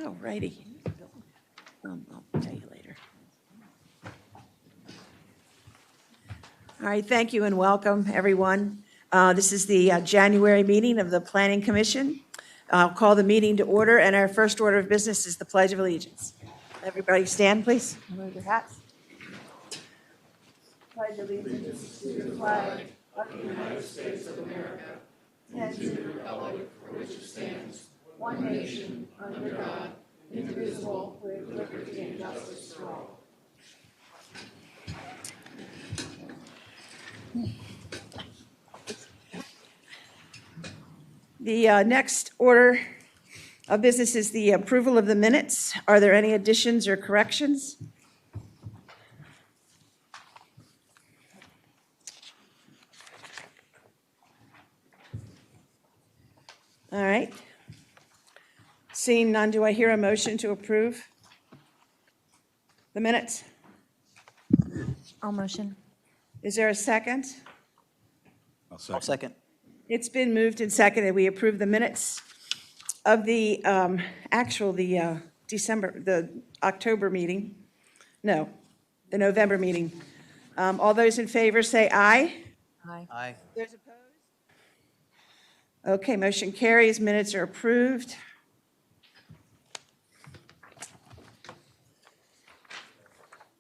Oh, righty. I'll tell you later. All right, thank you and welcome, everyone. This is the January meeting of the Planning Commission. I'll call the meeting to order, and our first order of business is the Pledge of Allegiance. Everybody stand, please. Remove your hats. Pledge allegiance to the flag of the United States of America and to the republic for which it stands, one nation, under God, indivisible, with liberty and justice for all. The next order of business is the approval of the minutes. Are there any additions or corrections? All right. Seeing none, do I hear a motion to approve the minutes? I'll motion. Is there a second? I'll second. It's been moved and seconded. We approve the minutes of the October meeting. No, the November meeting. All those in favor say aye. Aye. Aye. Those opposed? Okay, motion carries. Minutes are approved.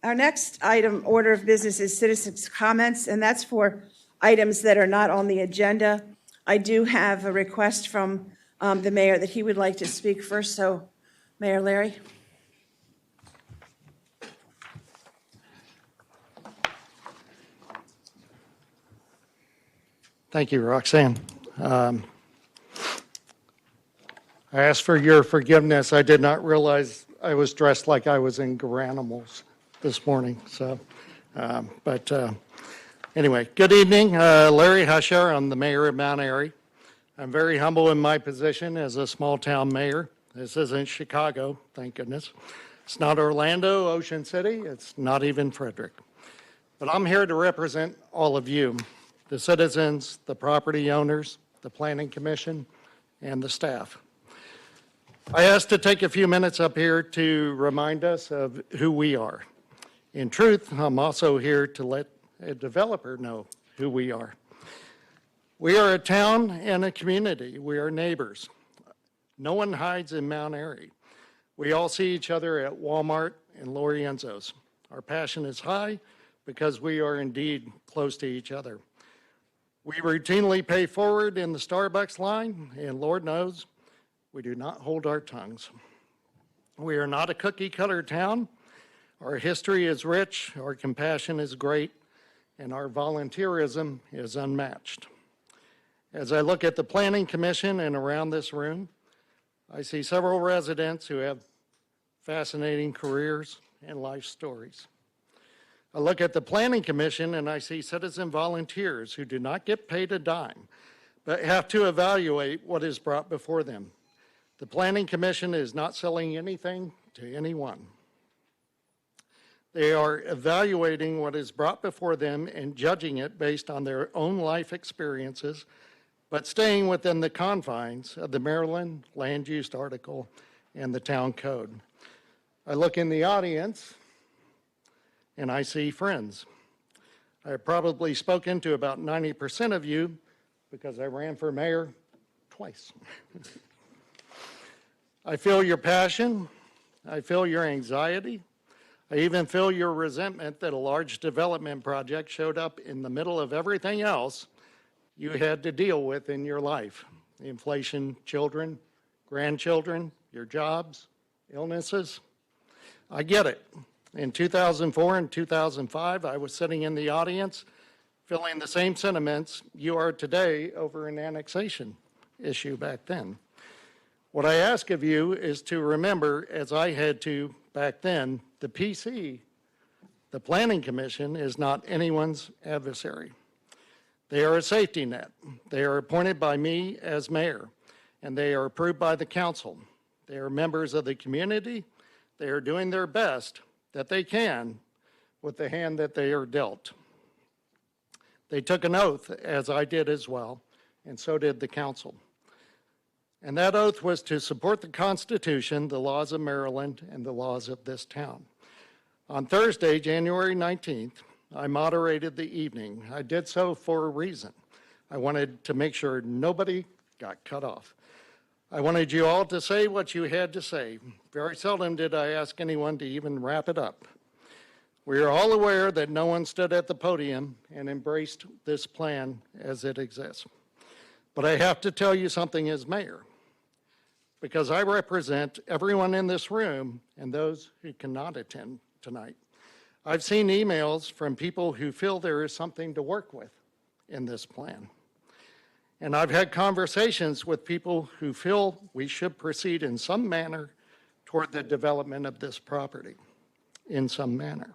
Our next order of business is citizens' comments, and that's for items that are not on the agenda. I do have a request from the mayor that he would like to speak first, so Mayor Larry. Thank you, Roxanne. I ask for your forgiveness. I did not realize I was dressed like I was in Garanimals this morning. Anyway, good evening. Larry Husher. I'm the mayor of Mount Airy. I'm very humble in my position as a small-town mayor. This isn't Chicago, thank goodness. It's not Orlando, Ocean City. It's not even Frederick. But I'm here to represent all of you, the citizens, the property owners, the Planning Commission, and the staff. I asked to take a few minutes up here to remind us of who we are. In truth, I'm also here to let a developer know who we are. We are a town and a community. We are neighbors. No one hides in Mount Airy. We all see each other at Walmart and Lorienzo's. Our passion is high because we are indeed close to each other. We routinely pay forward in the Starbucks line, and Lord knows, we do not hold our tongues. We are not a cookie-cutter town. Our history is rich, our compassion is great, and our volunteerism is unmatched. As I look at the Planning Commission and around this room, I see several residents who have fascinating careers and life stories. I look at the Planning Commission and I see citizen volunteers who do not get paid a dime, but have to evaluate what is brought before them. The Planning Commission is not selling anything to anyone. They are evaluating what is brought before them and judging it based on their own life experiences, but staying within the confines of the Maryland Land Use Article and the Town Code. I look in the audience and I see friends. I have probably spoken to about 90% of you because I ran for mayor twice. I feel your passion. I feel your anxiety. I even feel your resentment that a large development project showed up in the middle of everything else you had to deal with in your life. Inflation, children, grandchildren, your jobs, illnesses. I get it. In 2004 and 2005, I was sitting in the audience feeling the same sentiments you are today over an annexation issue back then. What I ask of you is to remember, as I had to back then, the PC, the Planning Commission, is not anyone's adversary. They are a safety net. They are appointed by me as mayor, and they are approved by the council. They are members of the community. They are doing their best that they can with the hand that they are dealt. They took an oath, as I did as well, and so did the council. And that oath was to support the Constitution, the laws of Maryland, and the laws of this town. On Thursday, January 19th, I moderated the evening. I did so for a reason. I wanted to make sure nobody got cut off. I wanted you all to say what you had to say. Very seldom did I ask anyone to even wrap it up. We are all aware that no one stood at the podium and embraced this plan as it exists. But I have to tell you something as mayor, because I represent everyone in this room and those who cannot attend tonight. I've seen emails from people who feel there is something to work with in this plan. And I've had conversations with people who feel we should proceed in some manner toward the development of this property, in some manner.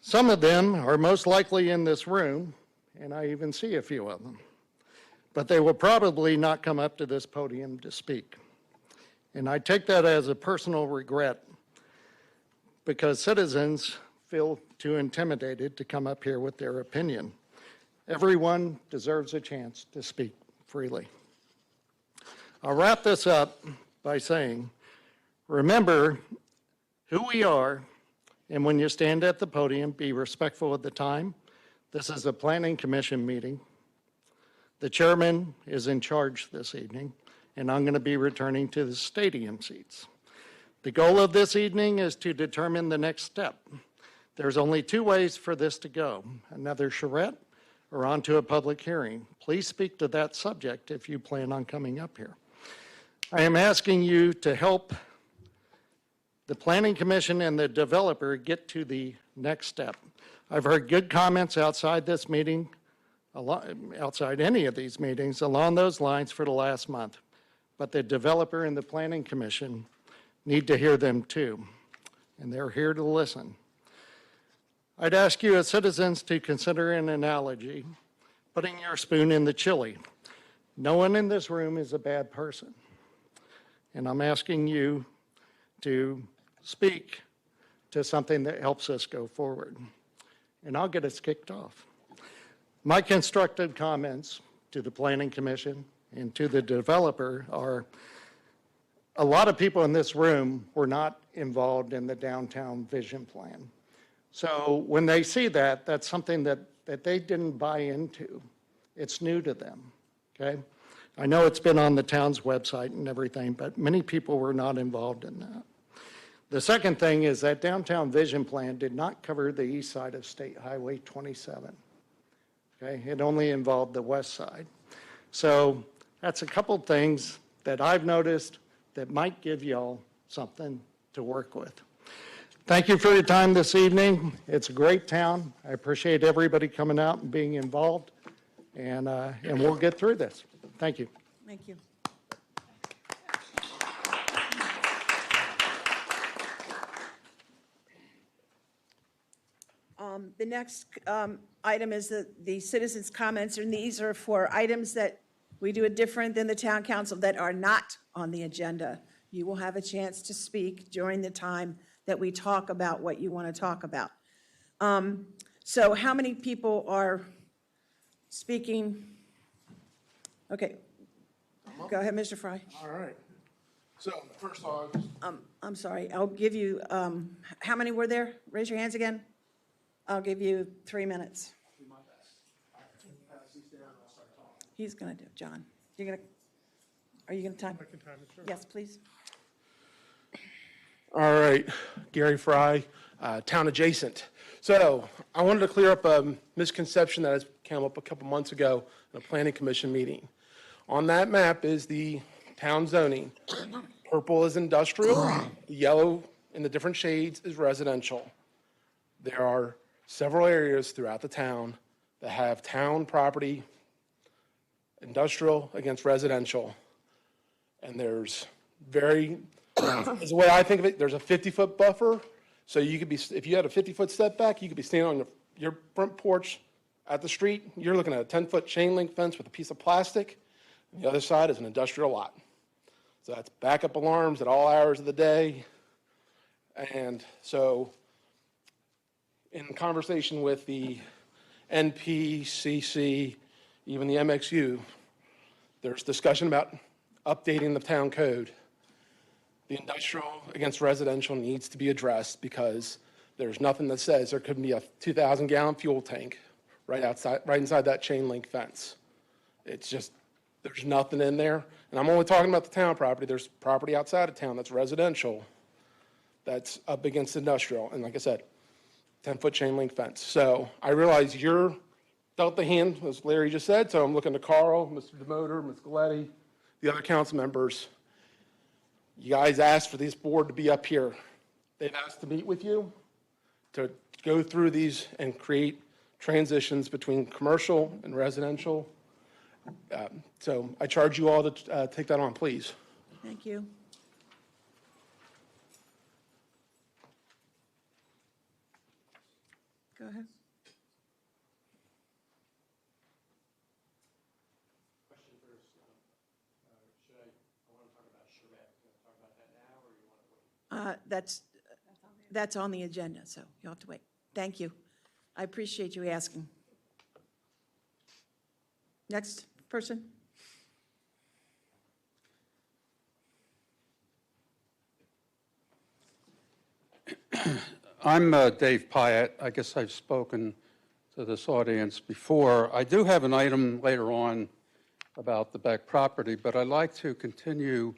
Some of them are most likely in this room, and I even see a few of them, but they will probably not come up to this podium to speak. And I take that as a personal regret, because citizens feel too intimidated to come up here with their opinion. Everyone deserves a chance to speak freely. I'll wrap this up by saying, remember who we are, and when you stand at the podium, be respectful of the time. This is a planning commission meeting. The chairman is in charge this evening, and I'm going to be returning to the stadium seats. The goal of this evening is to determine the next step. There's only two ways for this to go, another charrette or onto a public hearing. Please speak to that subject if you plan on coming up here. I am asking you to help the Planning Commission and the developer get to the next step. I've heard good comments outside this meeting, outside any of these meetings, along those lines for the last month. But the developer and the Planning Commission need to hear them too, and they're here to listen. I'd ask you as citizens to consider an analogy, putting your spoon in the chili. No one in this room is a bad person, and I'm asking you to speak to something that helps us go forward, and I'll get us kicked off. My constructive comments to the Planning Commission and to the developer are, a lot of people in this room were not involved in the downtown vision plan. So when they see that, that's something that they didn't buy into. It's new to them, okay? I know it's been on the town's website and everything, but many people were not involved in that. The second thing is that downtown vision plan did not cover the east side of State Highway 27, okay? It only involved the west side. So that's a couple things that I've noticed that might give y'all something to work with. Thank you for your time this evening. It's a great town. I appreciate everybody coming out and being involved, and we'll get through this. Thank you. Thank you. The next item is the citizens' comments, and these are for items that we do it different than the town council that are not on the agenda. You will have a chance to speak during the time that we talk about what you want to talk about. So how many people are speaking? Okay. Go ahead, Mr. Fry. All right. So first of all, I'm sorry, I'll give you, how many were there? Raise your hands again. I'll give you 3 minutes. do my best. I can pass these down and I'll start talking. He's going to do it. John, are you going to time? I can time it, sure. Yes, please. All right, Gary Fry, town adjacent. So I wanted to clear up a misconception that has come up a couple months ago in a planning commission meeting. On that map is the town zoning. Purple is industrial, yellow in the different shades is residential. There are several areas throughout the town that have town property, industrial against residential. And there's is the way I think of it, there's a 50-foot buffer. So you could be, if you had a 50-foot setback, you could be standing on your front porch at the street. You're looking at a 10-foot chain link fence with a piece of plastic. And the other side is an industrial lot. So that's backup alarms at all hours of the day. And so in conversation with the NPCC, even the MXU, there's discussion about updating the town code. The industrial against residential needs to be addressed because there's nothing that says there could be a 2,000-gallon fuel tank right inside that chain link fence. It's just, there's nothing in there. And I'm only talking about the town property. There's property outside of town that's residential that's up against industrial. And like I said, 10-foot chain link fence. So I realize you're dealt the hand, as Larry just said, so I'm looking to Carl, Mr. Demoter, Ms. Galletti, the other council members. You guys asked for this board to be up here. They've asked to meet with you to go through these and create transitions between commercial and residential. So I charge you all to take that on, please. Thank you. Go ahead. That's on the agenda, so you'll have to wait. Thank you. I appreciate you asking. Next person. I'm Dave Pyatt. I guess I've spoken to this audience before. I do have an item later on about the back property, but I'd like to continue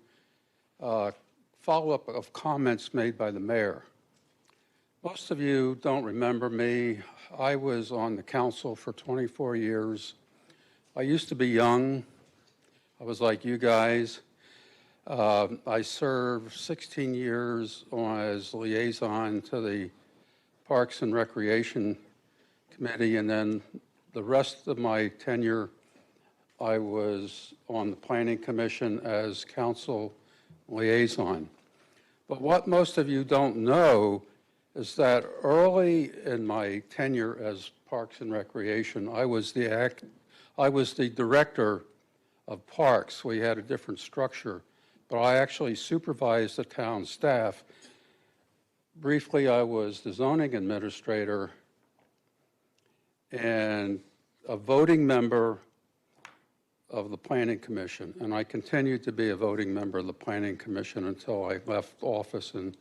follow-up of comments made by the mayor. Most of you don't remember me. I was on the council for 24 years. I used to be young. I was like you guys. I served 16 years as liaison to the Parks and Recreation Committee, and then the rest of my tenure, I was on the Planning Commission as council liaison. But what most of you don't know is that early in my tenure as Parks and Recreation, I was the director of parks. We had a different structure, but I actually supervised the town staff. Briefly, I was the zoning administrator and a voting member of the Planning Commission, and I continued to be a voting member of the Planning Commission until I left office in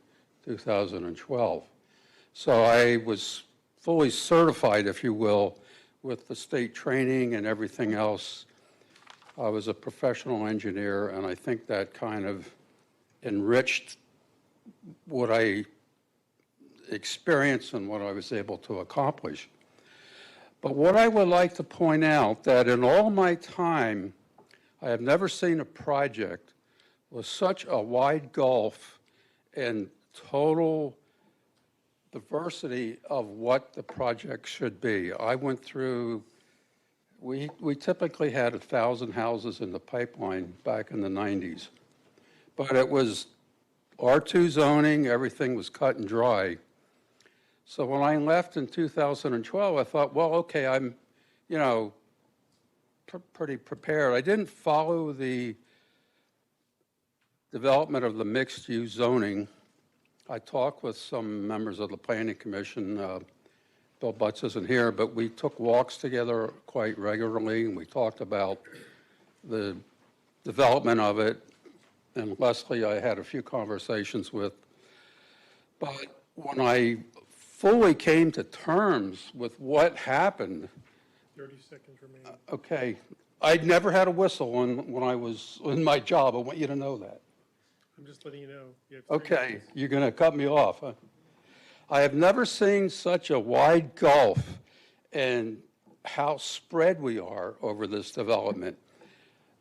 2012. So I was fully certified, if you will, with the state training and everything else. I was a professional engineer, and I think that kind of enriched what I experienced and what I was able to accomplish. But what I would like to point out that in all my time, I have never seen a project with such a wide gulf and total diversity of what the project should be. I went through, we typically had 1,000 houses in the pipeline back in the 90s. But it was R2 zoning, everything was cut and dry. So when I left in 2012, I thought, well, okay, I'm, pretty prepared. I didn't follow the development of the mixed-use zoning. I talked with some members of the Planning Commission. Bill Butts isn't here, but we took walks together quite regularly, and we talked about the development of it. And Leslie, I had a few conversations with. But when I fully came to terms with what happened. 30 seconds remaining. Okay. I'd never had a whistle when I was in my job. I want you to know that. I'm just letting you know. You have 3 Okay. minutes. You're going to cut me off. Huh? I have never seen such a wide gulf in how spread we are over this development.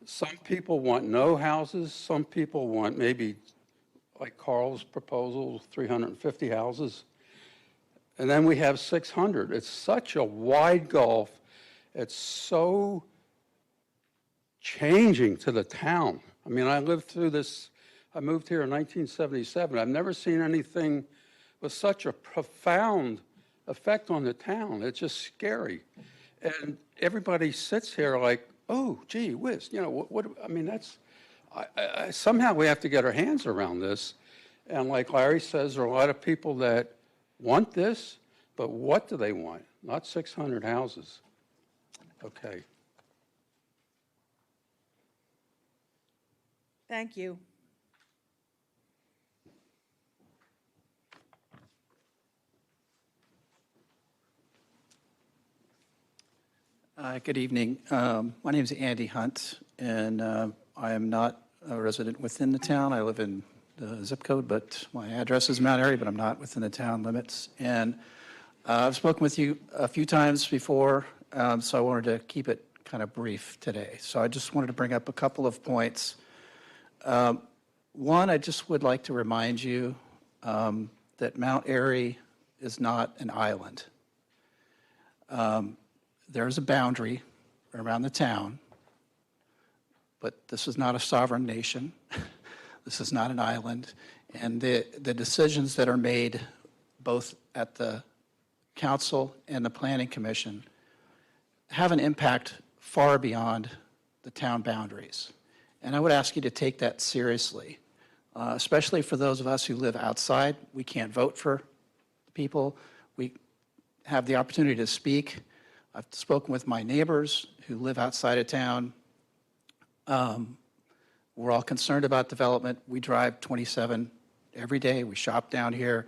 Some people want no houses. Some people want maybe, like Carl's proposal, 350 houses. And then we have 600. It's such a wide gulf. It's so changing to the town. I mean, I lived through this. I moved here in 1977. I've never seen anything with such a profound effect on the town. It's just scary. And everybody sits here like, oh, gee whiz, what I mean, that's, somehow we have to get our hands around this. And like Larry says, there are a lot of people that want this, but what do they want? Not 600 houses. Okay. Thank you. Good evening. My name is Andy Hunt, and I am not a resident within the town. I live in the zip code, but my address is Mount Airy, but I'm not within the town limits. And I've spoken with you a few times before, so I wanted to keep it kind of brief today. So I just wanted to bring up a couple of points. One, I just would like to remind you that Mount Airy is not an island. There's a boundary around the town, but this is not a sovereign nation. This is not an island. And the decisions that are made both at the council and the planning commission have an impact far beyond the town boundaries. And I would ask you to take that seriously, especially for those of us who live outside. We can't vote for people. We have the opportunity to speak. I've spoken with my neighbors who live outside of town. We're all concerned about development. We drive 27 every day. We shop down here.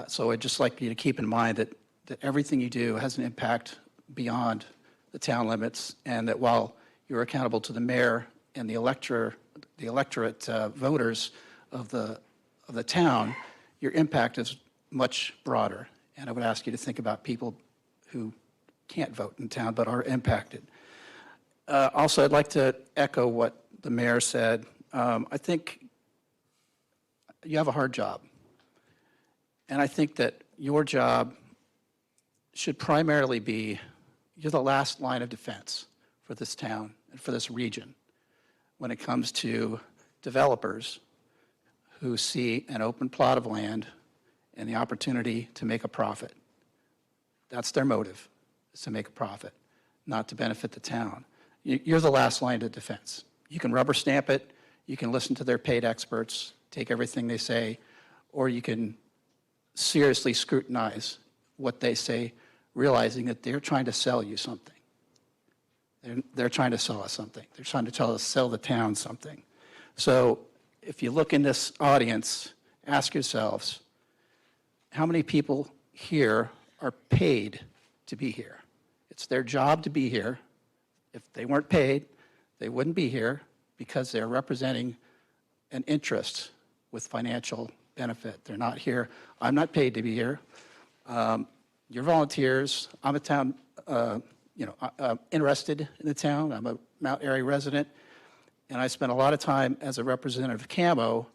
So I'd just like you to keep in mind that everything you do has an impact beyond the town limits, and that while you're accountable to the mayor and the electorate voters of the town, your impact is much broader. And I would ask you to think about people who can't vote in town but are impacted. Also, I'd like to echo what the mayor said. I think you have a hard job. And I think that your job should primarily be, you're the last line of defense for this town and for this region when it comes to developers who see an open plot of land and the opportunity to make a profit. That's their motive, is to make a profit, not to benefit the town. You're the last line of defense. You can rubber stamp it, you can listen to their paid experts, take everything they say, or you can seriously scrutinize what they say, realizing that they're trying to sell you something. They're trying to sell us something. They're trying to sell the town something. So if you look in this audience, ask yourselves, how many people here are paid to be here? It's their job to be here. If they weren't paid, they wouldn't be here because they're representing an interest with financial benefit. They're not here. I'm not paid to be here. You're volunteers. I'm a town, interested in the town. I'm a Mount Airy resident, and I spent a lot of time as a representative of CAMO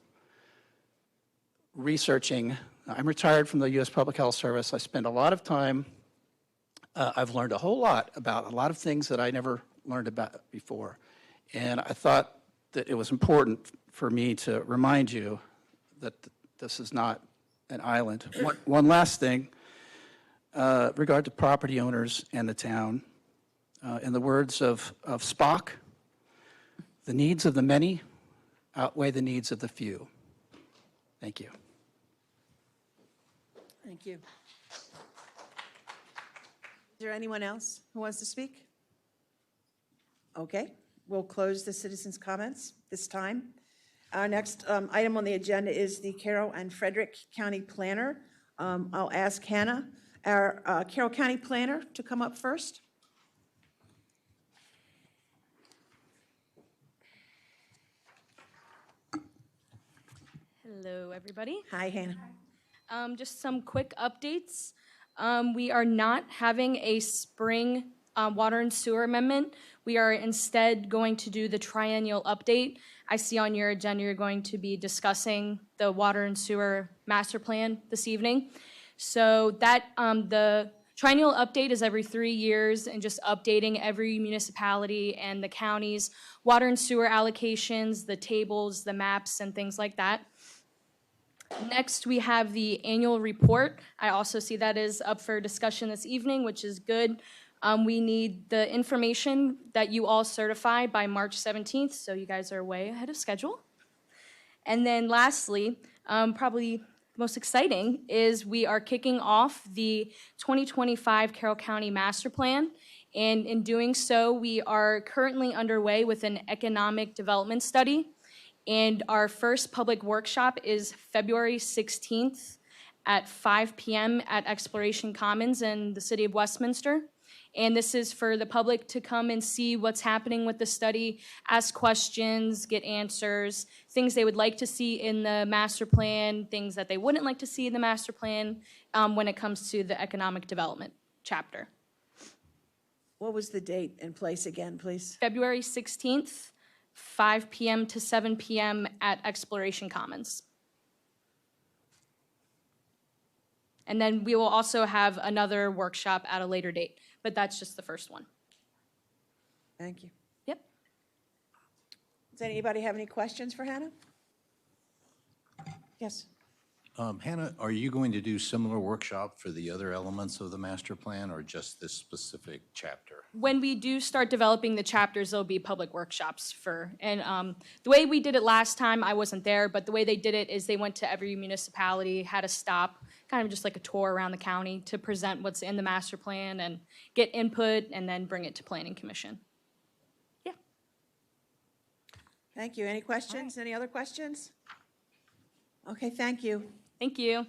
researching. I'm retired from the U.S. Public Health Service. I spend a lot of time. I've learned a whole lot about a lot of things that I never learned about before, and I thought that it was important for me to remind you that this is not an island. One last thing. Regard to property owners and the town. In the words of Spock, the needs of the many outweigh the needs of the few. Thank you. Thank you. Is there anyone else who wants to speak? Okay, we'll close the citizens' comments this time. Our next item on the agenda is the Carroll and Frederick County Planner. I'll ask Hannah, our Carroll County Planner, to come up first. Hello, everybody. Hi, Hannah. Just some quick updates. We are not having a spring water and sewer amendment. We are instead going to do the triennial update. I see on your agenda you're going to be discussing the water and sewer master plan this evening. So that the triennial update is every 3 years and just updating every municipality and the county's water and sewer allocations, the tables, the maps, and things like that. Next, we have the annual report. I also see that is up for discussion this evening, which is good. We need the information that you all certify by March 17th, so you guys are way ahead of schedule. And then lastly, probably most exciting is we are kicking off the 2025 Carroll County Master Plan. And in doing so, we are currently underway with an economic development study. And our first public workshop is February 16th at 5 p.m. at Exploration Commons in the city of Westminster. And this is for the public to come and see what's happening with the study, ask questions, get answers, things they would like to see in the master plan, things that they wouldn't like to see in the master plan when it comes to the economic development chapter. What was the date and place again, please? February 16th, 5 p.m. to 7 p.m. at Exploration Commons. And then we will also have another workshop at a later date, but that's just the first one. Thank you. Yep. Does anybody have any questions for Hannah? Yes. Hannah, are you going to do similar workshop for the other elements of the master plan or just this specific chapter? When we do start developing the chapters, there'll be public workshops and the way we did it last time, I wasn't there, but the way they did it is they went to every municipality, had a stop, kind of just like a tour around the county to present what's in the master plan and get input and then bring it to Planning Commission. Yeah. Thank you. Any questions? Any other questions? Okay, thank you. Thank you.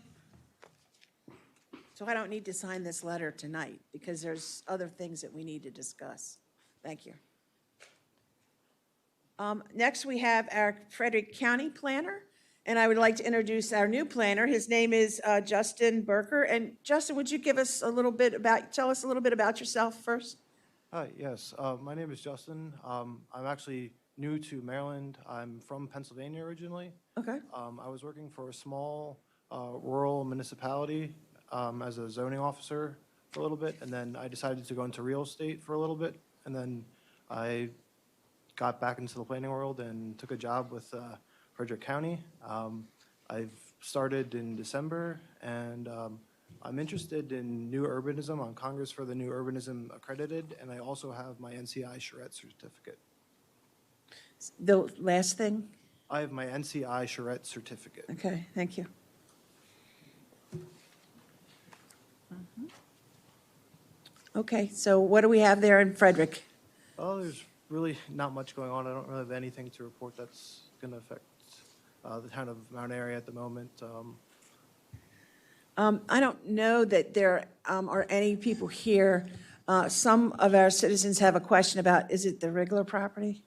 So I don't need to sign this letter tonight because there's other things that we need to discuss. Thank you. Next, we have our Frederick County planner, and I would like to introduce our new planner. His name is Justin Berker. And Justin, would you give us tell us a little bit about yourself first? Hi, yes. My name is Justin. I'm actually new to Maryland. I'm from Pennsylvania originally. Okay. I was working for a small rural municipality as a zoning officer for a little bit, and then I decided to go into real estate for a little bit, and then I got back into the planning world and took a job with Frederick County. I've started in December, and I'm interested in new urbanism, on Congress for the new urbanism accredited, and I also have my NCI Charette certificate. The last thing? I have my NCI Charette certificate. Okay, thank you. Okay, so what do we have there in Frederick? Oh, there's really not much going on. I don't really have anything to report that's going to affect the town of Mount Airy at the moment. I don't know that there are any people here. Some of our citizens have a question about, is it the Rigler property?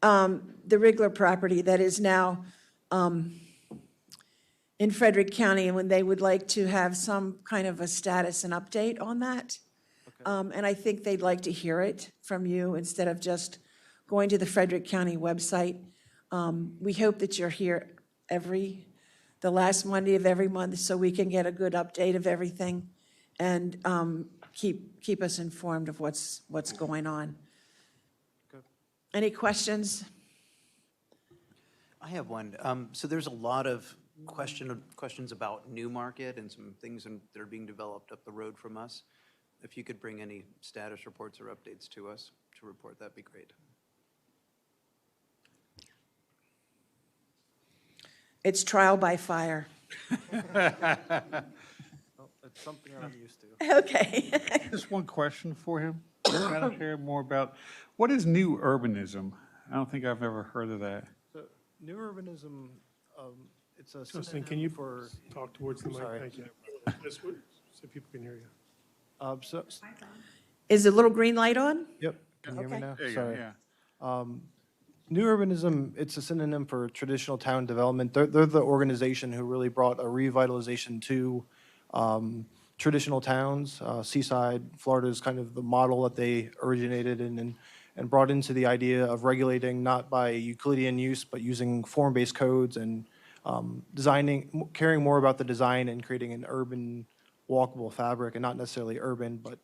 The Rigler property that is now in Frederick County, and when they would like to have some kind of a status and update on that. And I think they'd like to hear it from you instead of just going to the Frederick County website. We hope that you're here the last Monday of every month so we can get a good update of everything and keep us informed of what's going on. Okay. Any questions? I have one. So there's a lot of questions about Newmarket and some things that are being developed up the road from us. If you could bring any status reports or updates to us to report, that'd be great. It's trial by fire. Well, it's something that I'm used to. Okay. Just one question for him. Madam Chair, more about, what is new urbanism? I don't think I've ever heard of that. So, new urbanism, it's a Justin, synonym can you for, talk towards the mic? Sorry. Thank you. Just so people can hear you. Is the little green light on? Yep, can you hear me Okay. now? There you go, Sorry. yeah. New urbanism, it's a synonym for traditional town development. They're the organization who really brought a revitalization to traditional towns. Seaside, Florida is kind of the model that they originated in and brought into the idea of regulating not by Euclidean use, but using form-based codes and caring more about the design and creating an urban walkable fabric, and not necessarily urban, but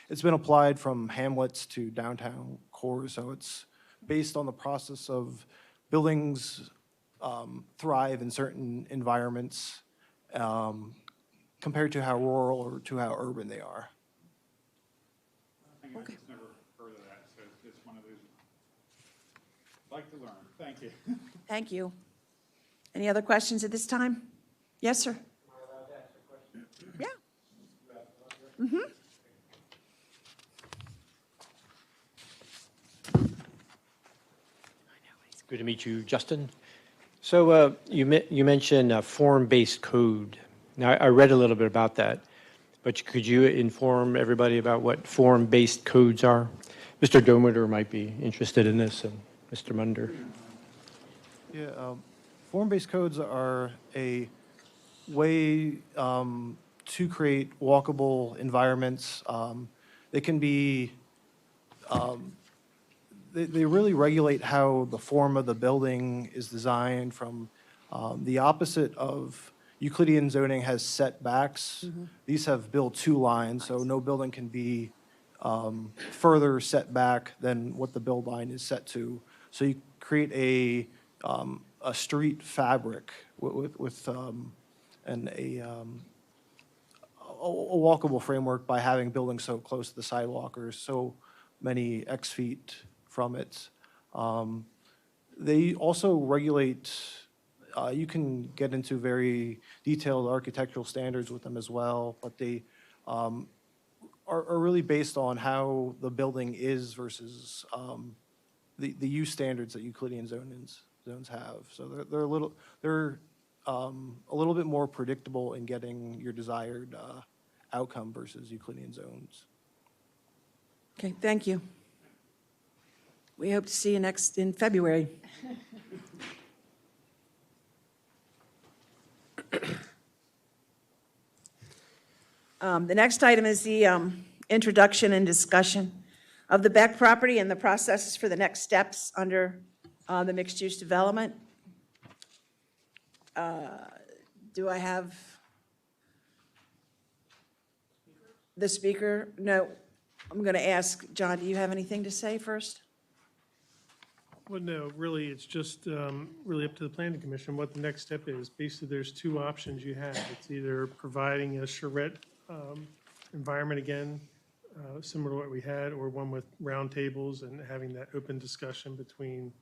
it's been applied from hamlets to downtown cores. So it's based on the process of buildings thrive in certain environments compared to how rural or to how urban they are. I just never heard of that, so it's one of those, like to learn. Thank you. Thank you. Any other questions at this time? Yes, sir. Yeah. Mm-hmm. I know, he's Good to meet you, Justin. So you mentioned form-based code. Now, I read a little bit about that, but could you inform everybody about what form-based codes are? Mr. Dometer might be interested in this, and Mr. Munder. Yeah, form-based codes are a way to create walkable environments. They can be, they really regulate how the form of the building is designed from the opposite of Euclidean zoning has setbacks. These have build to lines, so no building can be further set back than what the build line is set to. So you create a street fabric with a walkable framework by having buildings so close to the sidewalk or so many X feet from it. They also regulate, you can get into very detailed architectural standards with them as well, but they are really based on how the building is versus the use standards that Euclidean zones have. So they're a little bit more predictable in getting your desired outcome versus Euclidean zones. Okay, thank you. We hope to see you in February. The next item is the introduction and discussion of the Beck property and the processes for the next steps under the mixed-use development. Do I have the speaker? No. I'm going to ask, John, do you have anything to say first? Well, no, really, it's just really up to the planning commission what the next step is. Basically, there's two options you have. It's either providing a charrette environment again, similar to what we had, or one with round tables and having that open discussion between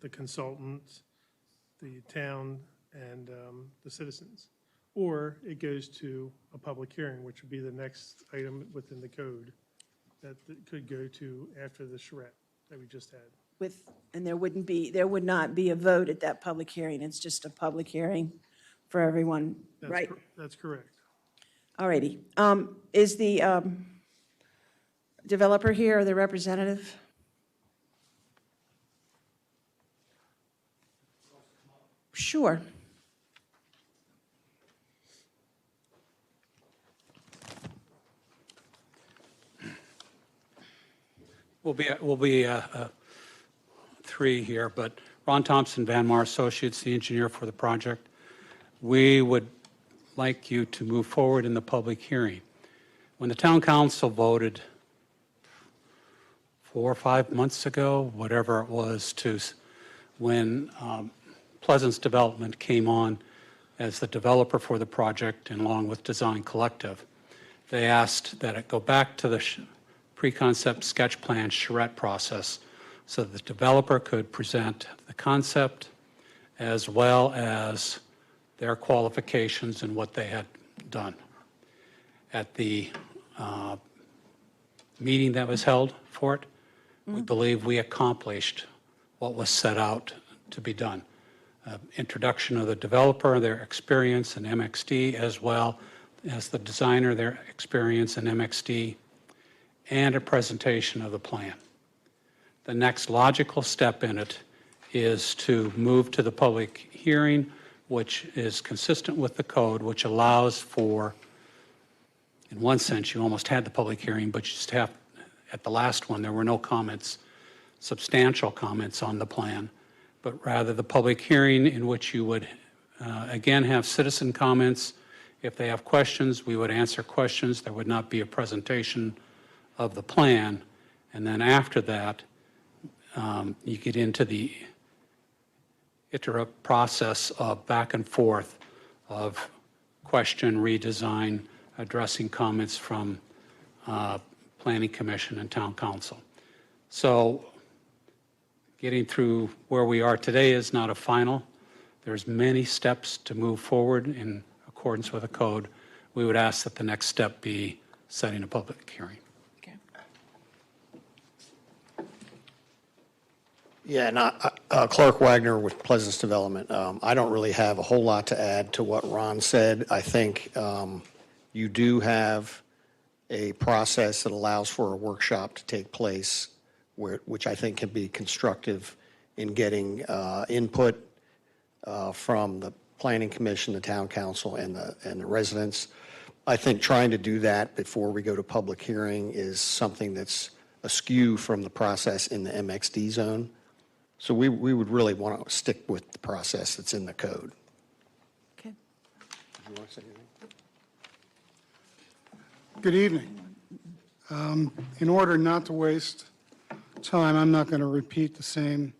the consultant, the town, and the citizens. Or it goes to a public hearing, which would be the next item within the code that could go to after the charrette that we just had. And there would not be a vote at that public hearing. It's just a public hearing for everyone, right? That's correct. All righty. Is the developer here or the representative? Sure. We'll be three here, but Ron Thompson, Van Mar Associates, the engineer for the project. We would like you to move forward in the public hearing. When the town council voted 4 or 5 months ago, whatever it was, when Pleasance Development came on as the developer for the project and along with Design Collective, they asked that it go back to the pre-concept sketch plan charrette process so that the developer could present the concept as well as their qualifications and what they had done. At the meeting that was held for it, we believe we accomplished what was set out to be done. Introduction of the developer, their experience in MXD, as well as the designer, their experience in MXD, and a presentation of the plan. The next logical step in it is to move to the public hearing, which is consistent with the code, which allows for, in one sense, you almost had the public hearing, but you just have, at the last one, there were no comments, substantial comments on the plan, but rather the public hearing in which you would, again, have citizen comments. If they have questions, we would answer questions. There would not be a presentation of the plan. And then after that, you get into the iterative process of back and forth of question, redesign, addressing comments from Planning Commission and Town Council. So getting through where we are today is not a final. There's many steps to move forward in accordance with the code. We would ask that the next step be setting a public hearing. Yeah, Clark Wagner with Pleasance Development. I don't really have a whole lot to add to what Ron said. I think you do have a process that allows for a workshop to take place, which I think can be constructive in getting input from the Planning Commission, the Town Council, and the residents. I think trying to do that before we go to public hearing is something that's askew from the process in the MXD zone. So we would really want to stick with the process that's in the code. Okay. You want to say anything? Good evening. In order not to waste time, I'm not going to repeat the same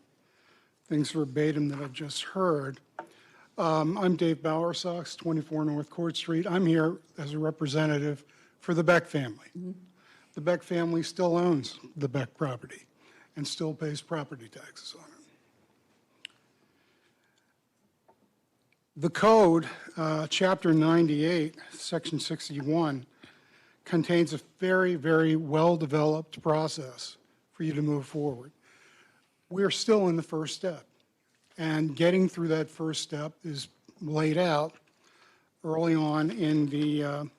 things verbatim that I've just heard. I'm Dave Bowersox, 24 North Court Street. I'm here as a representative for the Beck family. The Beck family still owns the Beck property and still pays property taxes on it. The code, Chapter 98, Section 61, contains a very, very well-developed process for you to move forward. We're still in the first step, and getting through that first step is laid out early on in the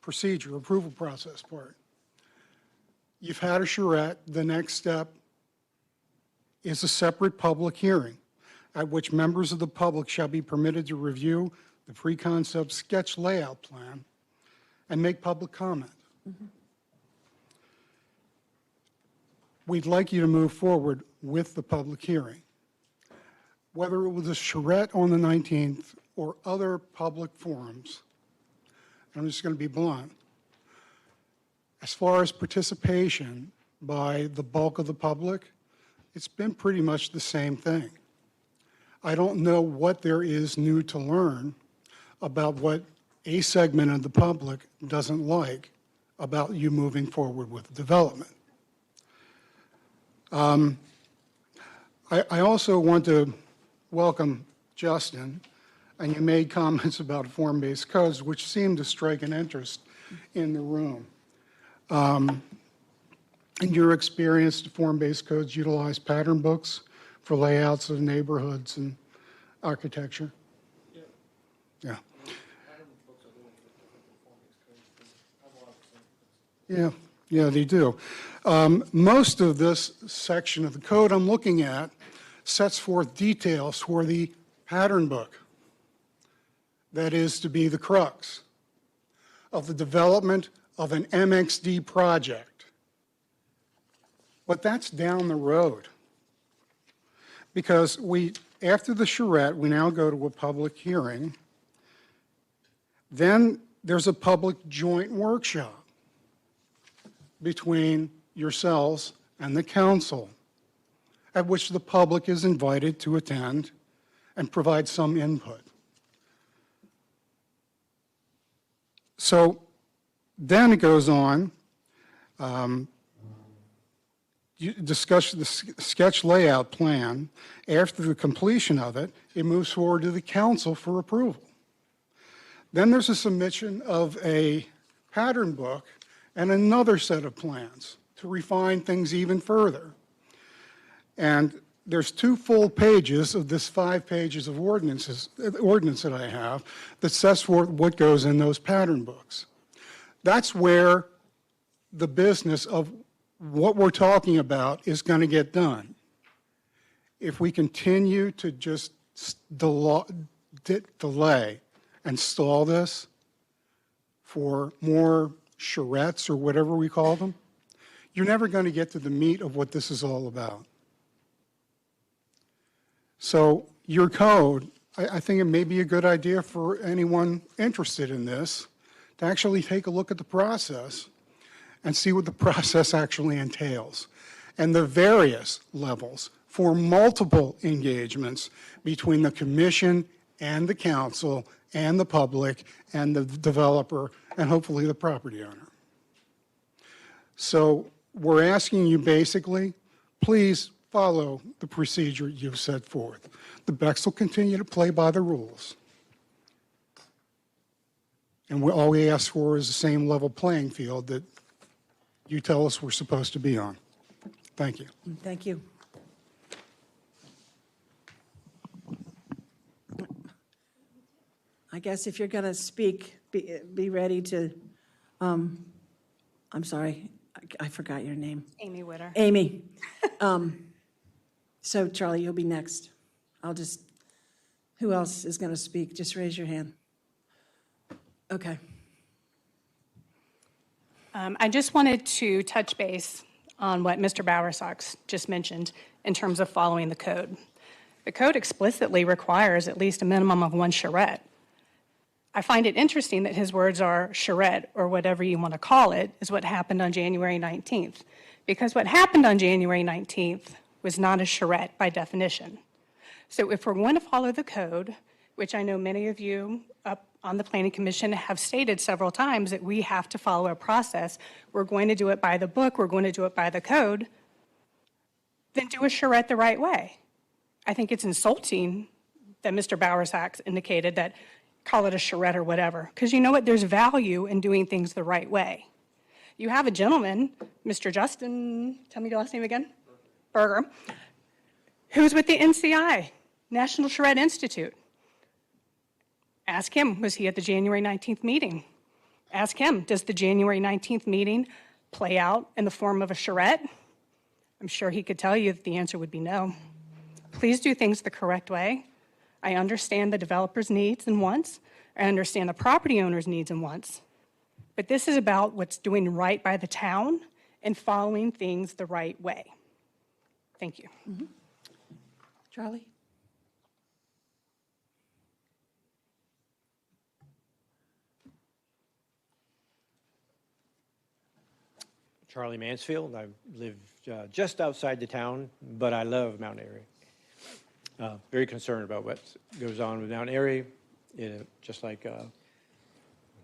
procedure, approval process part. You've had a charrette. The next step is a separate public hearing at which members of the public shall be permitted to review the pre-concept sketch layout plan and make public comment. We'd like you to move forward with the public hearing. Whether it was a charrette on the 19th or other public forums, and I'm just going to be blunt, as far as participation by the bulk of the public, it's been pretty much the same thing. I don't know what there is new to learn about what a segment of the public doesn't like about you moving forward with development. I also want to welcome Justin, and you made comments about form-based codes, which seemed to strike an interest in the room. In your experience, the form-based codes utilize pattern books for layouts of neighborhoods and architecture? Yeah. Yeah, they do. Most of this section of the code I'm looking at sets forth details for the pattern book that is to be the crux of the development of an MXD project. But that's down the road. Because after the charrette, we now go to a public hearing. Then there's a public joint workshop between yourselves and the council, at which the public is invited to attend and provide some input. So then it goes on, you discuss the sketch layout plan. After the completion of it, it moves forward to the council for approval. Then there's a submission of a pattern book and another set of plans to refine things even further. And there's 2 full pages of this 5 pages of ordinance that I have that sets forth what goes in those pattern books. That's where the business of what we're talking about is going to get done. If we continue to just delay and stall this for more charrettes or whatever we call them, you're never going to get to the meat of what this is all about. So your code, I think it may be a good idea for anyone interested in this to actually take a look at the process and see what the process actually entails and the various levels for multiple engagements between the commission and the council and the public and the developer and hopefully the property owner. So we're asking you basically, please follow the procedure you've set forth. The Becks will continue to play by the rules. And all we ask for is the same level playing field that you tell us we're supposed to be on. Thank you. Thank you. I guess if you're going to speak, be ready to, I'm sorry, I forgot your name. Amy Witter. Amy. So Charlie, you'll be next. Who else is going to speak? Just raise your hand. Okay. I just wanted to touch base on what Mr. Bowersox just mentioned in terms of following the code. The code explicitly requires at least a minimum of one charrette. I find it interesting that his words are charrette, or whatever you want to call it, is what happened on January 19th. Because what happened on January 19th was not a charrette by definition. So if we're going to follow the code, which I know many of you up on the Planning Commission have stated several times that we have to follow a process, we're going to do it by the book, we're going to do it by the code, then do a charrette the right way. I think it's insulting that Mr. Bowersox indicated that call it a charrette or whatever, because you know what, there's value in doing things the right way. You have a gentleman, Mr. Justin, tell me your last name again? Berger, who's with the NCI, National Charrette Institute. Ask him, was he at the January 19th meeting? Ask him, does the January 19th meeting play out in the form of a charrette? I'm sure he could tell you that the answer would be no. Please do things the correct way. I understand the developer's needs and wants. I understand the property owner's needs and wants. But this is about what's doing right by the town and following things the right way. Thank you. Mm-hmm. Charlie? Charlie Mansfield. I live just outside the town, but I love Mount Airy. Very concerned about what goes on with Mount Airy. Just like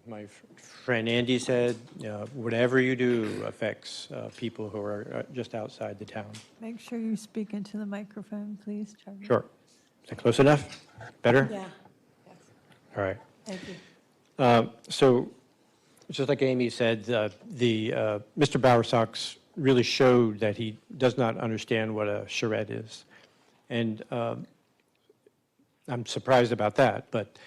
my friend Andy said, whatever you do affects people who are just outside the town. Make sure you speak into the microphone, please, Charlie. Sure. Is that close enough? Better? Yeah. All right. Thank you. So, just like Amy said, Mr. Bowersox really showed that he does not understand what a charrette is. And I'm surprised about that, but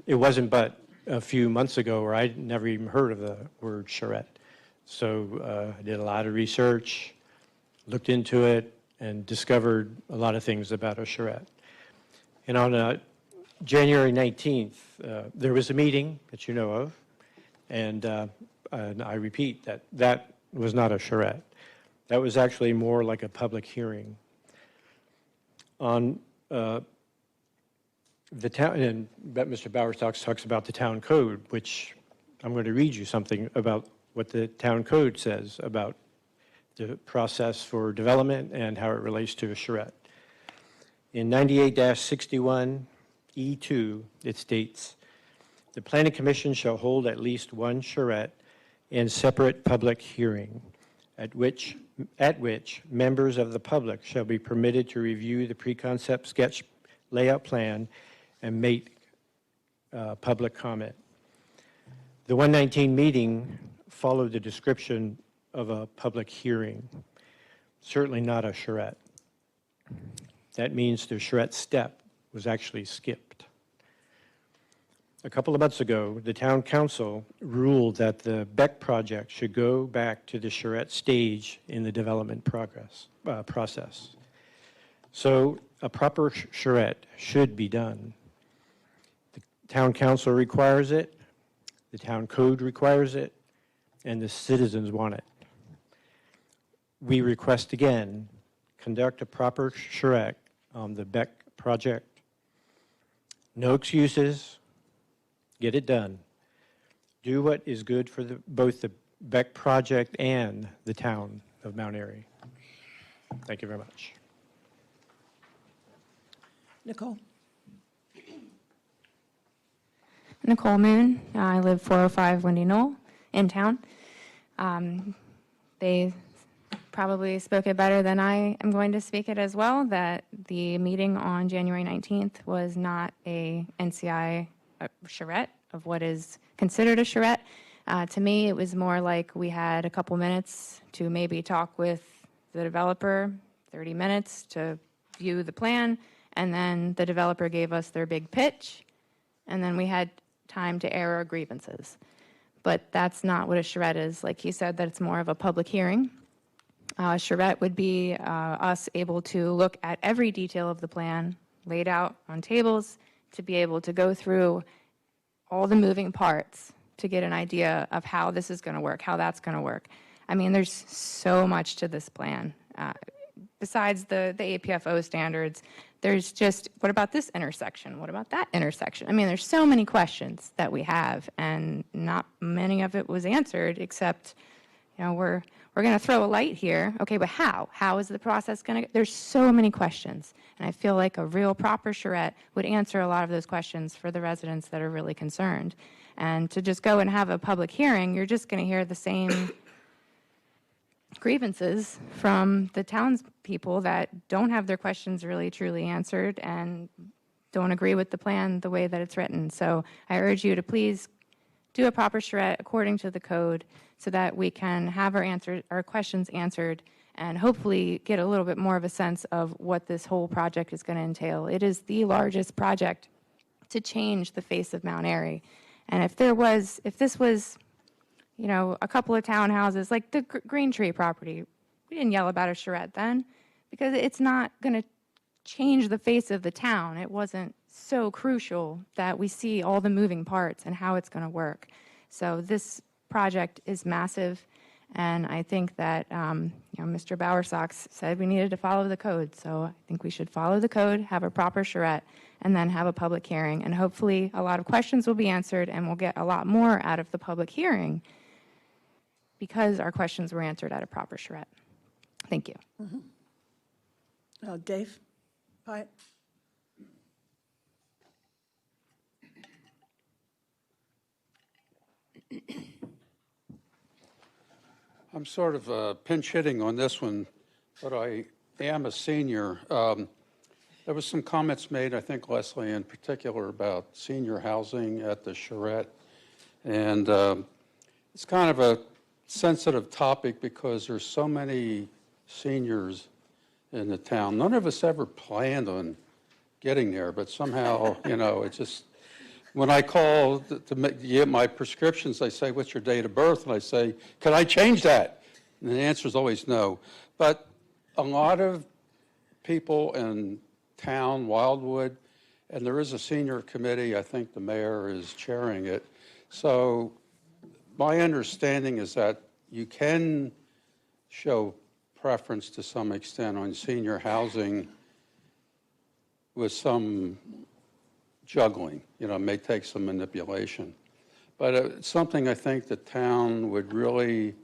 it wasn't but a few months ago where I'd never even heard of the word charrette. So I did a lot of research, looked into it, and discovered a lot of things about a charrette. And on January 19th, there was a meeting that you know of, and I repeat that that was not a charrette. That was actually more like a public hearing. On the town, and Mr. Bowersox talks about the town code, which I'm going to read you something about what the town code says about the process for development and how it relates to a charrette. In 98-61E2, it states, the Planning Commission shall hold at least one charrette in separate public hearing, at which members of the public shall be permitted to review the pre-concept sketch layout plan and make public comment. The 119 meeting followed the description of a public hearing, certainly not a charrette. That means the charrette step was actually skipped. A couple of months ago, the town council ruled that the Beck project should go back to the charrette stage in the development process. So a proper charrette should be done. The town council requires it, the town code requires it, and the citizens want it. We request again, conduct a proper charrette on the Beck project. No excuses. Get it done. Do what is good for both the Beck project and the town of Mount Airy. Thank you very much. Nicole? Nicole Moon. I live 405 Windy Knoll in town. They probably spoke it better than I am going to speak it as well, that the meeting on January 19th was not a NCI charrette of what is considered a charrette. To me, it was more like we had a couple minutes to maybe talk with the developer, 30 minutes to view the plan, and then the developer gave us their big pitch, and then we had time to air our grievances. But that's not what a charrette is. Like he said, that it's more of a public hearing. A charrette would be us able to look at every detail of the plan laid out on tables, to be able to go through all the moving parts to get an idea of how this is going to work, how that's going to work. I mean, there's so much to this plan. Besides the APFO standards, there's just, what about this intersection? What about that intersection? I mean, there's so many questions that we have, and not many of it was answered, except, you know, we're going to throw a light here. Okay, but how? How is the process going to, there's so many questions. And I feel like a real proper charrette would answer a lot of those questions for the residents that are really concerned. And to just go and have a public hearing, you're just going to hear the same grievances from the townspeople that don't have their questions really truly answered and don't agree with the plan the way that it's written. So I urge you to please do a proper charrette according to the code so that we can have our questions answered and hopefully get a little bit more of a sense of what this whole project is going to entail. It is the largest project to change the face of Mount Airy. And if this was, you know, a couple of townhouses, like the Green Tree property, we didn't yell about a charrette then because it's not going to change the face of the town. It wasn't so crucial that we see all the moving parts and how it's going to work. So this project is massive, and I think that you know, Mr. Bowersox said we needed to follow the code. So I think we should follow the code, have a proper charrette, and then have a public hearing. And hopefully a lot of questions will be answered, and we'll get a lot more out of the public hearing because our questions were answered at a proper charrette. Thank you. Dave Pyatt? I'm sort of pinch hitting on this one, but I am a senior. There was some comments made, I think Leslie in particular, about senior housing at the charrette. And it's kind of a sensitive topic because there's so many seniors in the town. None of us ever planned on getting there, but somehow, you know, it just, when I call to get my prescriptions, I say, what's your date of birth? And I say, can I change that? And the answer is always no. But a lot of people in town, Wildwood, and there is a senior committee, I think the mayor is chairing it. So my understanding is that you can show preference to some extent on senior housing with some juggling. You know, it may take some manipulation. But it's something I think the town would really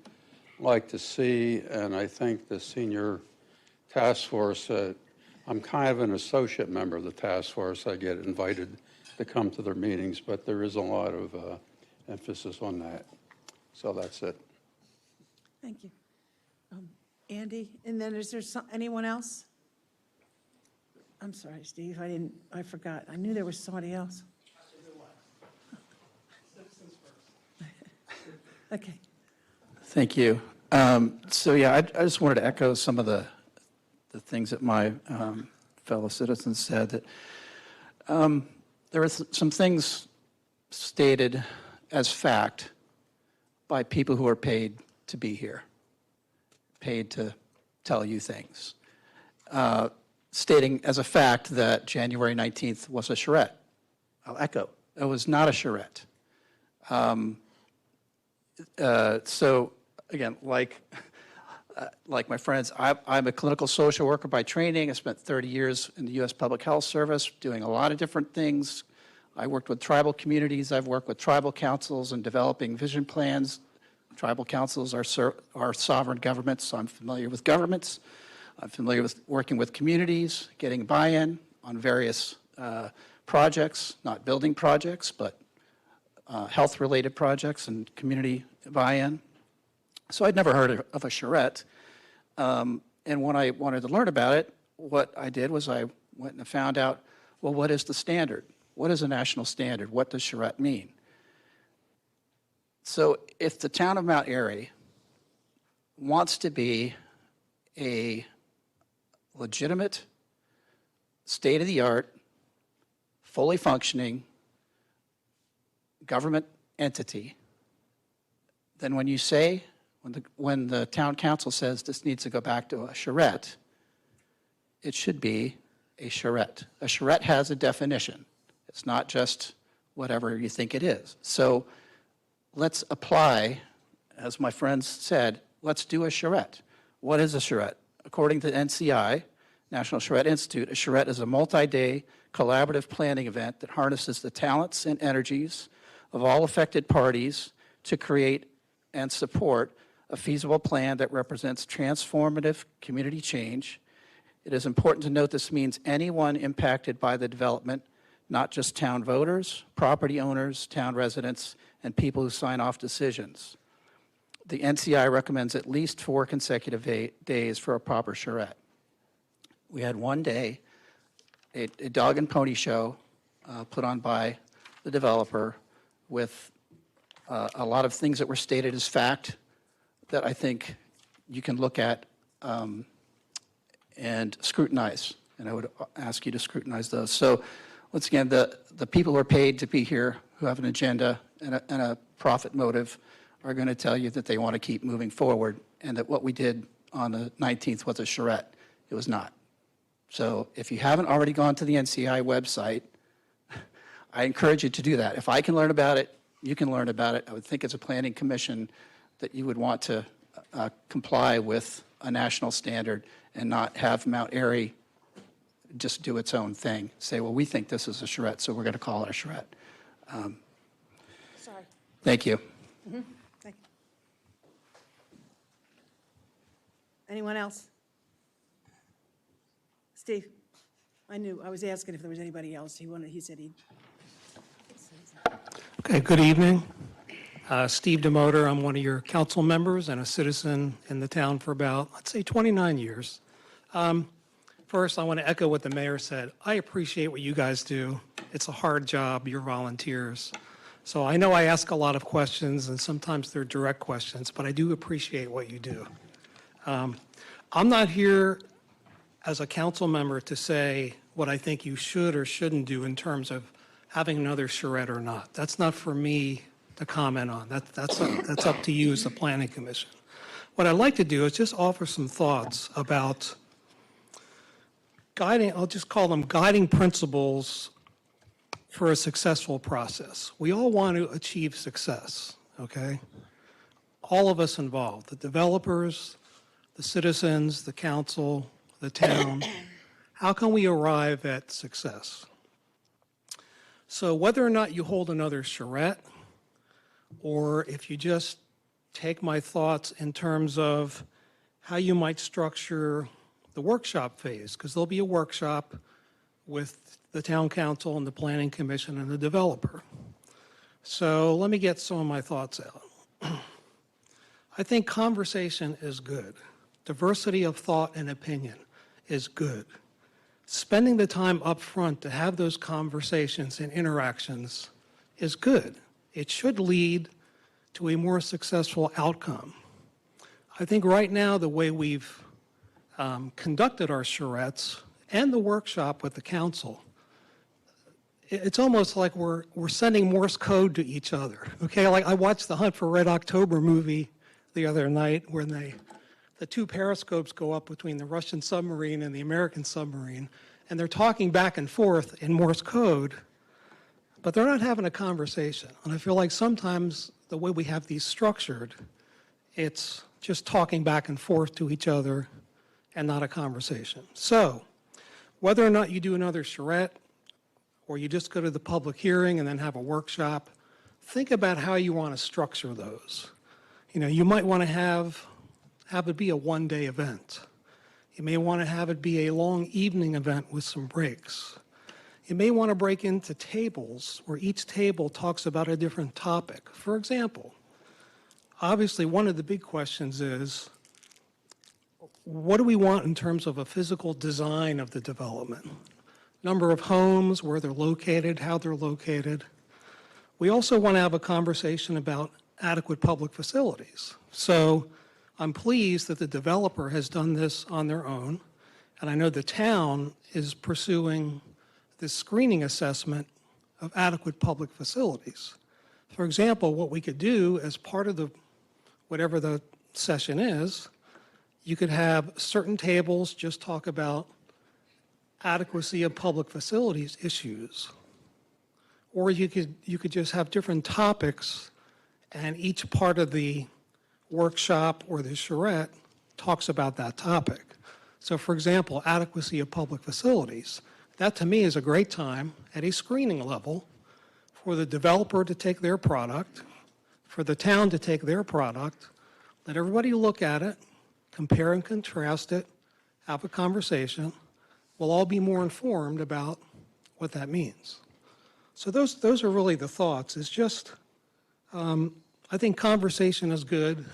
like to see, and I think the senior task force, I'm kind of an associate member of the task force. I get invited to come to their meetings, but there is a lot of emphasis on that. So that's it. Thank you. Andy, and then is there anyone else? I'm sorry, Steve, I forgot. I knew there was somebody else. Okay. Thank you. So yeah, I just wanted to echo some of the things that my fellow citizens said. That there are some things stated as fact by people who are paid to be here, paid to tell you things, stating as a fact that January 19th was a charrette. I'll echo, it was not a charrette. So again, like my friends, I'm a clinical social worker by training. I spent 30 years in the U.S. Public Health Service doing a lot of different things. I worked with tribal communities. I've worked with tribal councils and developing vision plans. Tribal councils are sovereign governments, so I'm familiar with governments. I'm familiar with working with communities, getting buy-in on various projects, not building projects, but health-related projects and community buy-in. So I'd never heard of a charrette. And when I wanted to learn about it, what I did was I went and found out, well, what is the standard? What is a national standard? What does charrette mean? So if the town of Mount Airy wants to be a legitimate, state-of-the-art, fully functioning, government entity, then when you say, when the town council says this needs to go back to a charrette, it should be a charrette. A charrette has a definition. It's not just whatever you think it is. So let's apply, as my friends said, let's do a charrette. What is a charrette? According to NCI, National Charrette Institute, a charrette is a multi-day collaborative planning event that harnesses the talents and energies of all affected parties to create and support a feasible plan that represents transformative community change. It is important to note this means anyone impacted by the development, not just town voters, property owners, town residents, and people who sign off decisions. The NCI recommends at least 4 consecutive days for a proper charrette. We had one day, a dog and pony show put on by the developer with a lot of things that were stated as fact that I think you can look at and scrutinize. And I would ask you to scrutinize those. So once again, the people who are paid to be here, who have an agenda and a profit motive, are going to tell you that they want to keep moving forward and that what we did on the 19th was a charrette. It was not. So if you haven't already gone to the NCI website, I encourage you to do that. If I can learn about it, you can learn about it. I would think as a planning commission that you would want to comply with a national standard and not have Mount Airy just do its own thing. Say, well, we think this is a charrette, so we're going to call it a charrette. Sorry. Thank you. Mm-hmm. Thank you. Anyone else? Steve? I was asking if there was anybody else. He said he'd. Okay, good evening. Steve Demoter, I'm one of your council members and a citizen in the town for about, let's say, 29 years. First, I want to echo what the mayor said. I appreciate what you guys do. It's a hard job, you're volunteers. So I know I ask a lot of questions, and sometimes they're direct questions, but I do appreciate what you do. I'm not here as a council member to say what I think you should or shouldn't do in terms of having another charrette or not. That's not for me to comment on. That's up to you as the Planning Commission. What I'd like to do is just offer some thoughts about guiding, I'll just call them guiding principles for a successful process. We all want to achieve success, okay? All of us involved, the developers, the citizens, the council, the town. How can we arrive at success? So whether or not you hold another charrette, or if you just take my thoughts in terms of how you might structure the workshop phase, because there'll be a workshop with the town council and the planning commission and the developer. So let me get some of my thoughts out. I think conversation is good. Diversity of thought and opinion is good. Spending the time up front to have those conversations and interactions is good. It should lead to a more successful outcome. I think right now the way we've conducted our charrettes and the workshop with the council, it's almost like we're sending Morse code to each other. Okay, like I watched the Hunt for Red October movie the other night where the 2 periscopes go up between the Russian submarine and the American submarine, and they're talking back and forth in Morse code, but they're not having a conversation. And I feel like sometimes the way we have these structured, it's just talking back and forth to each other and not a conversation. So whether or not you do another charrette or you just go to the public hearing and then have a workshop, think about how you want to structure those. You know, you might want to have it be a one-day event. You may want to have it be a long evening event with some breaks. You may want to break into tables where each table talks about a different topic. For example, obviously one of the big questions is, what do we want in terms of a physical design of the development? Number of homes, where they're located, how they're located. We also want to have a conversation about adequate public facilities. So I'm pleased that the developer has done this on their own, and I know the town is pursuing this screening assessment of adequate public facilities. For example, what we could do as part of the, whatever the session is, you could have certain tables just talk about adequacy of public facilities issues. Or you could just have different topics, and each part of the workshop or the charrette talks about that topic. So for example, adequacy of public facilities. That to me is a great time at a screening level for the developer to take their product, for the town to take their product, let everybody look at it, compare and contrast it, have a conversation. We'll all be more informed about what that means. So those are really the thoughts. It's just, I think conversation is good,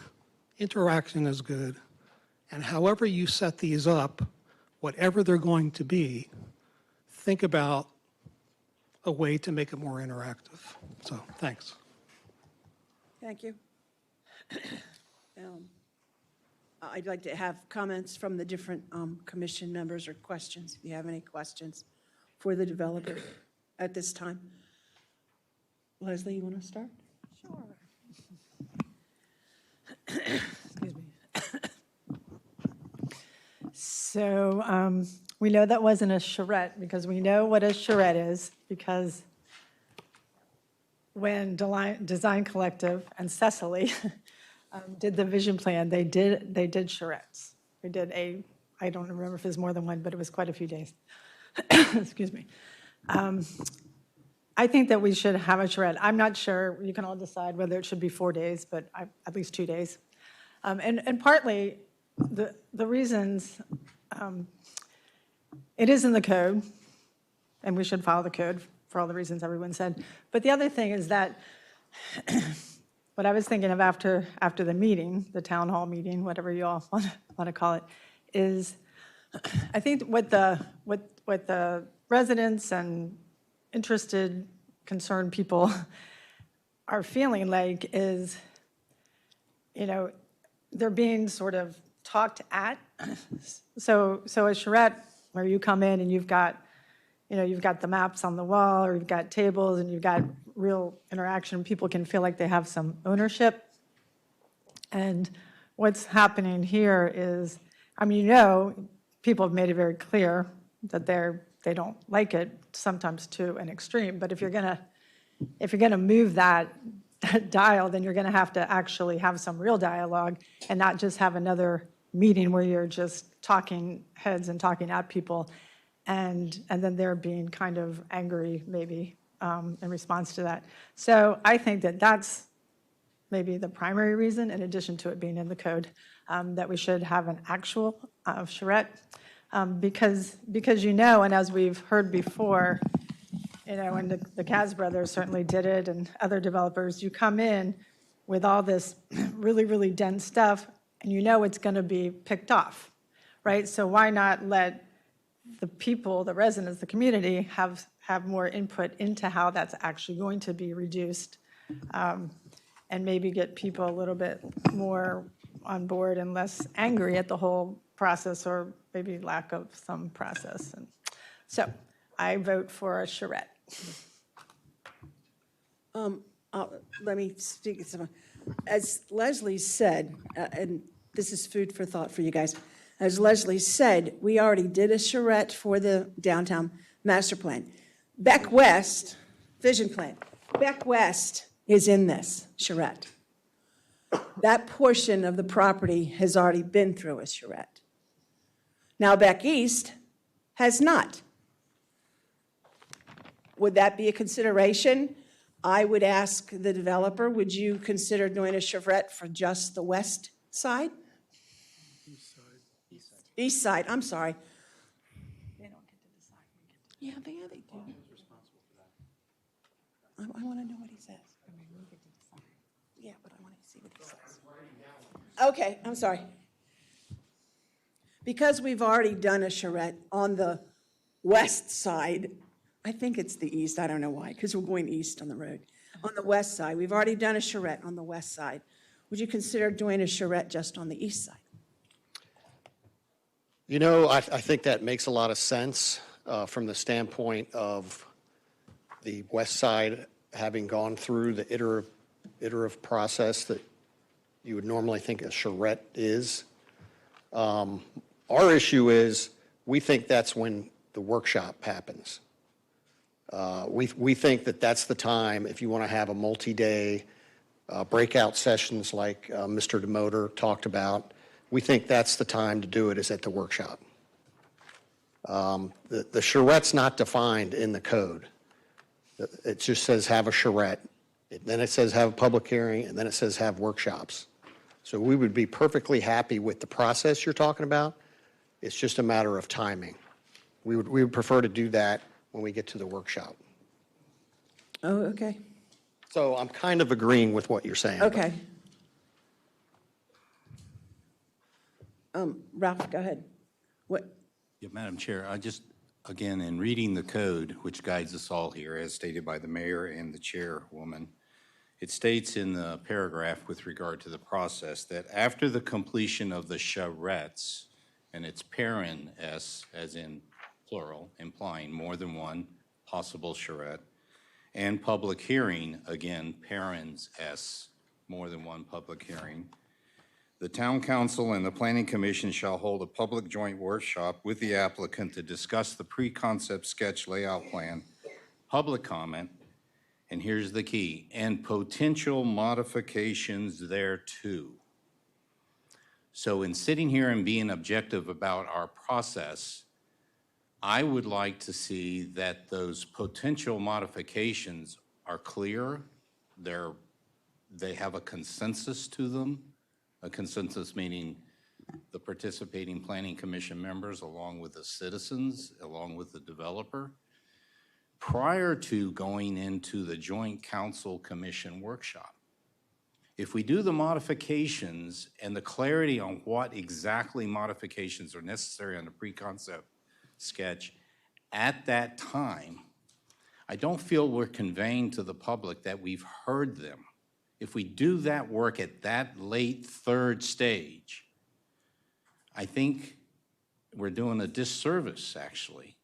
interaction is good, and however you set these up, whatever they're going to be, think about a way to make it more interactive. So, thanks. Thank you. I'd like to have comments from the different commission members or questions, if you have any questions for the developer at this time. Leslie, you want to start? Sure. Excuse me. So we know that wasn't a charrette because we know what a charrette is, because when Design Collective and Cecily did the vision plan, they did charrettes. We did I don't remember if it was more than one, but it was quite a few days. Excuse me. I think that we should have a charrette. I'm not sure, you can all decide whether it should be 4 days, but at least 2 days. And partly, the reasons, it is in the code, and we should follow the code for all the reasons everyone said. But the other thing is that what I was thinking of after the meeting, the town hall meeting, whatever you all want to call it, is I think what the residents and interested, concerned people are feeling like is, they're being sort of talked at. So a charrette where you come in and you've got the maps on the wall, or you've got tables and you've got real interaction, people can feel like they have some ownership. And what's happening here is, people have made it very clear that they don't like it, sometimes to an extreme. But if you're gonna move that dial, then you're gonna have to actually have some real dialogue and not just have another meeting where you're just talking heads and talking at people, and then they're being kind of angry maybe in response to that. So I think that that's maybe the primary reason, in addition to it being in the code, that we should have an actual charrette. Because and as we've heard before, and the Kaz brothers certainly did it, and other developers, you come in with all this really, really dense stuff, and it's going to be picked off, right? So why not let the people, the residents, the community have more input into how that's actually going to be reduced, and maybe get people a little bit more on board and less angry at the whole process, or maybe lack of some process. And so I vote for a charrette. Let me speak. As Leslie said, and this is food for thought for you guys. As Leslie said, we already did a charrette for the downtown master plan. Beck West, vision plan. Beck West is in this charrette. That portion of the property has already been through a charrette. Now Beck East has not. Would that be a consideration? I would ask the developer, would you consider doing a charrette for just the west side? East side, I'm sorry. They don't get to decide. Yeah, they do. I want to know what he says. Yeah, but I want to see what he says. Okay, I'm sorry. Because we've already done a charrette on the west side, I think it's the east, I don't know why, because we're going east on the road. On the west side, we've already done a charrette on the west side. Would you consider doing a charrette just on the east side? I think that makes a lot of sense from the standpoint of the west side having gone through the iterative process that you would normally think a charrette is. Our issue is, we think that's when the workshop happens. We think that that's the time, if you want to have a multi-day breakout sessions like Mr. DeMotor talked about, we think that's the time to do it, is at the workshop. The charrette's not defined in the code. It just says have a charrette. Then it says have a public hearing, and then it says have workshops. So we would be perfectly happy with the process you're talking about. It's just a matter of timing. We would prefer to do that when we get to the workshop. Oh, okay. So I'm kind of agreeing with what you're saying. Okay. Ralph, go ahead. What? Yeah, Madam Chair, I just, again, in reading the code, which guides us all here, as stated by the mayor and the chairwoman, it states in the paragraph with regard to the process that after the completion of the charrettes, and it's parent S, as in plural, implying more than one possible charrette, and public hearing, again, parens S, more than one public hearing, the Town Council and the Planning Commission shall hold a public joint workshop with the applicant to discuss the pre-concept sketch layout plan, public comment, and here's the key, and potential modifications thereto. So in sitting here and being objective about our process, I would like to see that those potential modifications are clear, they have a consensus to them, a consensus meaning the participating Planning Commission members along with the citizens, along with the developer, prior to going into the Joint Council Commission workshop. If we do the modifications and the clarity on what exactly modifications are necessary on the pre-concept sketch at that time, I don't feel we're conveying to the public that we've heard them. If we do that work at that late third stage, I think we're doing a disservice, actually.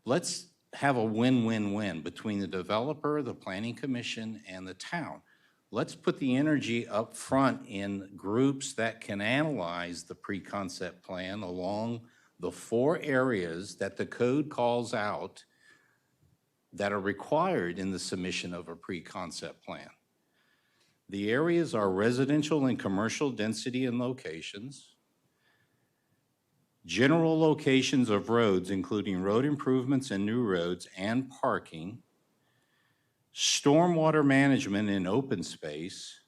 Let's have a win-win-win between the developer, the Planning Commission, and the town. Let's put the energy up front in groups that can analyze the pre-concept plan along the 4 areas that the code calls out that are required in the submission of a pre-concept plan. The areas are residential and commercial density and locations, general locations of roads, including road improvements and new roads and parking, stormwater management in open space,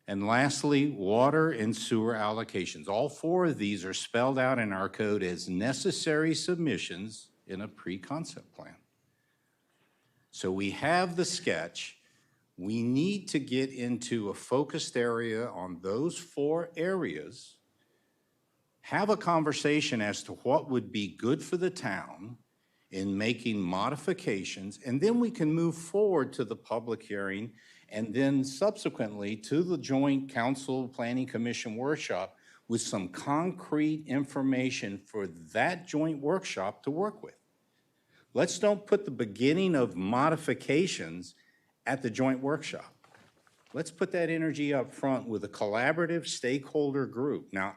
and lastly, water and sewer allocations. All 4 of these are spelled out in our code as necessary submissions in a pre-concept plan. So we have the sketch. We need to get into a focused area on those 4 areas, have a conversation as to what would be good for the town in making modifications, and then we can move forward to the public hearing and then subsequently to the Joint Council Planning Commission workshop with some concrete information for that joint workshop to work with. Let's don't put the beginning of modifications at the joint workshop. Let's put that energy up front with a collaborative stakeholder group. Now,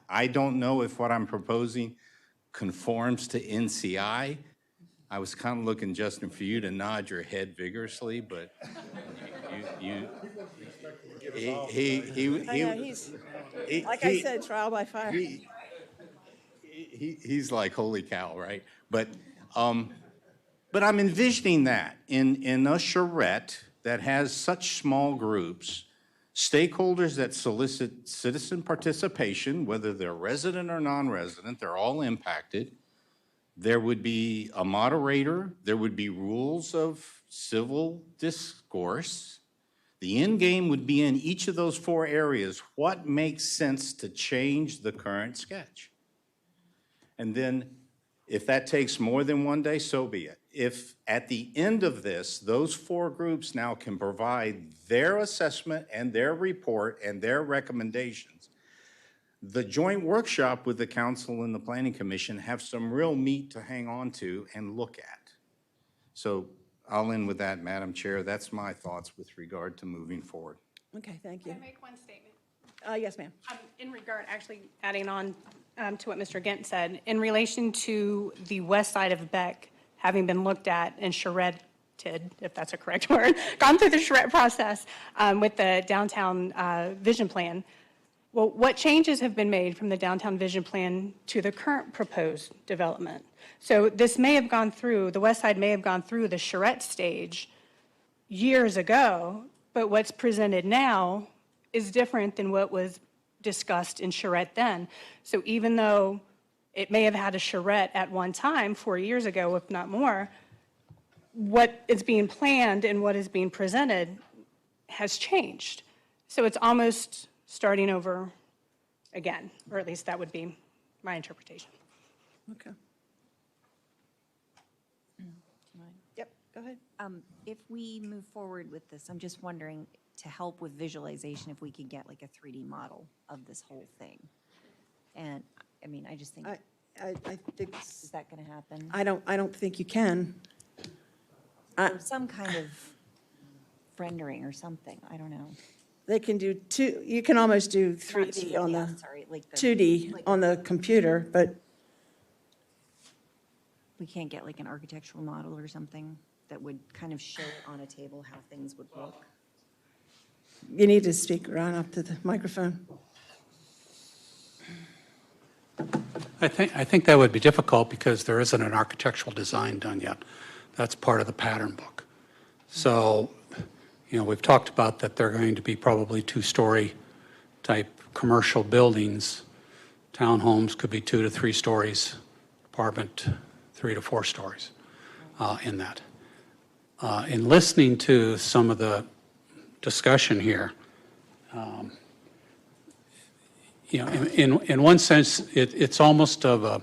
I don't know if what I'm proposing conforms to NCI. I was kind of looking, Justin, for you to nod your head vigorously, but Like I said, trial by fire. He's like, holy cow, right? But I'm envisioning that in a charrette that has such small groups, stakeholders that solicit citizen participation, whether they're resident or non-resident, they're all impacted. There would be a moderator, there would be rules of civil discourse. The end game would be in each of those 4 areas, what makes sense to change the current sketch? And then if that takes more than 1 day, so be it. If at the end of this, those 4 groups now can provide their assessment and their report and their recommendations, the joint workshop with the council and the Planning Commission have some real meat to hang on to and look at. So I'll end with that, Madam Chair. That's my thoughts with regard to moving forward. Okay, thank you. Can I make one statement? Yes, ma'am. In regard, actually adding on to what Mr. Gint said, in relation to the west side of Beck having been looked at and charretted, if that's a correct word, gone through the charrette process with the downtown vision plan. Well, what changes have been made from the downtown vision plan to the current proposed development? So this may have gone through, the west side may have gone through the charrette stage years ago, but what's presented now is different than what was discussed in charrette then. So even though it may have had a charrette at one time, 4 years ago, if not more, what is being planned and what is being presented has changed. So it's almost starting over again, or at least that would be my interpretation. Okay. Yep, go ahead. If we move forward with this, I'm just wondering, to help with visualization, if we could get like a 3D model of this whole thing. And, I mean, I just think, I think, is that going to happen? I don't think you can. Or some kind of rendering or something, I don't know. They can do you can almost do 3D on the, Sorry, like the 2D on the computer, but we can't get like an architectural model or something that would kind of show on a table how things would look. you need to speak right up to the microphone. I think that would be difficult because there isn't an architectural design done yet. That's part of the pattern book. So, you know, we've talked about that they're going to be probably 2-story type commercial buildings. Townhomes could be 2 to 3 stories, apartment 3 to 4 stories in that. In listening to some of the discussion here, you know, in one sense, it's almost of a,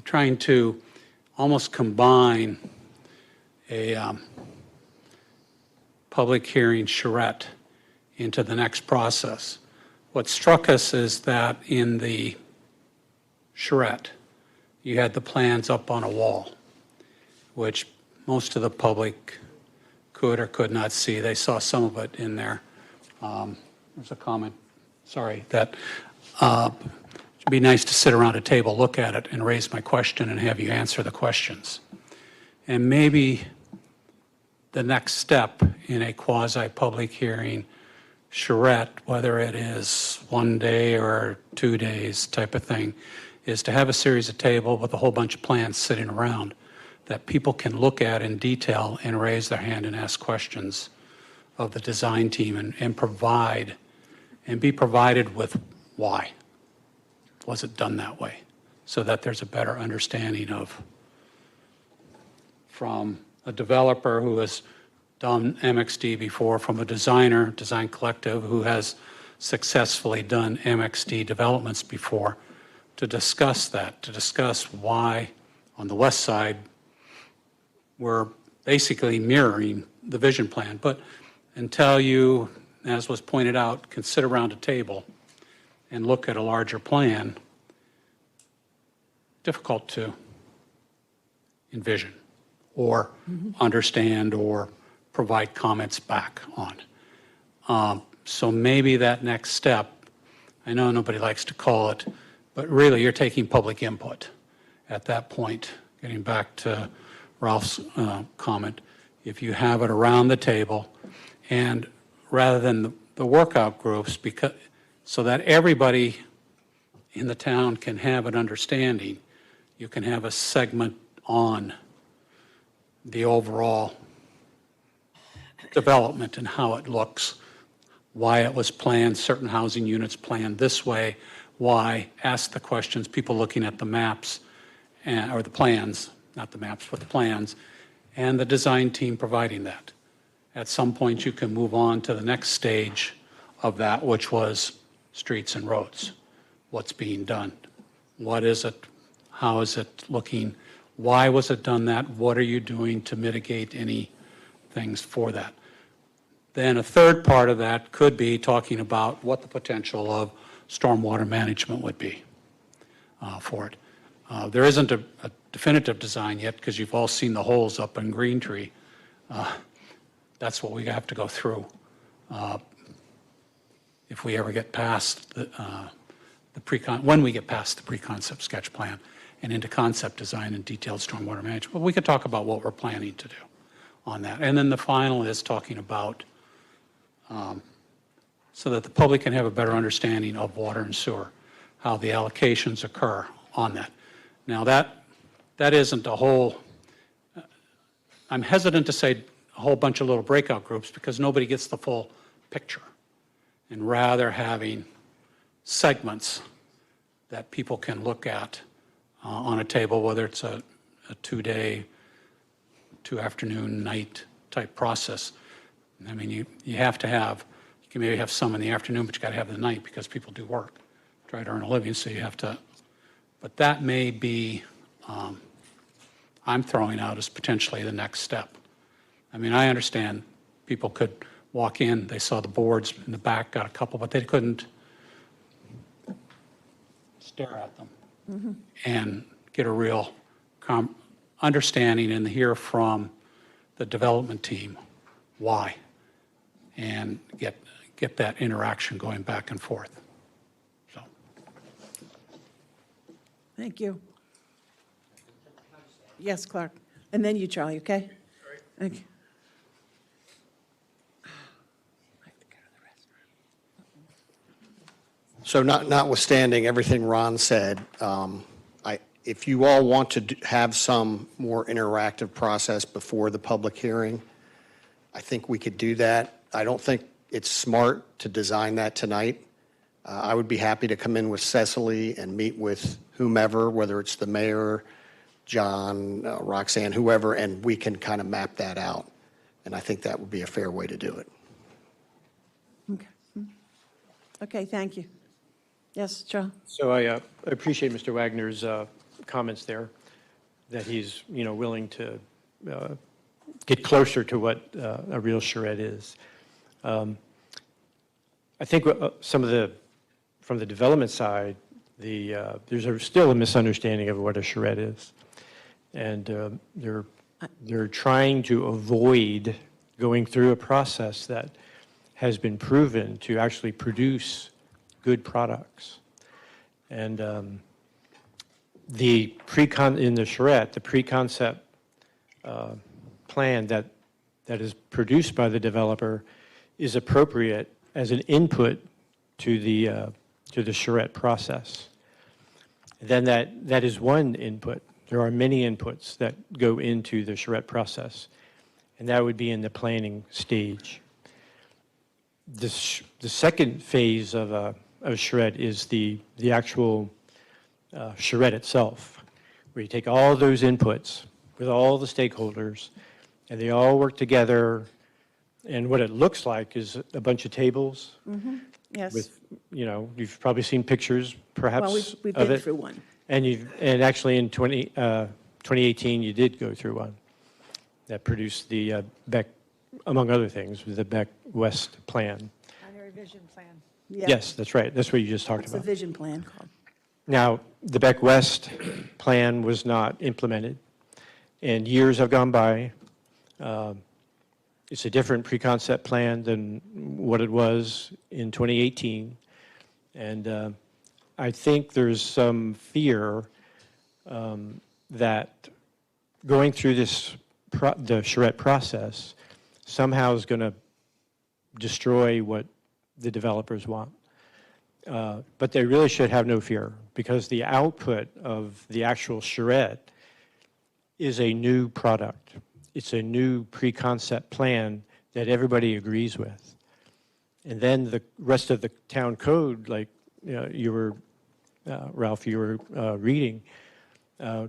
trying to almost combine a public hearing charrette into the next process. What struck us is that in the charrette, you had the plans up on a wall, which most of the public could or could not see. They saw some of it in there. There's a comment, sorry, that it'd be nice to sit around a table, look at it, and raise my question and have you answer the questions. And maybe the next step in a quasi-public hearing charrette, whether it is 1 day or 2 days type of thing, is to have a series of tables with a whole bunch of plans sitting around that people can look at in detail and raise their hand and ask questions of the design team and provide, and be provided with why. Was it done that way? So that there's a better understanding of, from a developer who has done MXD before, from a designer, design collective, who has successfully done MXD developments before, to discuss that, to discuss why on the west side we're basically mirroring the vision plan. But until you, as was pointed out, can sit around a table and look at a larger plan, difficult to envision or understand or provide comments back on. So maybe that next step, I know nobody likes to call it, but really you're taking public input at that point, getting back to Ralph's comment. If you have it around the table, and rather than the workout groups, because so that everybody in the town can have an understanding, you can have a segment on the overall development and how it looks, why it was planned, certain housing units planned this way, why, ask the questions, people looking at the maps, or the plans, not the maps, but the plans, and the design team providing that. At some point, you can move on to the next stage of that, which was streets and roads. What's being done? What is it? How is it looking? Why was it done that? What are you doing to mitigate any things for that? Then a third part of that could be talking about what the potential of stormwater management would be for it. There isn't a definitive design yet, because you've all seen the holes up in Green Tree. That's what we have to go through. If we ever get past when we get past the pre-concept sketch plan and into concept design and detailed stormwater management. But we could talk about what we're planning to do on that. And then the final is talking about so that the public can have a better understanding of water and sewer, how the allocations occur on that. Now that isn't a whole, I'm hesitant to say a whole bunch of little breakout groups because nobody gets the full picture. And rather having segments that people can look at on a table, whether it's a 2-day, 2-afternoon, night type process. I mean, you have to have, you can maybe have some in the afternoon, but you got to have the night because people do work, try to earn a living, so you have to, but that may be, I'm throwing out as potentially the next step. I mean, I understand people could walk in, they saw the boards in the back, got a couple, but they couldn't stare at them and get a real understanding and hear from the development team why and get that interaction going back and forth. So. Thank you. Yes, Clark. And then you, Charlie, okay? Okay. So notwithstanding everything Ron said, if you all want to have some more interactive process before the public hearing, I think we could do that. I don't think it's smart to design that tonight. I would be happy to come in with Cecily and meet with whomever, whether it's the mayor, John, Roxanne, whoever, and we can kind of map that out. And I think that would be a fair way to do it. Okay. Okay, thank you. Yes, Charles? So I appreciate Mr. Wagner's comments there, that he's, willing to get closer to what a real charrette is. I think some of from the development side, there's still a misunderstanding of what a charrette is. And they're trying to avoid going through a process that has been proven to actually produce good products. And in the charrette, the pre-concept plan that is produced by the developer is appropriate as an input to the charrette process. Then that is one input. There are many inputs that go into the charrette process, and that would be in the planning stage. The second phase of a charrette is the actual charrette itself, where you take all those inputs with all the stakeholders, and they all work together. And what it looks like is a bunch of tables. Mm-hmm. Yes. With, you've probably seen pictures, perhaps, Well, we've of been it. through one. And actually in 2018, you did go through one that produced the Beck, among other things, the Beck West plan. Primary vision plan. Yeah. Yes, that's right. That's what you just talked It's a about. vision plan called. Now, the Beck West plan was not implemented, and years have gone by. It's a different pre-concept plan than what it was in 2018. And I think there's some fear that going through the charrette process somehow is going to destroy what the developers want. But they really should have no fear, because the output of the actual charrette is a new product. It's a new pre-concept plan that everybody agrees with. And then the rest of the town code, like you were, Ralph, you were reading,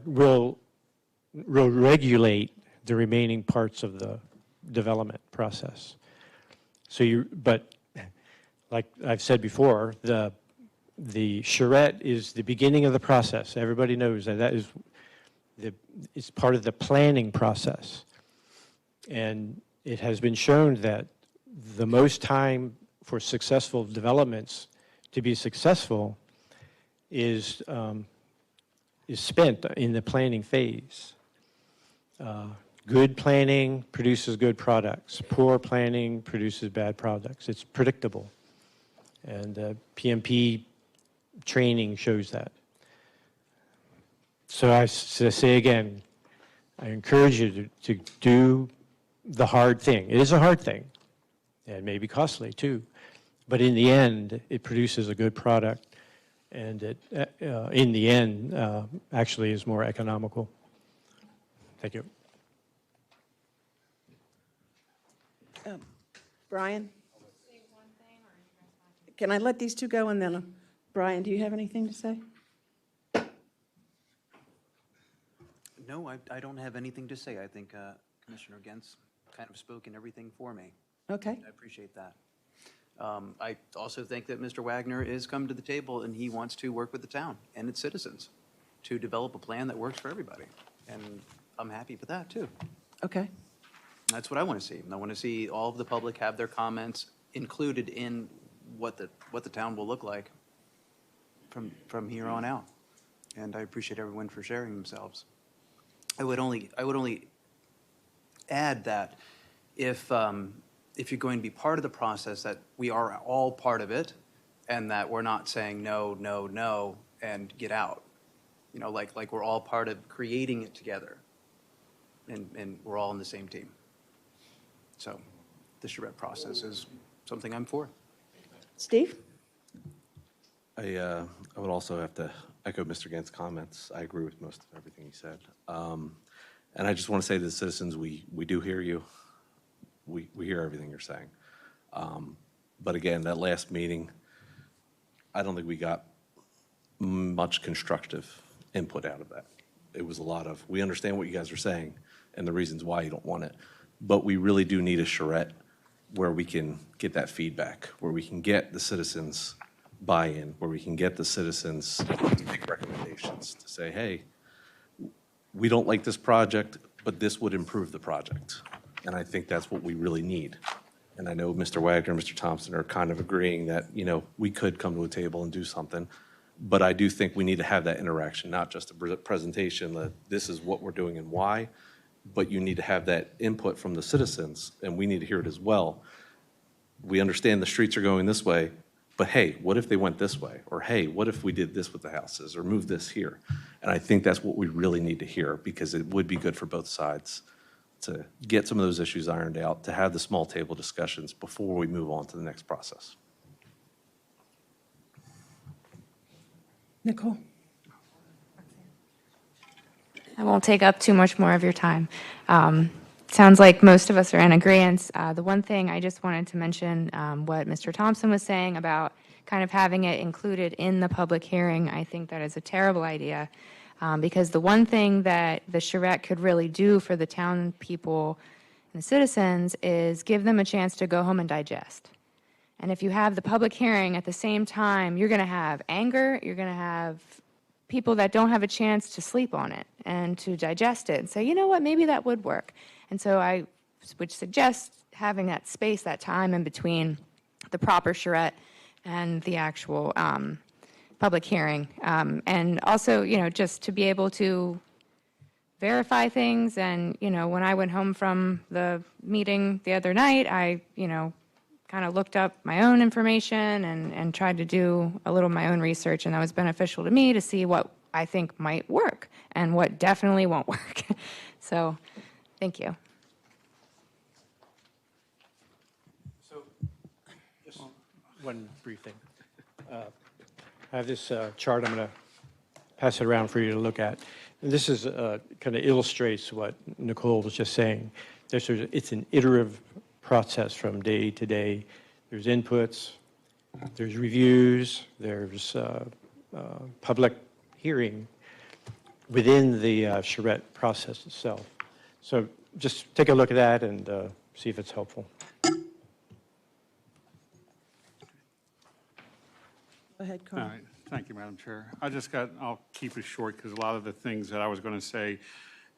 will regulate the remaining parts of the development process. But like I've said before, the charrette is the beginning of the process. Everybody knows that is it's part of the planning process. And it has been shown that the most time for successful developments to be successful is is spent in the planning phase. Good planning produces good products. Poor planning produces bad products. It's predictable. And PMP training shows that. So I say again, I encourage you to do the hard thing. It is a hard thing, and may be costly too. But in the end, it produces a good product, and it, in the end, actually is more economical. Thank you. Brian? Can I let these two go, and then, Brian, do you have anything to say? No, I don't have anything to say. I think Commissioner Gentz kind of spoke in everything for me. Okay. I appreciate that. I also think that Mr. Wagner is come to the table and he wants to work with the town and its citizens to develop a plan that works for everybody. And I'm happy with that too. Okay. That's what I want to see. I want to see all of the public have their comments included in what the town will look like from here on out. And I appreciate everyone for sharing themselves. I would only add that if you're going to be part of the process, that we are all part of it, and that we're not saying no, no, no, and get out. You know, like we're all part of creating it together, and we're all in the same team. So the charrette process is something I'm for. Steve? I would also have to echo Mr. Gantz's comments. I agree with most of everything he said. And I just want to say to the citizens, we do hear you. We hear everything you're saying. But again, that last meeting, I don't think we got much constructive input out of that. It was a lot of, we understand what you guys are saying and the reasons why you don't want it, but we really do need a charrette where we can get that feedback, where we can get the citizens buy-in, where we can get the citizens to make recommendations, to say, hey, we don't like this project, but this would improve the project. And I think that's what we really need. And I know Mr. Wagner and Mr. Thompson are kind of agreeing that, you know, we could come to a table and do something. But I do think we need to have that interaction, not just a presentation that this is what we're doing and why, but you need to have that input from the citizens, and we need to hear it as well. We understand the streets are going this way, but hey, what if they went this way? Or hey, what if we did this with the houses or moved this here? And I think that's what we really need to hear, because it would be good for both sides to get some of those issues ironed out, to have the small table discussions before we move on to the next process. Nicole? I won't take up too much more of your time. Sounds like most of us are in agreement. The one thing I just wanted to mention, what Mr. Thompson was saying about kind of having it included in the public hearing, I think that is a terrible idea, because the one thing that the charrette could really do for the town people and the citizens is give them a chance to go home and digest. And if you have the public hearing at the same time, you're going to have anger, you're going to have people that don't have a chance to sleep on it and to digest it and say, you know what, maybe that would work. And so I would suggest having that space, that time in between the proper charrette and the actual public hearing. And also, you know, just to be able to verify things. And, you know, when I went home from the meeting the other night, I, you know, kind of looked up my own information and tried to do a little of my own research, and that was beneficial to me to see what I think might work and what definitely won't work. So, thank you. So, just one brief thing. I have this chart. I'm going to pass it around for you to look at. And this is kind of illustrates what Nicole was just saying. It's an iterative process from day to day. There's inputs, there's reviews, there's public hearing within the charrette process itself. So just take a look at that and see if it's helpful. Go ahead, Carl. All right. Thank you, Madam Chair. I'll keep it short because a lot of the things that I was going to say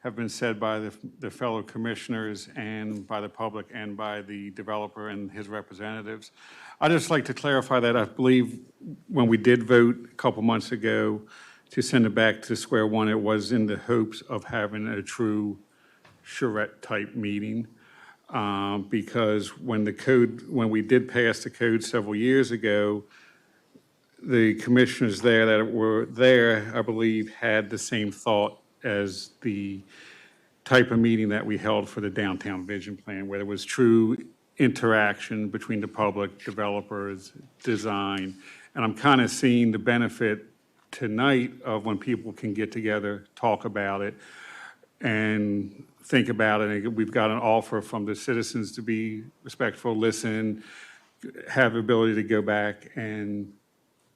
have been said by the fellow commissioners and by the public and by the developer and his representatives. I'd just like to clarify that I believe when we did vote a couple months ago to send it back to square one. It was in the hopes of having a true charrette-type meeting. Because when we did pass the code several years ago, the commissioners there that were there, I believe, had the same thought as the type of meeting that we held for the downtown vision plan, where there was true interaction between the public, developers, design. And I'm kind of seeing the benefit tonight of when people can get together, talk about it, and think about it. And we've got an offer from the citizens to be respectful, listen, have the ability to go back and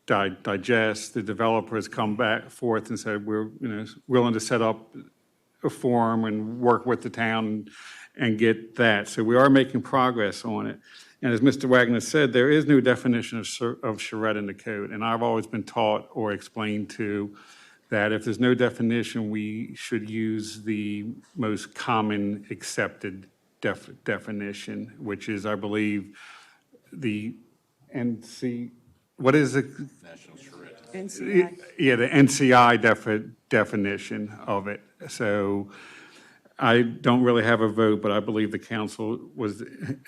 digest. The developer has come back forth and said, we're willing to set up a forum and work with the town and get that. So we are making progress on it. And as Mr. Wagner said, there is no definition of charrette in the code. And I've always been taught or explained to that if there's no definition, we should use the most common accepted definition, which is, I believe, the what is it? National charrette. NCI. Yeah, the NCI definition of it. So I don't really have a vote, but I believe the council was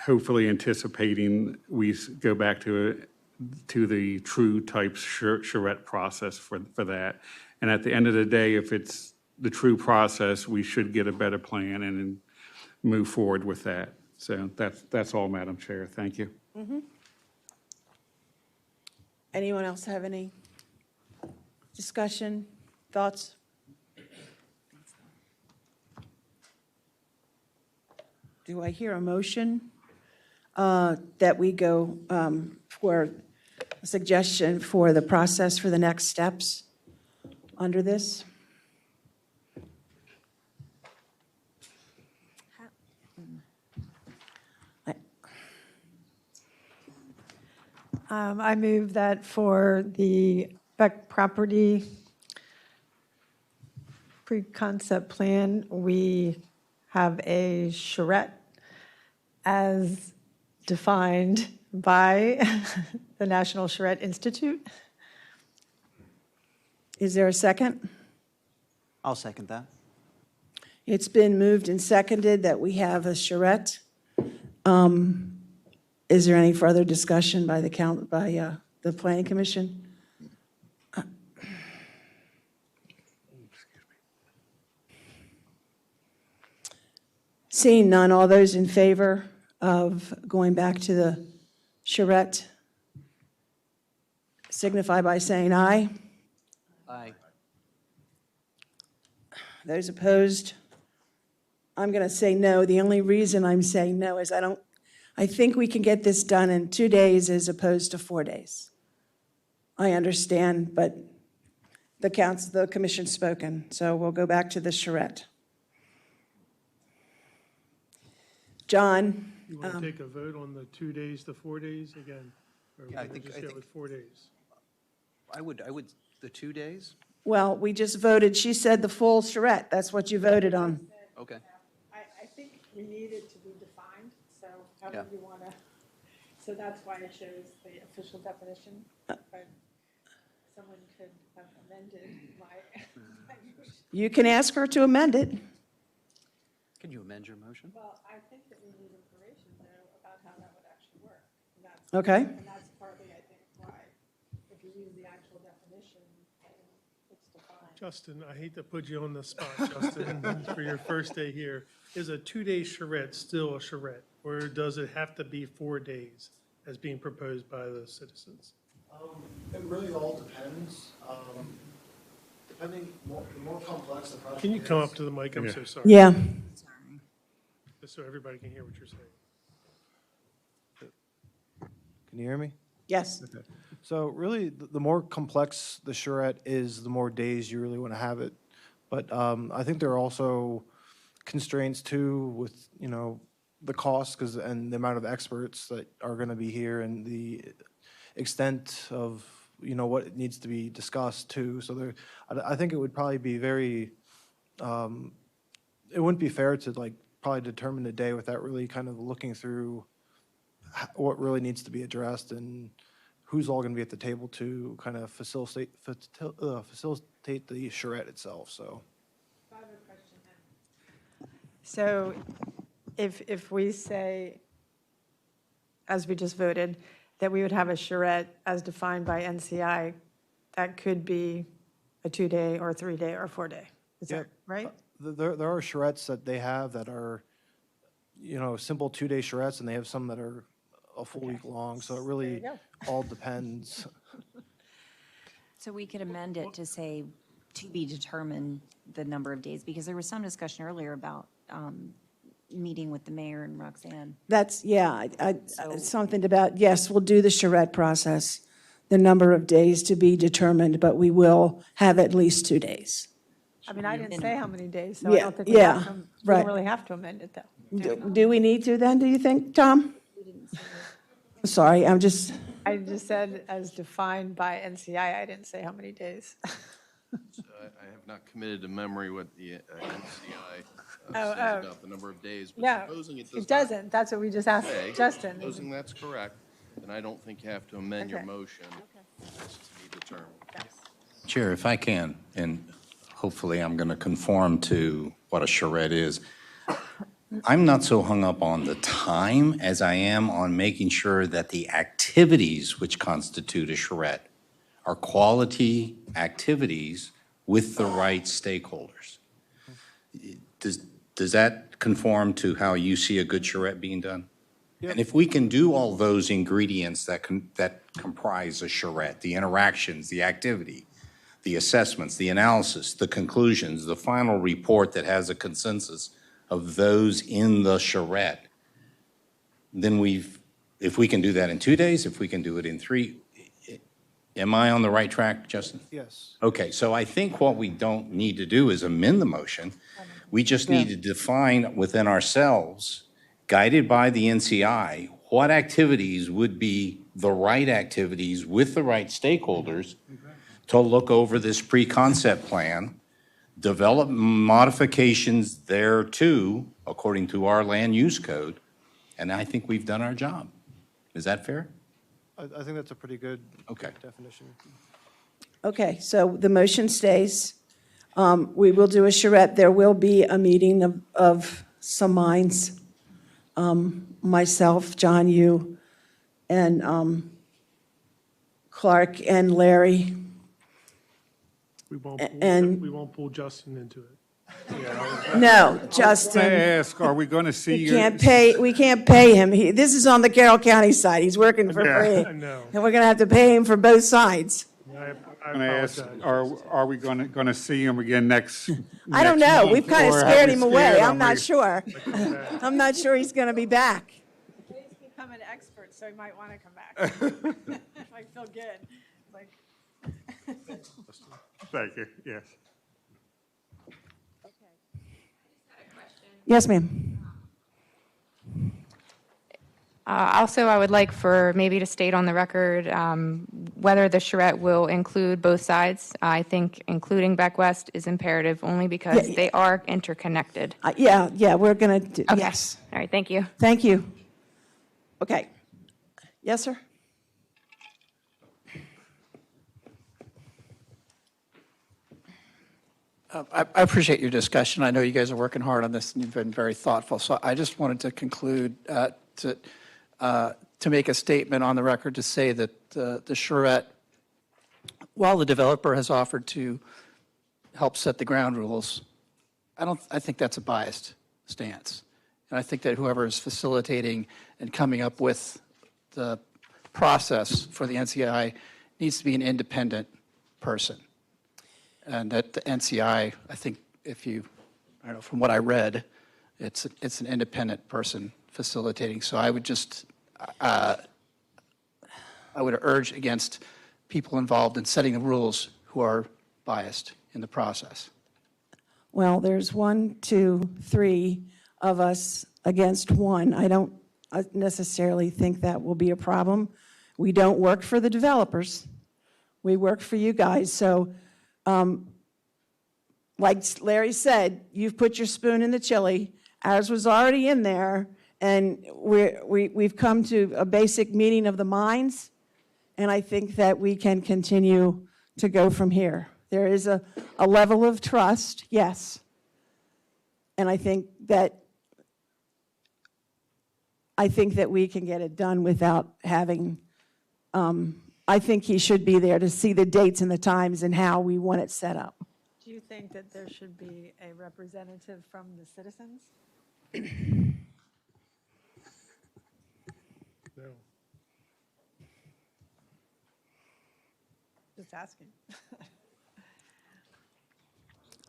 hopefully anticipating we go back to the true type charrette process for that. And at the end of the day, if it's the true process, we should get a better plan and move forward with that. So that's all, Madam Chair. Thank you. Mhm. Anyone else have any discussion, thoughts? Do I hear a motion that we go for a suggestion for the process for the next steps under this? I move that for the Beck property pre-concept plan, we have a charrette as defined by the National Charrette Institute. Is there a second? I'll second that. It's been moved and seconded that we have a charrette. Is there any further discussion by the Planning Commission? Seeing none, all those in favor of going back to the charrette signify by saying aye. Aye. Those opposed? I'm going to say no. The only reason I'm saying no is I think we can get this done in 2 days as opposed to 4 days. I understand, but the commission's spoken, so we'll go back to the charrette. John? You want to take a vote on the 2 days to 4 days again? Or Yeah, I we'll think- just I go think- with 4 days? I would, the 2 days? Well, we just voted, she said the full charrette. That's what you voted on. Okay. I think we need it to be defined, so however you want to, so that's why it shows the official definition. But someone could have amended my motion. You can ask her to amend it. Can you amend your motion? Well, I think that we need information, though, about how that would actually work. And that's- Okay. And that's partly, I think, why, if you use the actual definition, it's defined. Justin, I hate to put you on the spot, Justin, for your first day here. Is a 2-day charrette still a charrette, or does it have to be 4 days as being proposed by the citizens? It really all depends. Depending, the more complex the project is. Can you come up to the mic? I'm so sorry. Yeah. Just so everybody can hear what you're saying. Can you hear me? Yes. Okay. So really, the more complex the charrette is, the more days you really want to have it. But I think there are also constraints too with, the cost and the amount of experts that are going to be here and the extent of, what needs to be discussed too. So I think it would probably be very, it wouldn't be fair to probably determine a day without really kind of looking through what really needs to be addressed and who's all going to be at the table to kind of facilitate the charrette itself, so. So if we say, as we just voted, that we would have a charrette as defined by NCI, that could be a 2-day or a 3-day or a 4-day. Is that right? There are charrettes that they have that are, simple 2-day charrettes, and they have some that are a full week long, so it really all depends. So we could amend it to say, to be determined the number of days, because there was some discussion earlier about meeting with the mayor and Roxanne. That's, something about, yes, we'll do the charrette process, the number of days to be determined, but we will have at least 2 days. I mean, I didn't say how many days, so I don't think we don't really have to amend it, though. Do we need to then, do you think, Tom? Sorry, I just said as defined by NCI, I didn't say how many days. So I have not committed to memory what the NCI says Oh. about the number of days, but Yeah, supposing it it doesn't. That's what we just asked say, Justin. Supposing that's correct, then I don't think you have to amend your Okay. motion. It's to be determined. Chair, if I can, and hopefully I'm going to conform to what a charrette is. I'm not so hung up on the time as I am on making sure that the activities which constitute a charrette are quality activities with the right stakeholders. Does that conform to how you see a good charrette being done? Yep. And if we can do all those ingredients that comprise a charrette, the interactions, the activity, the assessments, the analysis, the conclusions, the final report that has a consensus of those in the charrette, then if we can do that in 2 days, if we can do it in 3, am I on the right track, Justin? Yes. Okay, so I think what we don't need to do is amend the motion. We just need to define within ourselves, guided by the NCI, what activities would be the right activities with the right stakeholders to look over this pre-concept plan, develop modifications thereto, according to our land use code, and I think we've done our job. Is that fair? I think that's a pretty good definition. Okay, so the motion stays. We will do a charrette. There will be a meeting of some minds, myself, John, you, and Clark and Larry. We And- won't pull Justin into it. No, Justin. May I ask, are we going to see We you? can't pay him. This is on the Carroll County side. He's working for Yeah, free. I know. And we're going to have to pay him for both sides. Can I ask, are we going to see him again next? I don't next know. month, We've kind of or have scared we him away. scared I'm him? not sure. I'm not sure he's going to be back. He's become an expert, so he might want to come back. I feel good. Like. Thank you, yes. Yes, ma'am. Also, I would like for maybe to state on the record whether the charrette will include both sides. I think including Beck West is imperative only because they are interconnected. Yeah, we're going to do, Okay. yes. All right, thank you. Thank you. Okay. Yes, sir? I appreciate your discussion. I know you guys are working hard on this, and you've been very thoughtful. So I just wanted to conclude to make a statement on the record to say that the charrette, while the developer has offered to help set the ground rules, I think that's a biased stance. And I think that whoever is facilitating and coming up with the process for the NCI needs to be an independent person. And that the NCI, I think I don't know, from what I read, it's an independent person facilitating. So I would just, I would urge against people involved in setting the rules who are biased in the process. Well, there's 1, 2, 3 of us against 1. I don't necessarily think that will be a problem. We don't work for the developers. We work for you guys. So like Larry said, you've put your spoon in the chili. Ours was already in there, and we've come to a basic meeting of the minds, and I think that we can continue to go from here. There is a level of trust, yes. And I think that we can get it done without having, I think he should be there to see the dates and the times and how we want it set up. Do you think that there should be a representative from the citizens? No. Just asking.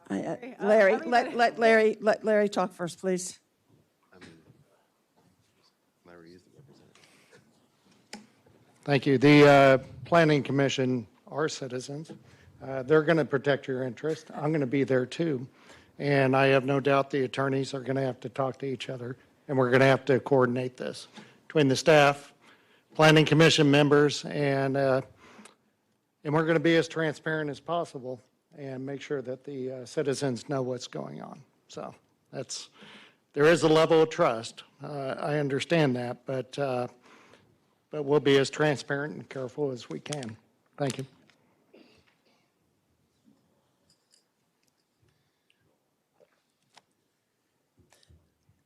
Larry, everybody- let Larry talk first, please. Larry is the representative. Thank you. The Planning Commission are citizens. They're going to protect your interest. I'm going to be there too. And I have no doubt the attorneys are going to have to talk to each other, and we're going to have to coordinate this between the staff, Planning Commission members, and we're going to be as transparent as possible and make sure that the citizens know what's going on. So there is a level of trust. I understand that, but we'll be as transparent and careful as we can. Thank you.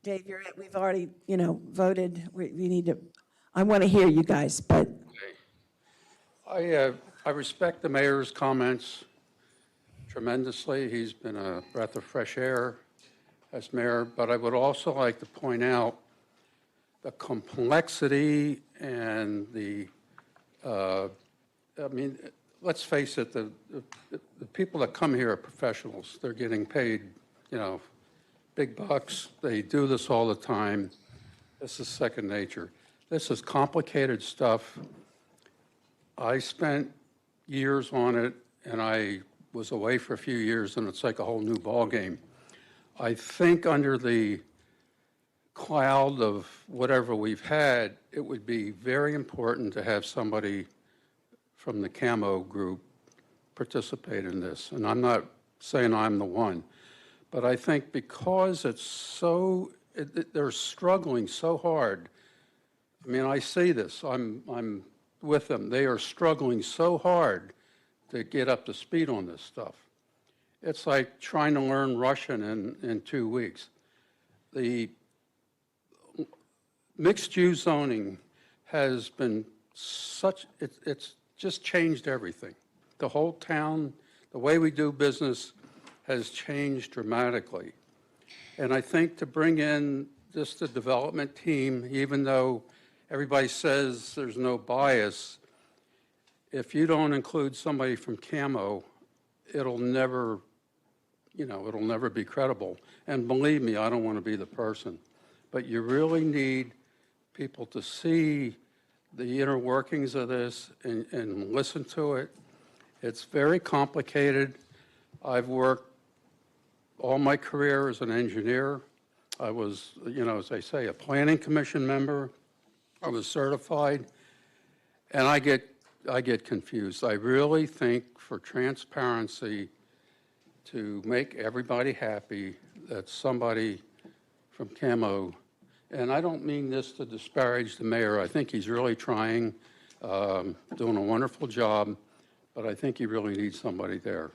Dave, we've already, voted. We need to, I want to hear you guys, but I respect the mayor's comments tremendously. He's been a breath of fresh air as mayor, but I would also like to point out the complexity and let's face it, the people that come here are professionals. They're getting paid, big bucks. They do this all the time. This is second nature. This is complicated stuff. I spent years on it, and I was away for a few years, and it's like a whole new ballgame. I think under the cloud of whatever we've had, it would be very important to have somebody from the Camo group participate in this. And I'm not saying I'm the one, but I think because it's so, they're struggling so hard. I mean, I see this. I'm with them. They are struggling so hard to get up to speed on this stuff. It's like trying to learn Russian in 2 weeks. The mixed-use zoning has been it's just changed everything. The whole town, the way we do business has changed dramatically. And I think to bring in just the development team, even though everybody says there's no bias, if you don't include somebody from Camo, it'll never be credible. And believe me, I don't want to be the person. But you really need people to see the inner workings of this and listen to it. It's very complicated. I've worked all my career as an engineer. I was, as they say, a planning commission member. I was certified, and I get confused. I really think for transparency, to make everybody happy, that somebody from Camo, and I don't mean this to disparage the mayor. I think he's really trying, doing a wonderful job, but I think he really needs somebody there.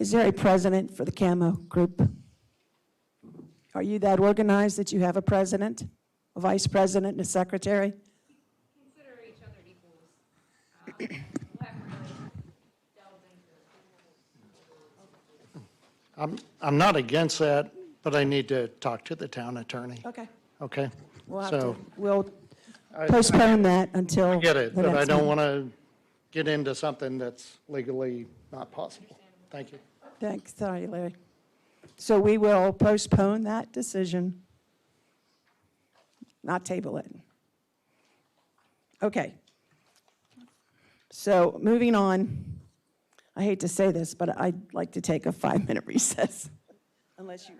is there a president for the Camo group? Are you that organized that you have a president, a vice president, and a secretary? Consider each other equals. I'm not against that, but I need to talk to the town attorney. Okay. Okay? We'll postpone that until I get it, the but I next don't meeting. want to get into something that's legally not possible. Thank you. Thanks, sorry, Larry. So we will postpone that decision, not table it. Okay. So moving on, I hate to say this, but I'd like to take a 5-minute recess, unless you.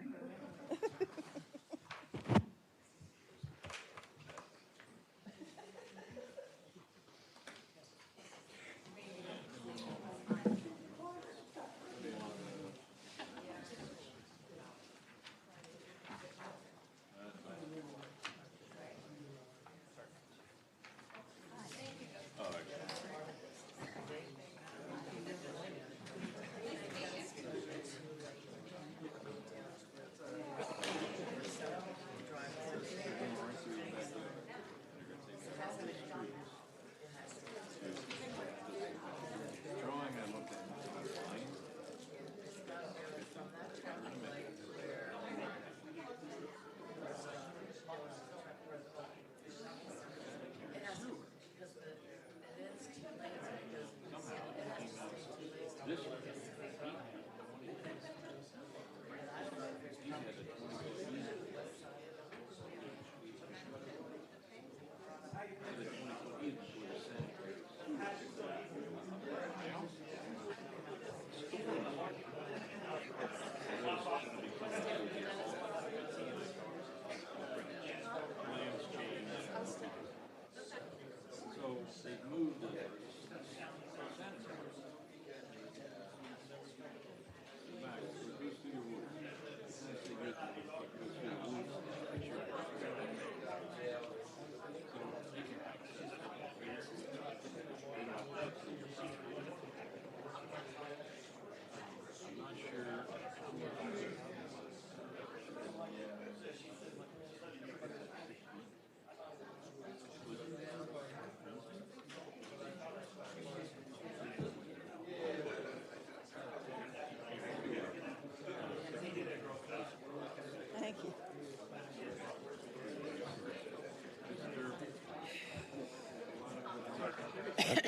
that.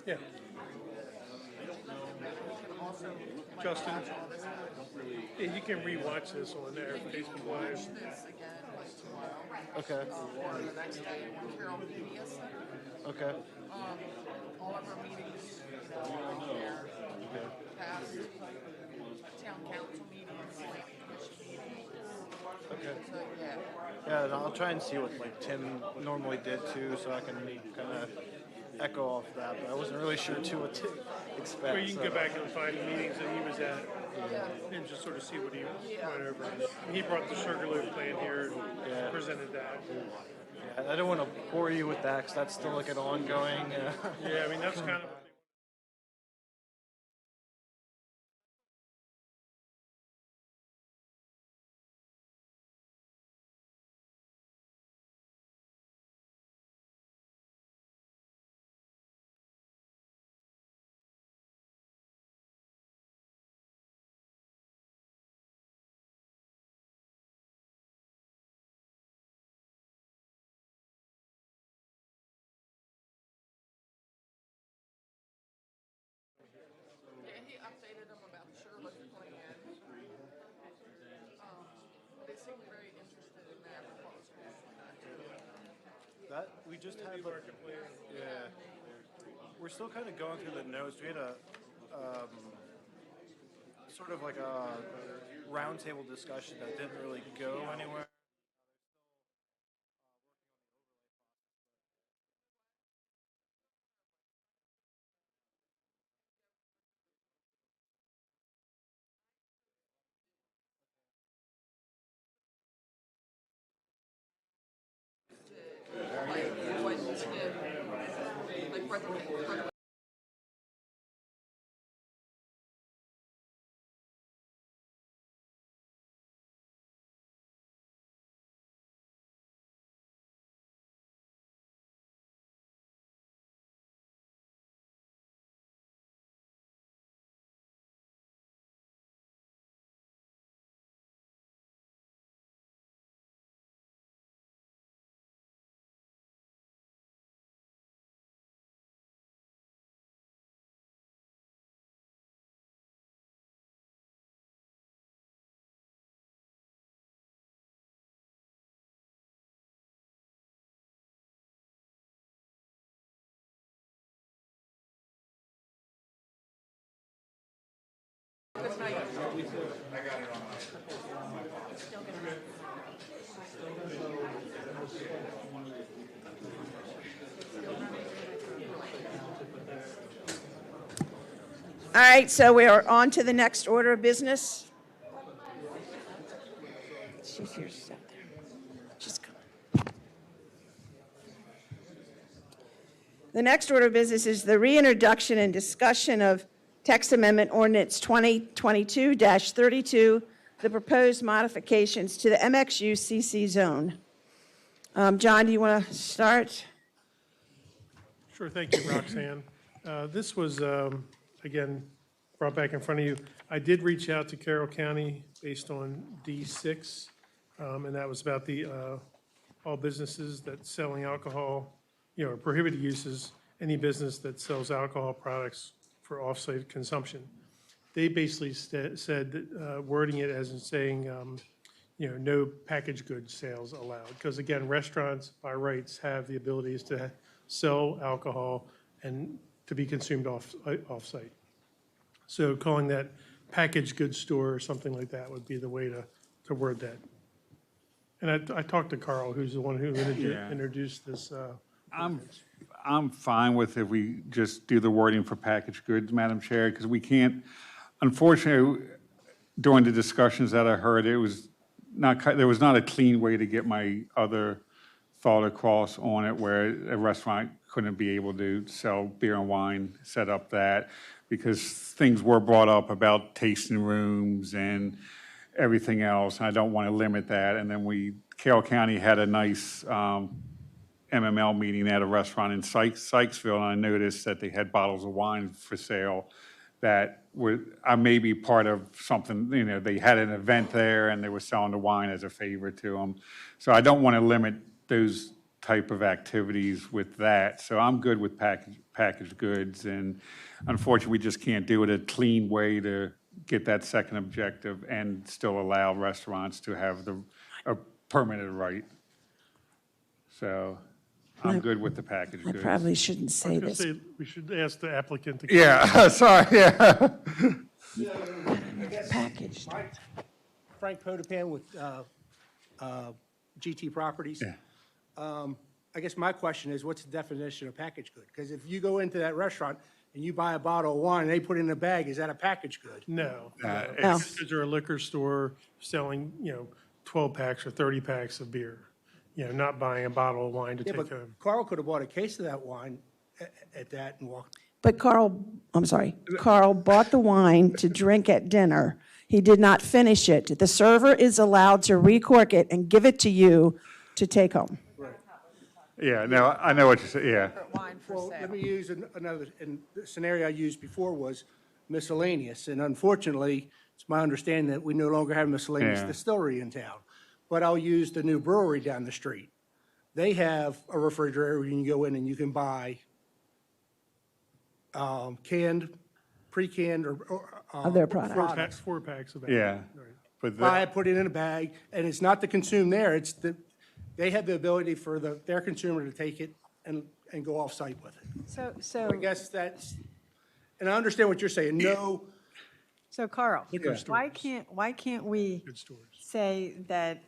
Yeah. Justin, yeah, you can rewatch this on their Facebook Live. Okay. On the next day, Carroll Media Center. Okay. All of our meetings, right there. Past town council meetings, planning commission meetings. Okay. So, yeah. Yeah, and I'll try and see what like Tim normally did too, so I can kind of echo off that. But I wasn't really sure too what to expect. Or you can so. go back and find the meetings that he was at and just sort of see what he went over. He brought the Sugarloaf plan here and presented that. Yeah, I don't want to bore you with that because that's still like an ongoing. Yeah, I mean, that's kind of. Yeah, he updated them about the Sugarloaf plan. They seem very interested in that proposal. That we just had like, yeah. We're still kind of going through the notes. We had a sort of like a roundtable discussion that didn't really go anywhere. All right, so we are on to the next order of business. She's here, she's out there. She's coming. The next order of business is the reintroduction and discussion of text amendment ordinance 2022-32, the proposed modifications to the MXU CC zone. John, do you want to start? Sure, thank you, Roxanne. This was, again, brought back in front of you. I did reach out to Carroll County based on D6, and that was about the, all businesses that selling alcohol, prohibited uses, any business that sells alcohol products for off-site consumption. They basically said that, wording it as in saying, no packaged goods sales allowed. Because again, restaurants by rights have the abilities to sell alcohol and to be consumed off-site. So calling that packaged goods store or something like that would be the way to word that. And I talked to Carl, who's the one who Yeah. introduced this. I'm fine with if we just do the wording for packaged goods, Madam Chair, because we can't, unfortunately, during the discussions that I heard, there was not a clean way to get my other thought across on it, where a restaurant couldn't be able to sell beer and wine, set up that, because things were brought up about tasting rooms and everything else, and I don't want to limit that. And then Carroll County had a nice MML meeting at a restaurant in Sykesville, and I noticed that they had bottles of wine for sale that I may be part of something, they had an event there and they were selling the wine as a favor to them. So I don't want to limit those type of activities with that. So I'm good with packaged goods, and unfortunately, we just can't do it a clean way to get that second objective and still allow restaurants to have a permitted right. So I'm good with the packaged I goods. probably shouldn't I was say going to this. say, we should ask the applicant to. Yeah, sorry, yeah. Packaged. Frank Potapan with GT Properties. I guess my question is, what's the definition of packaged good? Because if you go into that restaurant and you buy a bottle of wine and they put it in a bag, is that a packaged good? No. it's- Because they're a liquor store selling, 12 packs or 30 packs of beer. Not buying a bottle of wine to Yeah, take but home. Carl could have bought a case of that wine at that and walked. But Carl, I'm sorry, Carl bought the wine to drink at dinner. He did not finish it. The server is allowed to recork it and give it to you to take home. Yeah, no, I know what you're saying, yeah. Well, let me use another, and the scenario I used before was miscellaneous. And unfortunately, it's my understanding that we no longer have miscellaneous Yeah. distillery in town. But I'll use the new brewery down the street. They have a refrigerator where you can go in and you can buy canned, pre-canned, or Of their product. Four packs of that. Yeah. But buy it, put it in a bag, and it's not to consume there, it's they have the ability for their consumer to take it and go off-site with it. So, I guess that's, and I understand what you're saying, no. so Carl, Liquor why can't we say that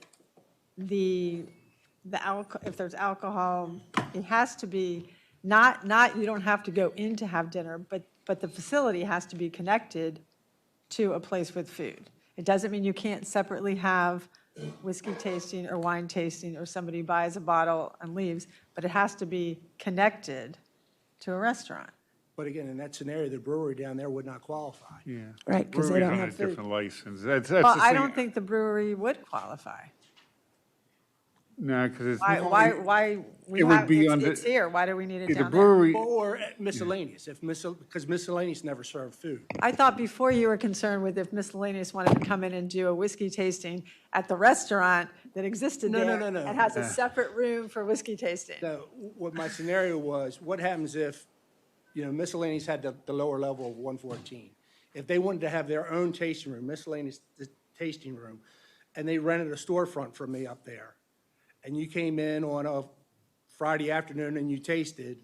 if there's alcohol, it has to be, not, you don't have to go in to have dinner, but the facility has to be connected to a place with food. It doesn't mean you can't separately have whiskey tasting or wine tasting, or somebody buys a bottle and leaves, but it has to be connected to a restaurant. But again, in that scenario, the brewery down there would not qualify. Yeah. Right, because they Brewery's don't on have a food. different license. That's Well, the I thing. don't think the brewery would qualify. No, because it's. Why, we It would have, be under- it's here, why do we need it The down there? brewery, Or miscellaneous, because miscellaneous never served food. I thought before you were concerned with if miscellaneous wanted to come in and do a whiskey tasting at the restaurant that existed No, there. no, no, no. And has a separate room for whiskey tasting. No, what my scenario was, what happens if, miscellaneous had the lower level of 114? If they wanted to have their own tasting room, miscellaneous tasting room, and they rented a storefront from me up there, and you came in on a Friday afternoon and you tasted,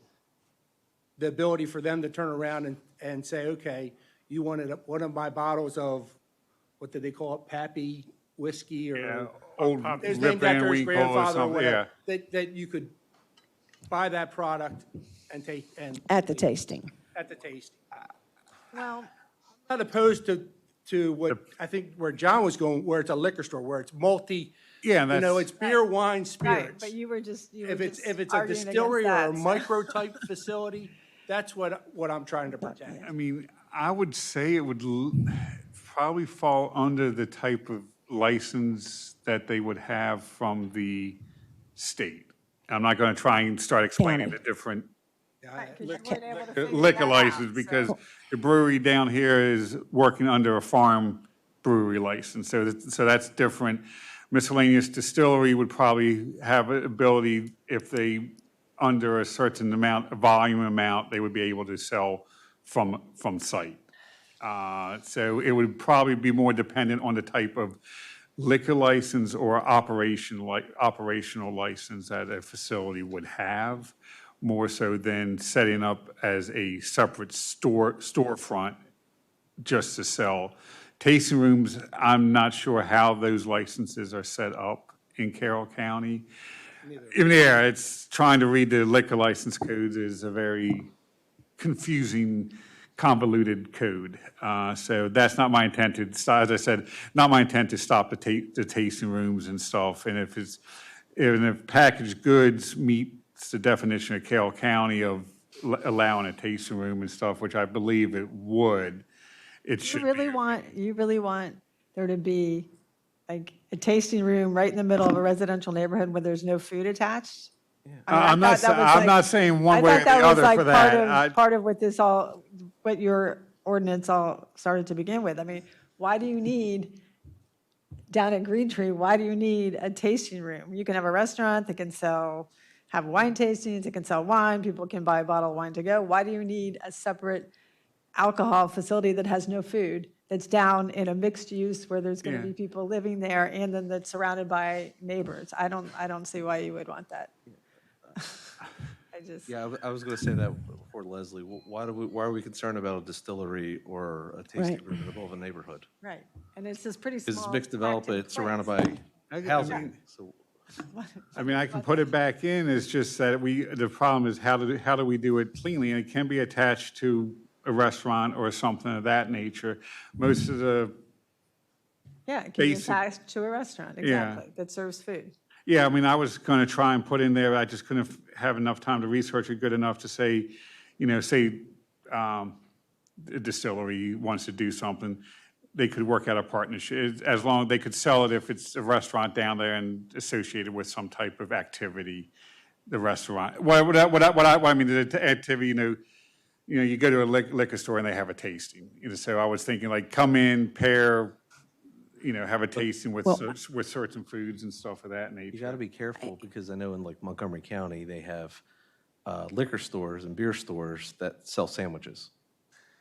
the ability for them to turn around and say, okay, you wanted one of my bottles of, what did they call it, Pappy whiskey or? old It's Rip named after Van his Winkle or grandfather or something, yeah. whatever. That you could buy that product and take, and. At the tasting. At the tasting. Well, Not opposed to what, I think where John was going, where it's a liquor store, where it's multi, Yeah, and that's. it's beer, wine, right, spirits. but you were just If it's a arguing against distillery or a that, so- micro-type facility, that's what I'm trying to protect. I mean, I would say it would probably fall under the type of license that they would have from the state. I'm not going to try and start explaining the different liquor license, because the brewery down here is working under a farm brewery license, so that's different. Miscellaneous distillery would probably have an ability, if they, under a certain amount, a volume amount, they would be able to sell from site. So it would probably be more dependent on the type of liquor license or operational license that a facility would have, more so than setting up as a separate storefront just to sell. Tasting rooms, I'm not sure how those licenses are set up in Carroll County. Yeah, it's trying to read the liquor license codes is a very confusing, convoluted code. So that's not my intent to, as I said, not my intent to stop the tasting rooms and stuff. And if packaged goods meets the definition of Carroll County of allowing a tasting room and stuff, which I believe it would, it should be. You really want there to be like a tasting room right in the middle of a residential neighborhood where there's no food attached? I I'm thought that was I'm like- not saying one way or I the thought that was other like for that. part of what this all, what your ordinance all started to begin with. I mean, why do you need, down at Green Tree, why do you need a tasting room? You can have a restaurant that can have wine tastings, it can sell wine, people can buy a bottle of wine to go. Why do you need a separate alcohol facility that has no food, that's down in a mixed use where there's going to Yeah. be people living there and then that's surrounded by neighbors? I don't see why you would want that. I just. Yeah, I was going to say that before Leslie. Why are we concerned about a distillery or a tasting Right. room in the middle of a neighborhood? Right, and it's this pretty small. Because it's mixed development, it's surrounded place. by housing, so. I mean, I can put it back in, it's just that the problem is how do we do it cleanly? And it can be attached to a restaurant or something of that nature. Most of the, Yeah, it can be basic- attached to a restaurant, exactly, that serves food. yeah, I mean, I was going to try and put in there, I just couldn't have enough time to research it good enough to say, a distillery wants to do something, they could work out a partnership, as long as they could sell it if it's a restaurant down there and associated with some type of activity, the restaurant. What I mean, the activity, you go to a liquor store and they have a tasting. So I was thinking like come in, pair, have a tasting with certain foods and stuff of that nature. You got to be careful because I know in like Montgomery County, they have liquor stores and beer stores that sell sandwiches.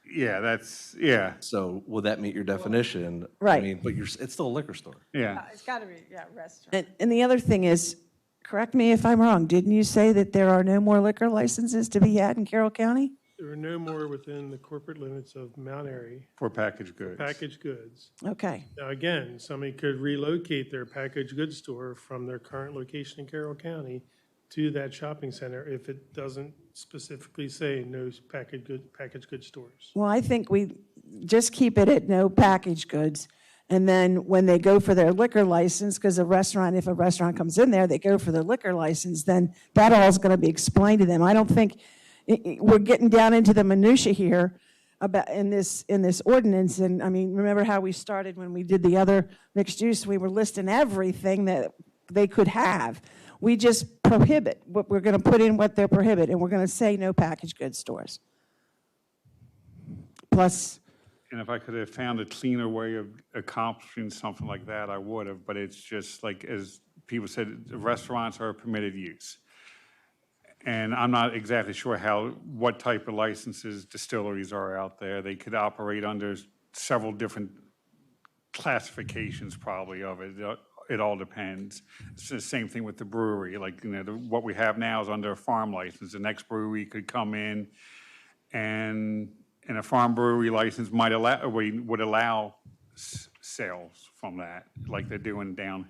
Yeah, So will that meet your definition? Right. I mean, but it's still a liquor store. Yeah. It's got to be, restaurant. And the other thing is, correct me if I'm wrong, didn't you say that there are no more liquor licenses to be had in Carroll County? There are no more within the corporate limits of Mount Airy. For packaged goods. Packaged goods. Okay. Now, again, somebody could relocate their packaged goods store from their current location in Carroll County to that shopping center if it doesn't specifically say no packaged goods stores. Well, I think we just keep it at no packaged goods. And then when they go for their liquor license, because if a restaurant comes in there, they go for their liquor license, then that all is going to be explained to them. I don't think, we're getting down into the minutia here about in this ordinance. And I mean, remember how we started when we did the other mixed use? We were listing everything that they could have. We just prohibit, we're going to put in what they're prohibited, and we're going to say no packaged goods stores. Plus, And if I could have found a cleaner way of accomplishing something like that, I would have, but it's just like, as people said, restaurants are a permitted use. And I'm not exactly sure what type of licenses distilleries are out there. They could operate under several different classifications probably of it. It all depends. It's the same thing with the brewery. Like, what we have now is under a farm license. The next brewery could come in and a farm brewery license would allow sales from that, like they're doing down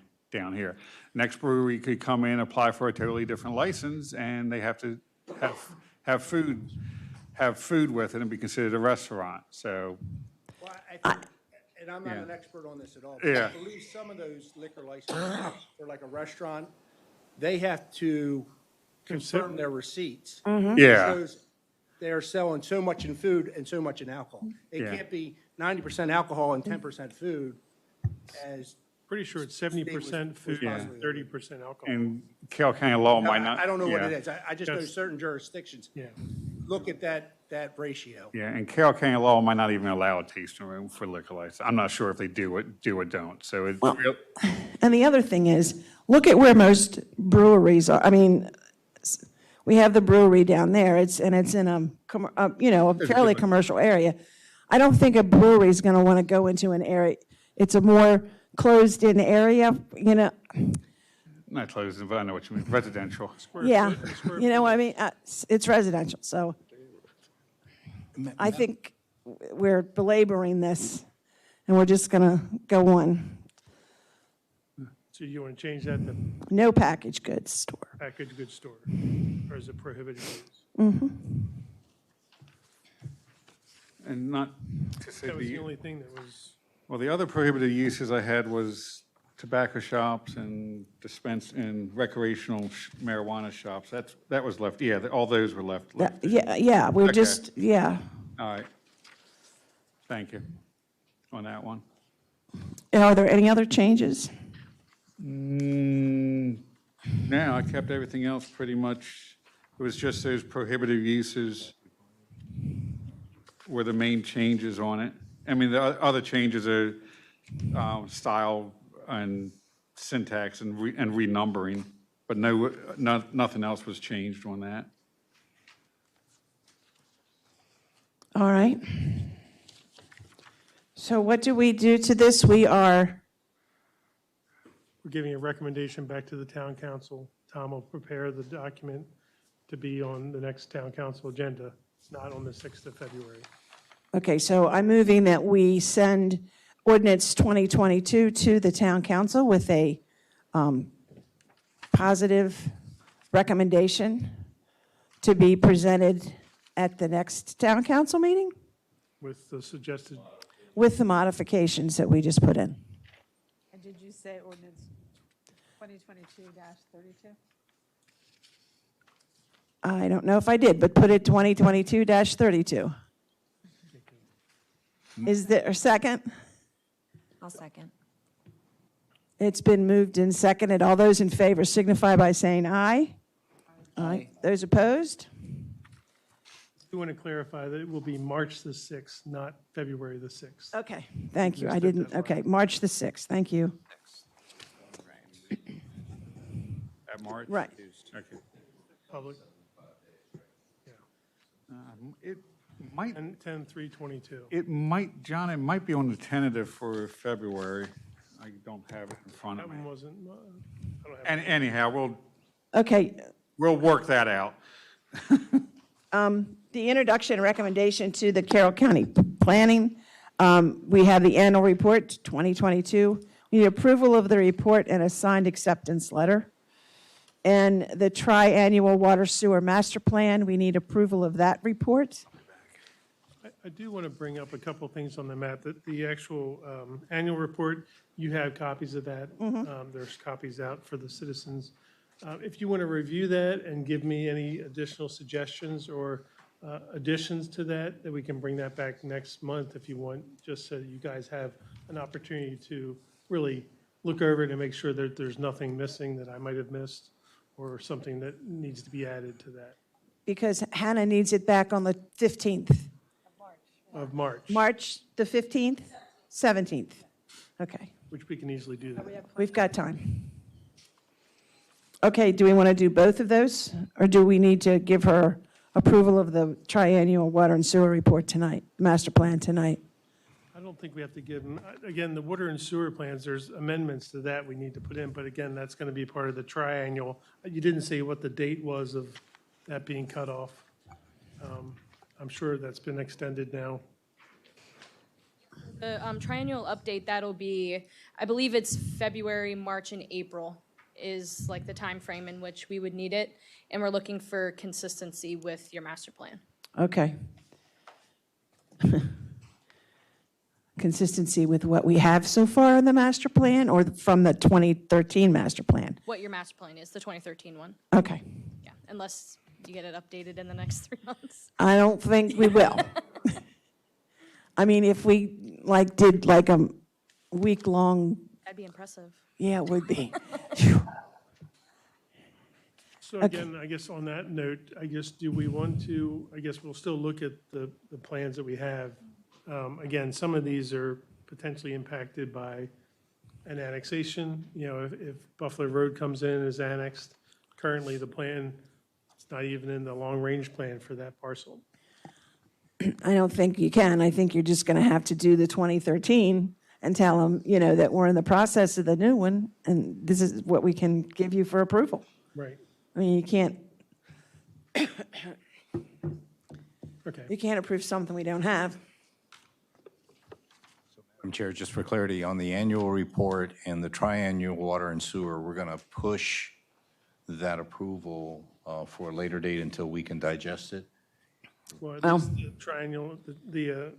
here. Next brewery could come in, apply for a totally different license, and they have to have food with it and be considered a restaurant. So, Well, I think, and I'm not an expert on this at all, but Yeah. I believe some of those liquor licenses for like a restaurant, they have to confirm their receipts. Mhm. Yeah. Shows they're selling so much in food and so much in alcohol. It Yeah. can't be 90% alcohol and 10% food as. Pretty sure it's 70% food Yeah. and 30% alcohol. and Carroll County law might not. I don't know what yeah. it is. I just know That's- certain jurisdictions look at that ratio. Yeah, and Carroll County law might not even allow a tasting room for liquor license. I'm not sure if they do or don't. So it's and the other thing is, look at where most breweries are. I mean, we have the brewery down there. It's in a fairly commercial area. I don't think a brewery is going to want to go into an area. It's a more closed-in area. not closed, but I know what you mean. Residential. Yeah, you know what I mean? It's residential, so I think we're belaboring this, and we're just going to go on. So you want to change that to No packaged goods store. packaged goods store, or is it prohibited use? Mm-hmm. And not to say That was the the, only thing that was, well, the other prohibited uses I had was tobacco shops and recreational marijuana shops. That was left, yeah, all those were left. Yeah, we're Okay. just, yeah. All right. Thank you on that one. Are there any other changes? No, I kept everything else pretty much, it was just those prohibited uses were the main changes on it. I mean, the other changes are style and syntax and renumbering, but nothing else was changed on that. All right. So what do we do to this? we're giving a recommendation back to the town council. Tom will prepare the document to be on the next town council agenda, not on the 6th of February. Okay, so I'm moving that we send ordinance 2022 to the town council with a positive recommendation to be presented at the next town council meeting With the suggested, with the modifications that we just put in. And did you say ordinance 2022-32? I don't know if I did, but put it 2022-32. Is there a second? I'll second. It's been moved and seconded. All those in favor signify by saying aye. Aye. Those opposed? we want to clarify that it will be March the 6th, not February the 6th. Okay, thank you. I didn't, okay, March the 6th, thank you. At March? Right. Okay. Public, It might, 10/3/22. it might, John, it might be on the tentative for February. I don't have it in front That of me. one wasn't, I don't have. And anyhow, Okay, we'll work that out. the introduction and recommendation to the Carroll County Planning. We have the annual report, 2022. We need approval of the report and a signed acceptance letter. And the tri-annual water sewer master plan, we need approval of that report. I do want to bring up a couple things on the map, that the actual annual report, you have copies of that. There's copies out for the citizens. If you want to review that and give me any additional suggestions or additions to that, that we can bring that back next month if you want, just so that you guys have an opportunity to really look over it and make sure that there's nothing missing that I might have missed or something that needs to be added to that Because Hannah needs it back on the 15th. of March, March the 15th? 17th. Okay, which we can easily do that. we've got time. Okay, do we want to do both of those? Or do we need to give her approval of the triennial water and sewer report tonight, master plan tonight? I don't think we have to give them, again, the water and sewer plans, there's amendments to that we need to put in, but again, that's going to be part of the triennial. You didn't say what the date was of that being cut off. I'm sure that's been extended now. The triennial update, that'll be, I believe it's February, March, and April is like the time frame in which we would need it. And we're looking for consistency with your master plan. Okay. Consistency with what we have so far in the master plan or from the 2013 master plan? What your master plan is, the 2013 one. Okay. Yeah, unless you get it updated in the next 3 months. I don't think we will. I mean, if we did a week-long, That'd be impressive. yeah, it would be. So again, I guess on that note, I guess, do we want to, I guess we'll still look at the plans that we have. Again, some of these are potentially impacted by an annexation. You know, if Buffalo Road comes in and is annexed, currently the plan, it's not even in the long-range plan for that parcel. I don't think you can. I think you're just going to have to do the 2013 and tell them, that we're in the process of the new one, and this is what we can give you for approval. Right. I mean, you can't, Okay. you can't approve something we don't have. Madam Chair, just for clarity, on the annual report and the triannual water and sewer, we're going to push that approval for a later date until we can digest it? Well, at least the triennial, the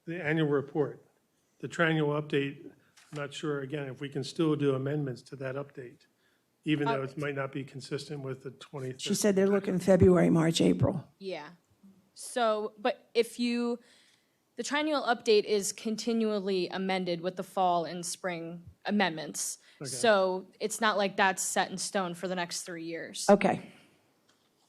annual report, the triennial update, I'm not sure, again, if we can still do amendments to that update, even though it might not be consistent with the 23rd. She said they're looking February, March, April. Yeah. So, but the triennial update is continually amended with the fall and spring amendments. Okay. So it's not like that's set in stone for the next 3 years. Okay.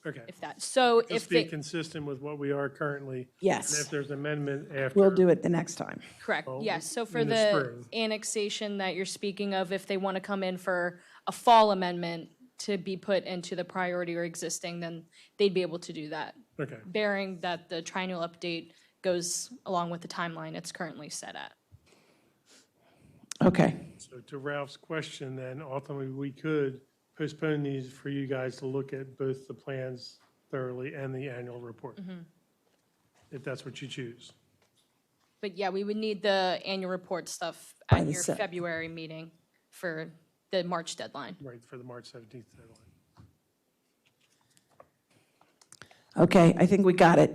Okay. If that, so Just if be they, consistent with what we are currently. Yes. And if there's amendment after. We'll do it the next time. correct, yes. So for in the the spring. annexation that you're speaking of, if they want to come in for a fall amendment to be put into the priority or existing, then they'd be able to do that. Okay. Bearing that the triennial update goes along with the timeline it's currently set at. Okay. So to Ralph's question, then ultimately we could postpone these for you guys to look at both the plans thoroughly and the annual report, if that's what you choose. But yeah, we would need the annual report stuff By at the your se- February meeting for the March deadline. Right, for the March 17th deadline. Okay, I think we got it.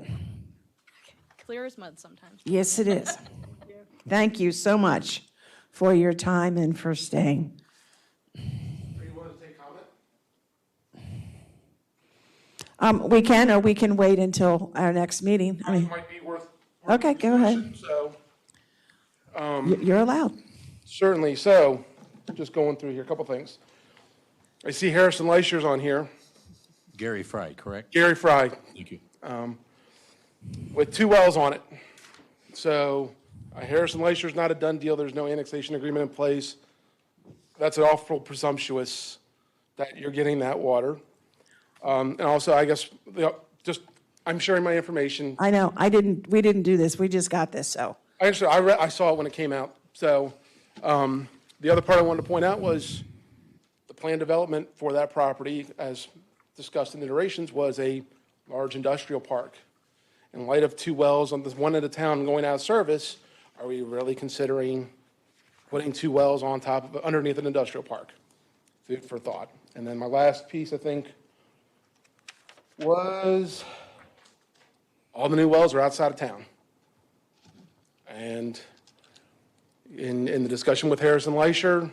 Clear as mud sometimes. Yes, it is. Thank you so much for your time and for staying. We can, or we can wait until our next meeting. I mean, Might be worth. okay, go ahead. So, You're allowed. certainly, so, just going through here, a couple things. I see Harrison Leisher's on here, Gary Fry, correct? Gary Fry, Thank you. with 2 wells on it. So, Harrison Leisher's not a done deal, there's no annexation agreement in place. That's awful presumptuous that you're getting that water. And also, I guess, I'm sharing my information. I know, we didn't do this, we just got this, so. Actually, I saw it when it came out. So, the other part I wanted to point out was the planned development for that property, as discussed in the iterations, was a large industrial park. In light of 2 wells on this one end of town going out of service, are we really considering putting 2 wells on top of, underneath an industrial park? Food for thought. And then my last piece, I think, was all the new wells are outside of town. And in the discussion with Harrison Leisher,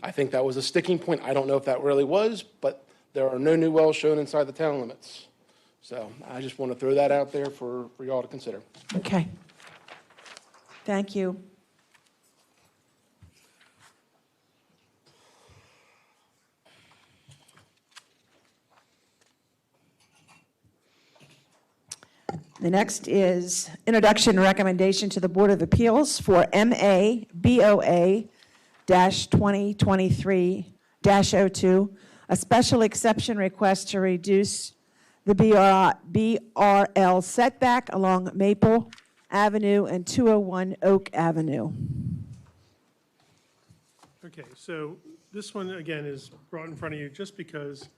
I think that was a sticking point. I don't know if that really was, but there are no new wells shown inside the town limits. So I just want to throw that out there for y'all to consider. Okay. Thank you. The next is introduction and recommendation to the Board of Appeals for MA BOA-2023-02, a special exception request to reduce the BRL setback along Maple Avenue and 201 Oak Avenue. Okay, so this one, again, is brought in front of you just because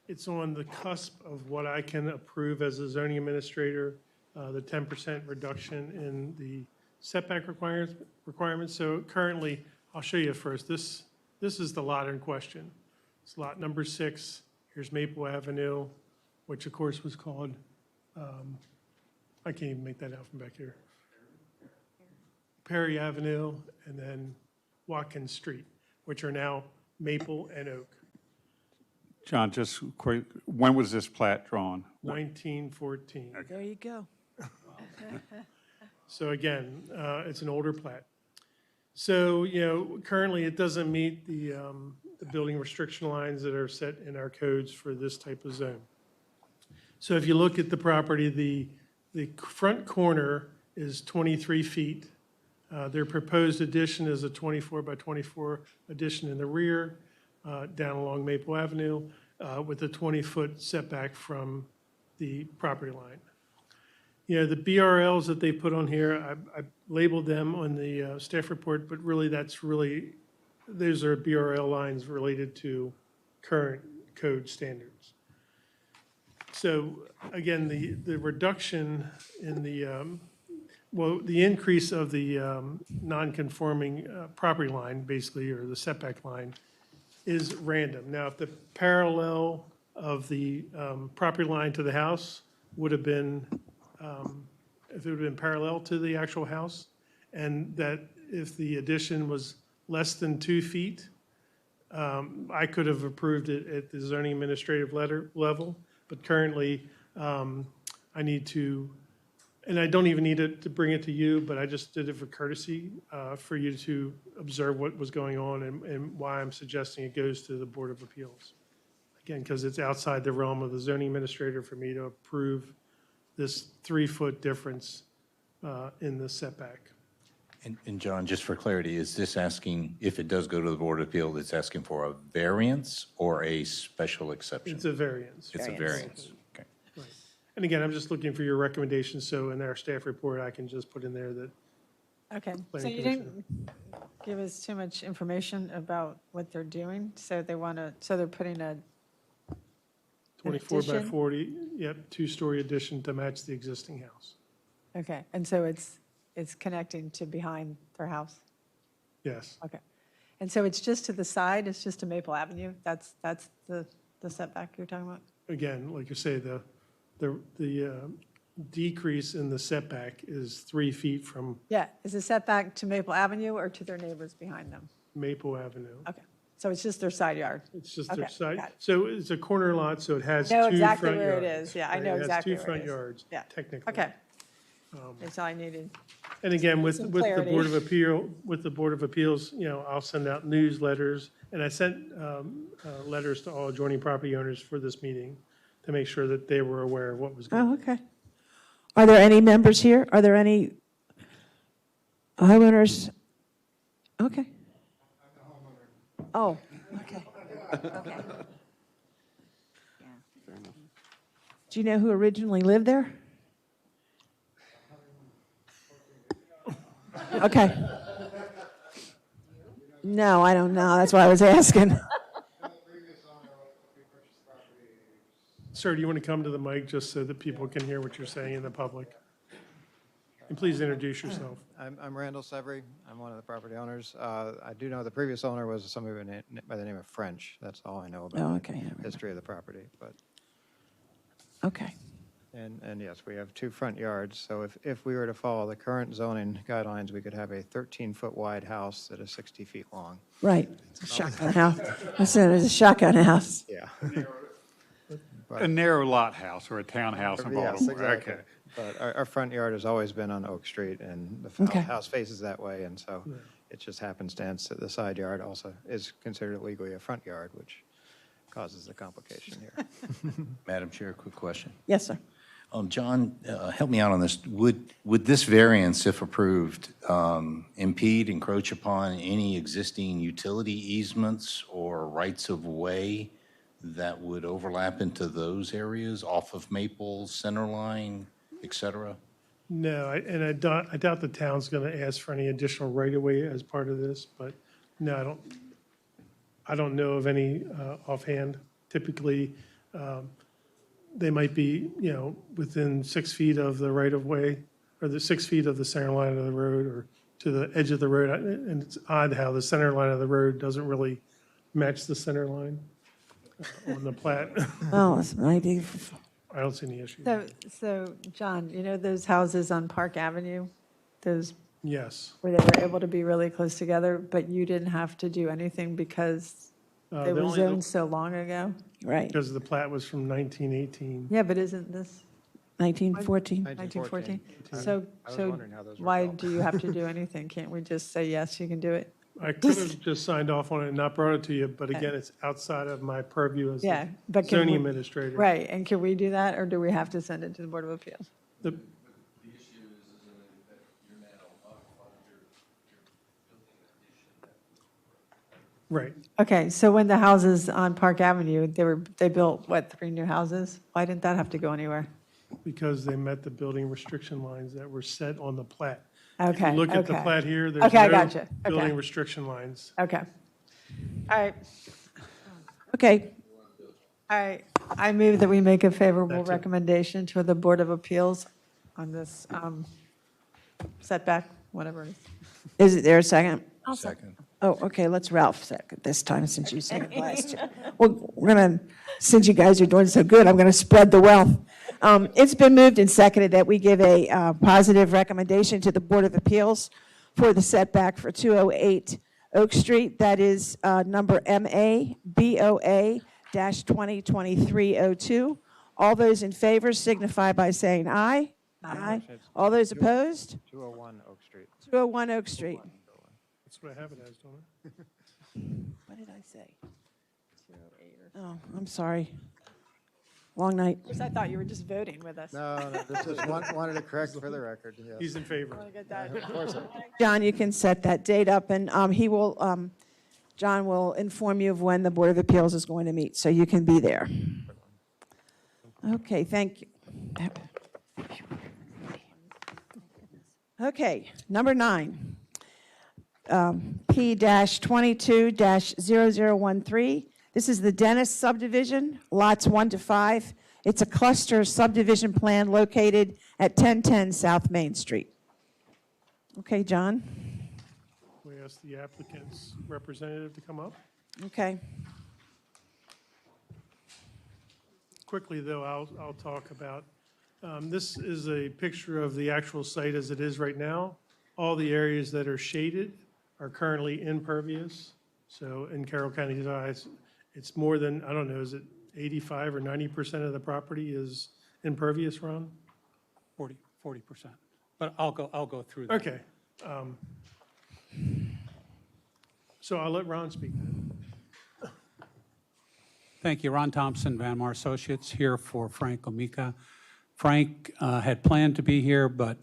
it's on the cusp of what I can approve as a zoning administrator, the 10% reduction in the setback requirements. So currently, I'll show you first. This is the lot in question. It's lot number 6. Here's Maple Avenue, which of course was called, I can't even make that out from back here. Perry Avenue, and then Watkins Street, which are now Maple and Oak. John, just quick, when was this plat drawn? 1914. There you go. So again, it's an older plat. So, currently it doesn't meet the building restriction lines that are set in our codes for this type of zone. So if you look at the property, the front corner is 23 feet. Their proposed addition is a 24 by 24 addition in the rear, down along Maple Avenue, with a 20-foot setback from the property line. The BRLs that they put on here, I labeled them on the staff report, but really those are BRL lines related to current code standards. So again, the reduction in the Well, the increase of the non-conforming property line, basically, or the setback line, is random. Now, if the parallel of the property line to the house would have been, if it would have been parallel to the actual house, and that if the addition was less than 2 feet, I could have approved it at the zoning administrative level, but currently, I need to, and I don't even need it to bring it to you, but I just did it for courtesy, for you to observe what was going on and why I'm suggesting it goes to the Board of Appeals. Again, because it's outside the realm of the zoning administrator for me to approve this 3-foot difference in the setback. And John, just for clarity, is this asking, if it does go to the Board of Appeal, it's asking for a variance or a special exception? It's a variance. It's a variance. Okay. Right. And again, I'm just looking for your recommendations, so in our staff report, I can just put in there that. Okay, so Planning you Commission. didn't give us too much information about what they're doing, so they want to, so they're putting a 24 by addition? 40, yep, 2-story addition to match the existing house. Okay, and so it's connecting to behind their house? Yes. Okay. And so it's just to the side, it's just to Maple Avenue? That's the setback you're talking about? Again, like you say, the decrease in the setback is 3 feet from Yeah, is the setback to Maple Avenue or to their neighbors behind them? Maple Avenue. Okay, so it's just their side yard? It's just their Okay, side. got it. So it's a corner lot, so it has 2 Know front yards. exactly where it is. Yeah, I Right, know exactly It has where 2 it front is. yards, Yeah. technically. Okay. That's all I needed. And again, with Some the clarity. Board of Appeals, I'll send out newsletters, and I sent letters to all adjoining property owners for this meeting to make sure that they were aware of what was going on. Oh, okay. Are there any members here? Are there any homeowners? Okay. Oh, okay. Okay. Do you know who originally lived there? Okay. No, I don't know. That's why I was asking. Sir, do you want to come to the mic just so that people can hear what you're saying in the public? And please introduce yourself. I'm Randall Severy. I'm one of the property owners. I do know the previous owner was somebody by the name of French. That's all I know about Oh, okay. the history of the property. But Okay. and yes, we have 2 front yards. So if we were to follow the current zoning guidelines, we could have a 13-foot wide house that is 60 feet long. Right. It's a shotgun house. I said it's a shotgun house. Yeah. A narrow lot house or a townhouse in Yes, Baltimore. exactly. Okay. But our front yard has always been on Oak Street, and the Okay. house faces that way, and so it just happenstance that the side yard also is considered legally a front yard, which causes the complication here. Madam Chair, quick question. Yes, sir. John, help me out on this. Would this variance, if approved, impede, encroach upon any existing utility easements or rights of way that would overlap into those areas off of Maple, Centerline, et cetera? No, I doubt the town's going to ask for any additional right-of-way as part of this, but no, I don't know of any offhand. Typically, they might be, within 6 feet of the right-of-way, or the 6 feet of the center line of the road, or to the edge of the road. And it's odd how the center line of the road doesn't really match the center line on the plat. Oh, that's an idea. I don't see any issue. So, John, you know those houses on Park Avenue? Those Yes. where they were able to be really close together, but you didn't have to do anything because they the were only- zoned so long ago? Right. Because the plat was from 1918. Yeah, but isn't this 1914. 1914? 1914. So, I was so wondering how those were why built. do you have to do anything? Can't we just say, yes, you can do it? I could have just signed off on it and not brought it to you, but again, it's outside of my purview as Yeah, the but can zoning we- administrator. Right, and can we do that, or do we have to send it to the Board of Appeals? The- Right. Okay, so when the houses on Park Avenue, they built, what, 3 new houses? Why didn't that have to go anywhere? Because they met the building restriction lines that were set on the plat. If Okay, you look at the okay. plat here, there's Okay, I no gotcha. Okay. building restriction lines. Okay. All right, Okay. all right. I move that we make a favorable That's it. recommendation to the Board of Appeals on this setback, whatever it is. Is there a second? I'll second. Oh, okay, let's Ralph second this time, since you seconded last year. Well, we're gonna, since you guys are doing so good, I'm gonna spread the wealth. It's been moved and seconded that we give a positive recommendation to the Board of Appeals for the setback for 208 Oak Street. That is number MA-BOA-202302. All those in favor signify by saying aye. Aye. All those opposed? 201 Oak Street. 201 Oak Street. That's what I have it as, don't I? What did I say? Oh, I'm sorry. Long night. Of course, I thought you were just voting with us. No, just wanted to correct for the record. Yes. He's in favor. I want to get that. Of course. John, you can set that date up, and John will inform you of when the Board of Appeals is going to meet, so you can be there. Okay, thank you. Okay, number 9, P-22-0013. This is the Dennis subdivision, lots 1 to 5. It's a cluster subdivision plan located at 1010 South Main Street. Okay, John? We ask the applicant's representative to come up. Okay. Quickly, though, I'll talk about, this is a picture of the actual site as it is right now. All the areas that are shaded are currently impervious. So in Carroll County, it's more than, I don't know, is it 85 or 90% of the property is impervious, Ron? 40%. But I'll go through that. Okay. So I'll let Ron speak then. Thank you. Ron Thompson, Van Mar Associates, here for Frank Omika. Frank had planned to be here, but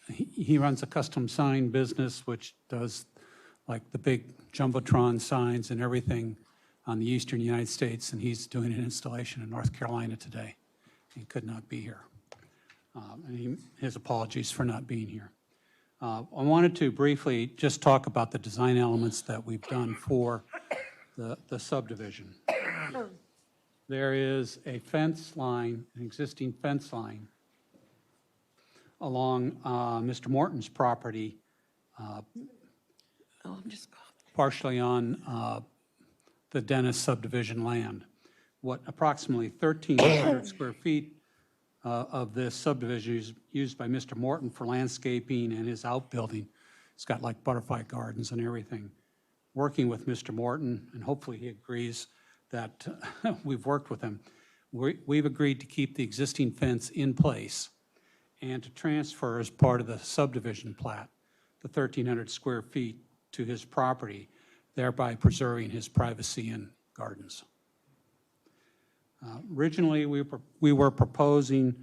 he runs a custom sign business, which does like the big Jumbotron signs and everything on the eastern United States, and he's doing an installation in North Carolina today. He could not be here. And his apologies for not being here. I wanted to briefly just talk about the design elements that we've done for the subdivision. There is a fence line, an existing fence line along Mr. Morton's property, partially on the Dennis subdivision land. What approximately 1,300 square feet of this subdivision is used by Mr. Morton for landscaping and his outbuilding. It's got like butterfly gardens and everything. Working with Mr. Morton, and hopefully he agrees that we've worked with him. We've agreed to keep the existing fence in place and to transfer as part of the subdivision plat the 1,300 square feet to his property, thereby preserving his privacy and gardens. Originally, we were proposing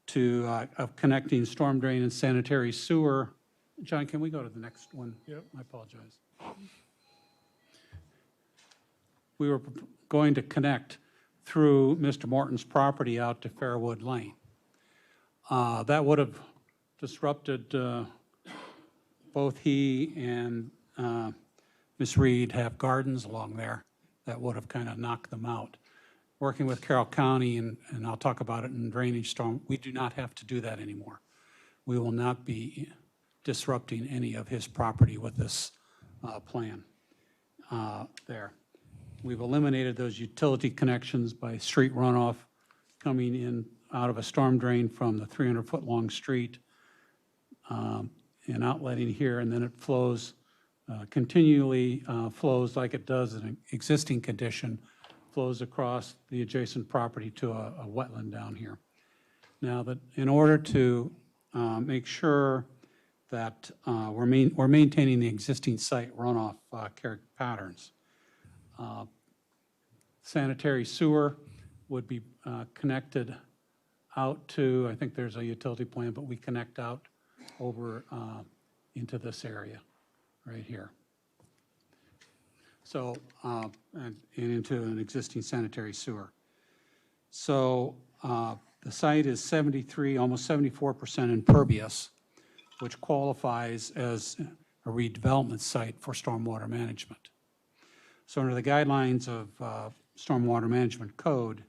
to connecting storm drain and sanitary sewer. John, can we go to the next one? Yep. I apologize. We were going to connect through Mr. Morton's property out to Fairwood Lane. That would have disrupted, both he and Ms. Reed have gardens along there. That would have kind of knocked them out. Working with Carroll County, and I'll talk about it in drainage storm, we do not have to do that anymore. We will not be disrupting any of his property with this plan there. We've eliminated those utility connections by street runoff coming in out of a storm drain from the 300-foot long street and outletting here, and then it flows, continually flows like it does in an existing condition, flows across the adjacent property to a wetland down here. Now, that in order to make sure that we're maintaining the existing site runoff patterns, sanitary sewer would be connected out to, I think there's a utility plan, but we connect out over into this area right here. So, and into an existing sanitary sewer. So the site is 73, almost 74% impervious, which qualifies as a redevelopment site for stormwater management. So under the guidelines of Stormwater Management Code,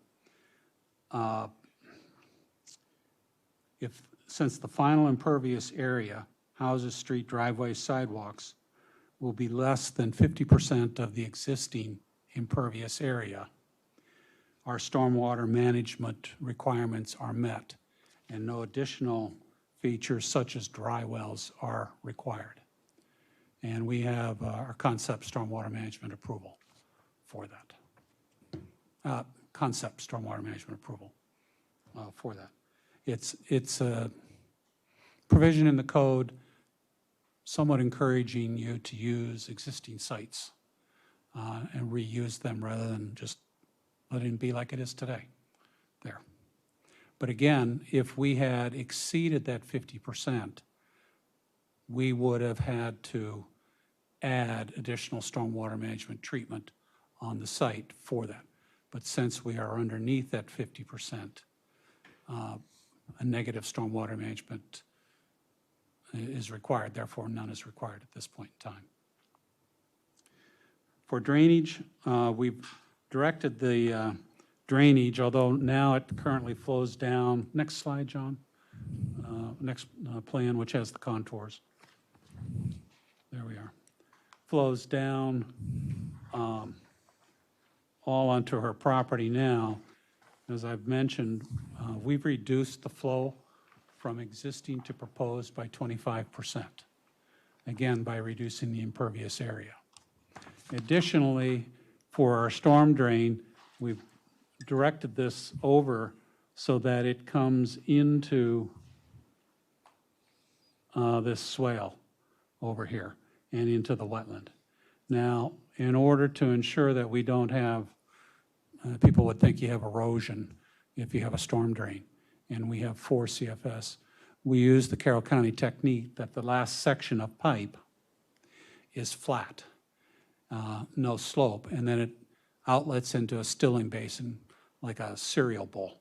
since the final impervious area houses, street, driveways, sidewalks will be less than 50% of the existing impervious area, our stormwater management requirements are met, and no additional features such as dry wells are required. And we have our concept stormwater management approval for that. Concept stormwater management approval for that. It's a provision in the code somewhat encouraging you to use existing sites and reuse them rather than just letting it be like it is today there. But again, if we had exceeded that 50%, we would have had to add additional stormwater management treatment on the site for that. But since we are underneath that 50%, a negative stormwater management is required, therefore none is required at this point in time. For drainage, we've directed the drainage, although now it currently flows down. Next slide, John. Next plan, which has the contours. There we are. Flows down all onto her property now. As I've mentioned, we've reduced the flow from existing to proposed by 25%, again, by reducing the impervious area. Additionally, for our storm drain, we've directed this over so that it comes into this swale over here and into the wetland. Now, in order to ensure that we don't have, people would think you have erosion if you have a storm drain, and we have 4 CFS. We use the Carroll County technique that the last section of pipe is flat, no slope, and then it outlets into a stilling basin like a cereal bowl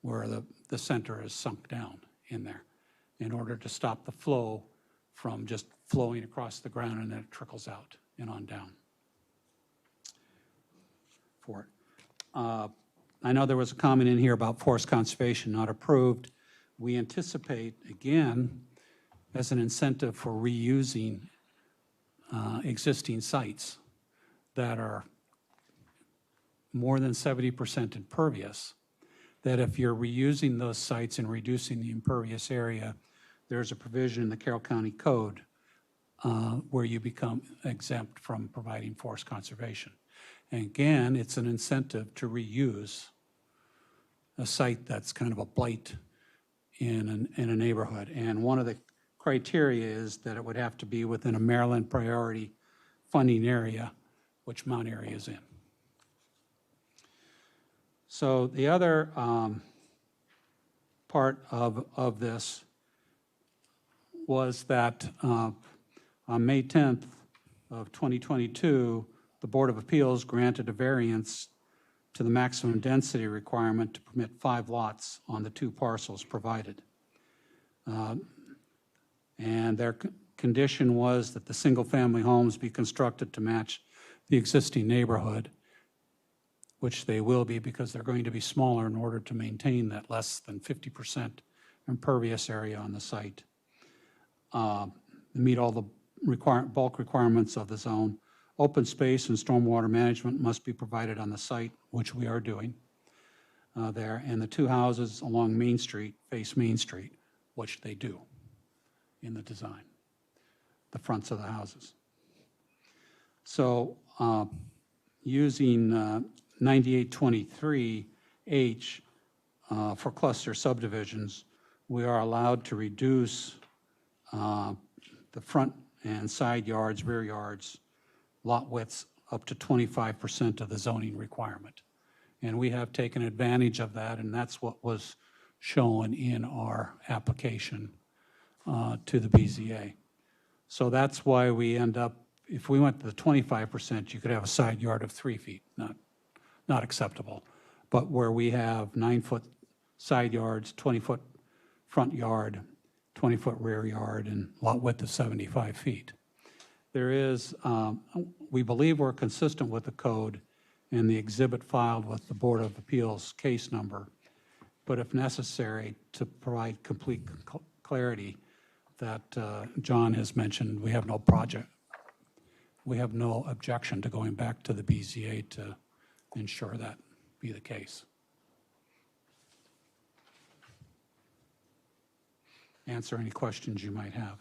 where the center is sunk down in there in order to stop the flow from just flowing across the ground and then it trickles out and on down for it. I know there was a comment in here about forest conservation not approved. We anticipate, again, as an incentive for reusing existing sites that are more than 70% impervious, that if you're reusing those sites and reducing the impervious area, there's a provision in the Carroll County Code where you become exempt from providing forest conservation. And again, it's an incentive to reuse a site that's kind of a blight in a neighborhood. And one of the criteria is that it would have to be within a Maryland priority funding area, which Mount Airy is in. So the other part of this was that on May 10th of 2022, the Board of Appeals granted a variance to the maximum density requirement to permit 5 lots on the 2 parcels provided. And their condition was that the single-family homes be constructed to match the existing neighborhood, which they will be because they're going to be smaller in order to maintain that less than 50% impervious area on the site. Meet all the bulk requirements of the zone. Open space and stormwater management must be provided on the site, which we are doing there. And the 2 houses along Main Street face Main Street, which they do in the design, the fronts of the houses. So using 9823H for cluster subdivisions, we are allowed to reduce the front and side yards, rear yards, lot widths up to 25% of the zoning requirement. And we have taken advantage of that, and that's what was shown in our application to the BZA. So that's why we end up, if we went to the 25%, you could have a side yard of 3 feet, not acceptable. But where we have 9-foot side yards, 20-foot front yard, 20-foot rear yard, and lot width of 75 feet. There is, we believe we're consistent with the code and the exhibit filed with the Board of Appeals case number, but if necessary, to provide complete clarity, that John has mentioned, we have no project. We have no objection to going back to the BZA to ensure that be the case. Answer any questions you might have.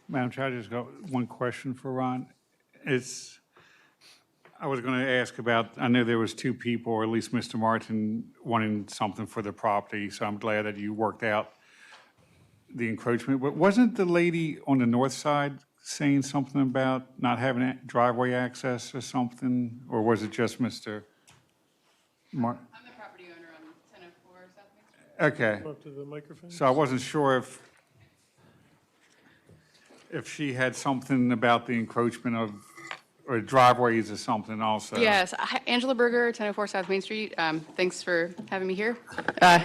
Madam Chair, I just got one question for Ron. I was going to ask about, I know there was two people, or at least Mr. Martin, wanting something for the property, so I'm glad that you worked out the encroachment. But wasn't the lady on the north side saying something about not having driveway access or something? Or was it just Mr. Martin? I'm the property owner on 1004 South Main Street. Okay. Come up to the microphone. So I wasn't sure if she had something about the encroachment of, or driveways or something also. Yes, hi, Angela Berger, 1004 South Main Street. Thanks for having me here.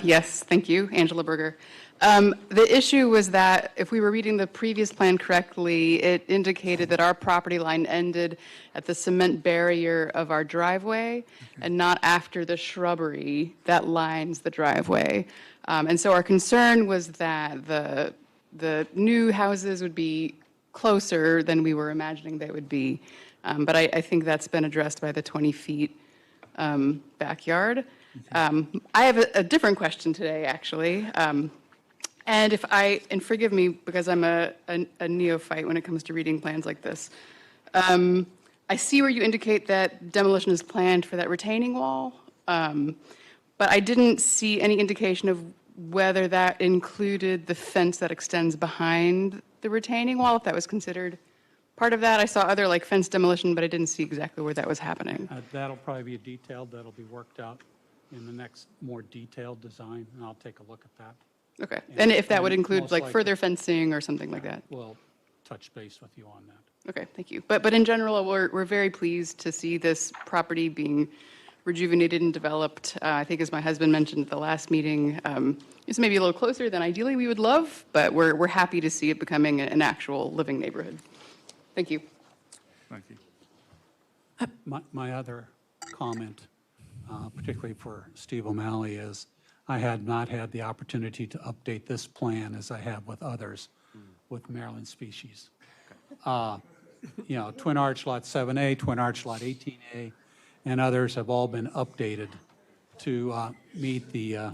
Yes, thank you, Angela Berger. The issue was that if we were reading the previous plan correctly, it indicated that our property line ended at the cement barrier of our driveway and not after the shrubbery that lines the driveway. And so our concern was that the new houses would be closer than we were imagining they would be. But I think that's been addressed by the 20 feet backyard. I have a different question today, actually. And forgive me because I'm a neophyte when it comes to reading plans like this. I see where you indicate that demolition is planned for that retaining wall, but I didn't see any indication of whether that included the fence that extends behind the retaining wall, if that was considered part of that. I saw other like fence demolition, but I didn't see exactly where that was happening. That'll probably be that'll be worked out in the next more detailed design, and I'll take a look at that. Okay, and if that would and include most like likely- further fencing or something like that. We'll touch base with you on that. Okay, thank you. But in general, we're very pleased to see this property being rejuvenated and developed. I think as my husband mentioned at the last meeting, it's maybe a little closer than ideally we would love, but we're happy to see it becoming an actual living neighborhood. Thank you. Thank you. My other comment, particularly for Steve O'Malley, is I had not had the opportunity to update this plan as I have with others with Maryland species. Twin Arch Lot 7A, Twin Arch Lot 18A, and others have all been updated to meet the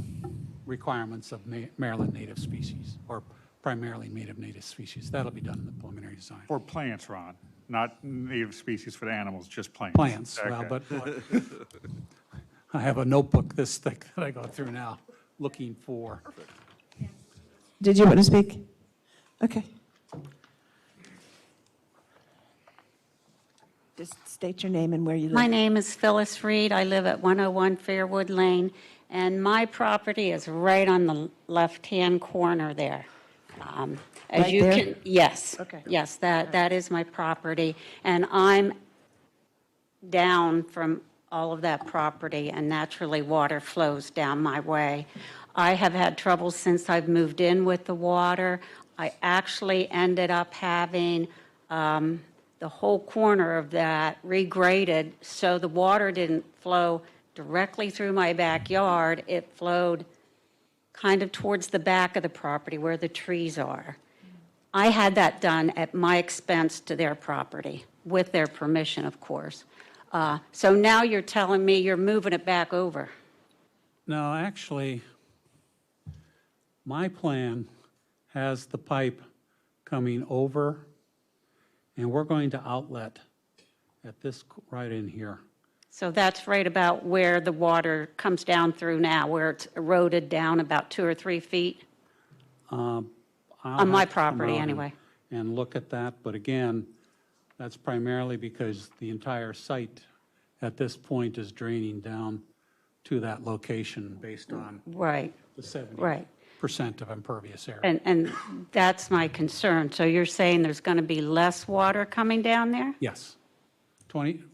requirements of Maryland native species, or primarily native species. That'll be done in the preliminary design. For plants, Ron, not native species for the animals, just plants. Plants, well, Okay. but I have a notebook this thick that I go through now, looking for. Did you want to speak? Okay. Just state your name and where you live. My name is Phyllis Reed. I live at 101 Fairwood Lane, and my property is right on the left-hand corner there. As Right you there? can, yes. Okay. Yes, that is my property, and I'm down from all of that property, and naturally, water flows down my way. I have had trouble since I've moved in with the water. I actually ended up having the whole corner of that regraded, so the water didn't flow directly through my backyard. It flowed kind of towards the back of the property where the trees are. I had that done at my expense to their property, with their permission, of course. So now you're telling me you're moving it back over. No, actually, my plan has the pipe coming over, and we're going to outlet at this right in here. So that's right about where the water comes down through now, where it's eroded down about 2 or 3 feet? I'll On my have to come property, out anyway. And look at that, but again, that's primarily because the entire site at this point is draining down to that location based on Right, the right. 70% of impervious area. And that's my concern. So you're saying there's going to be less water coming down there? Yes.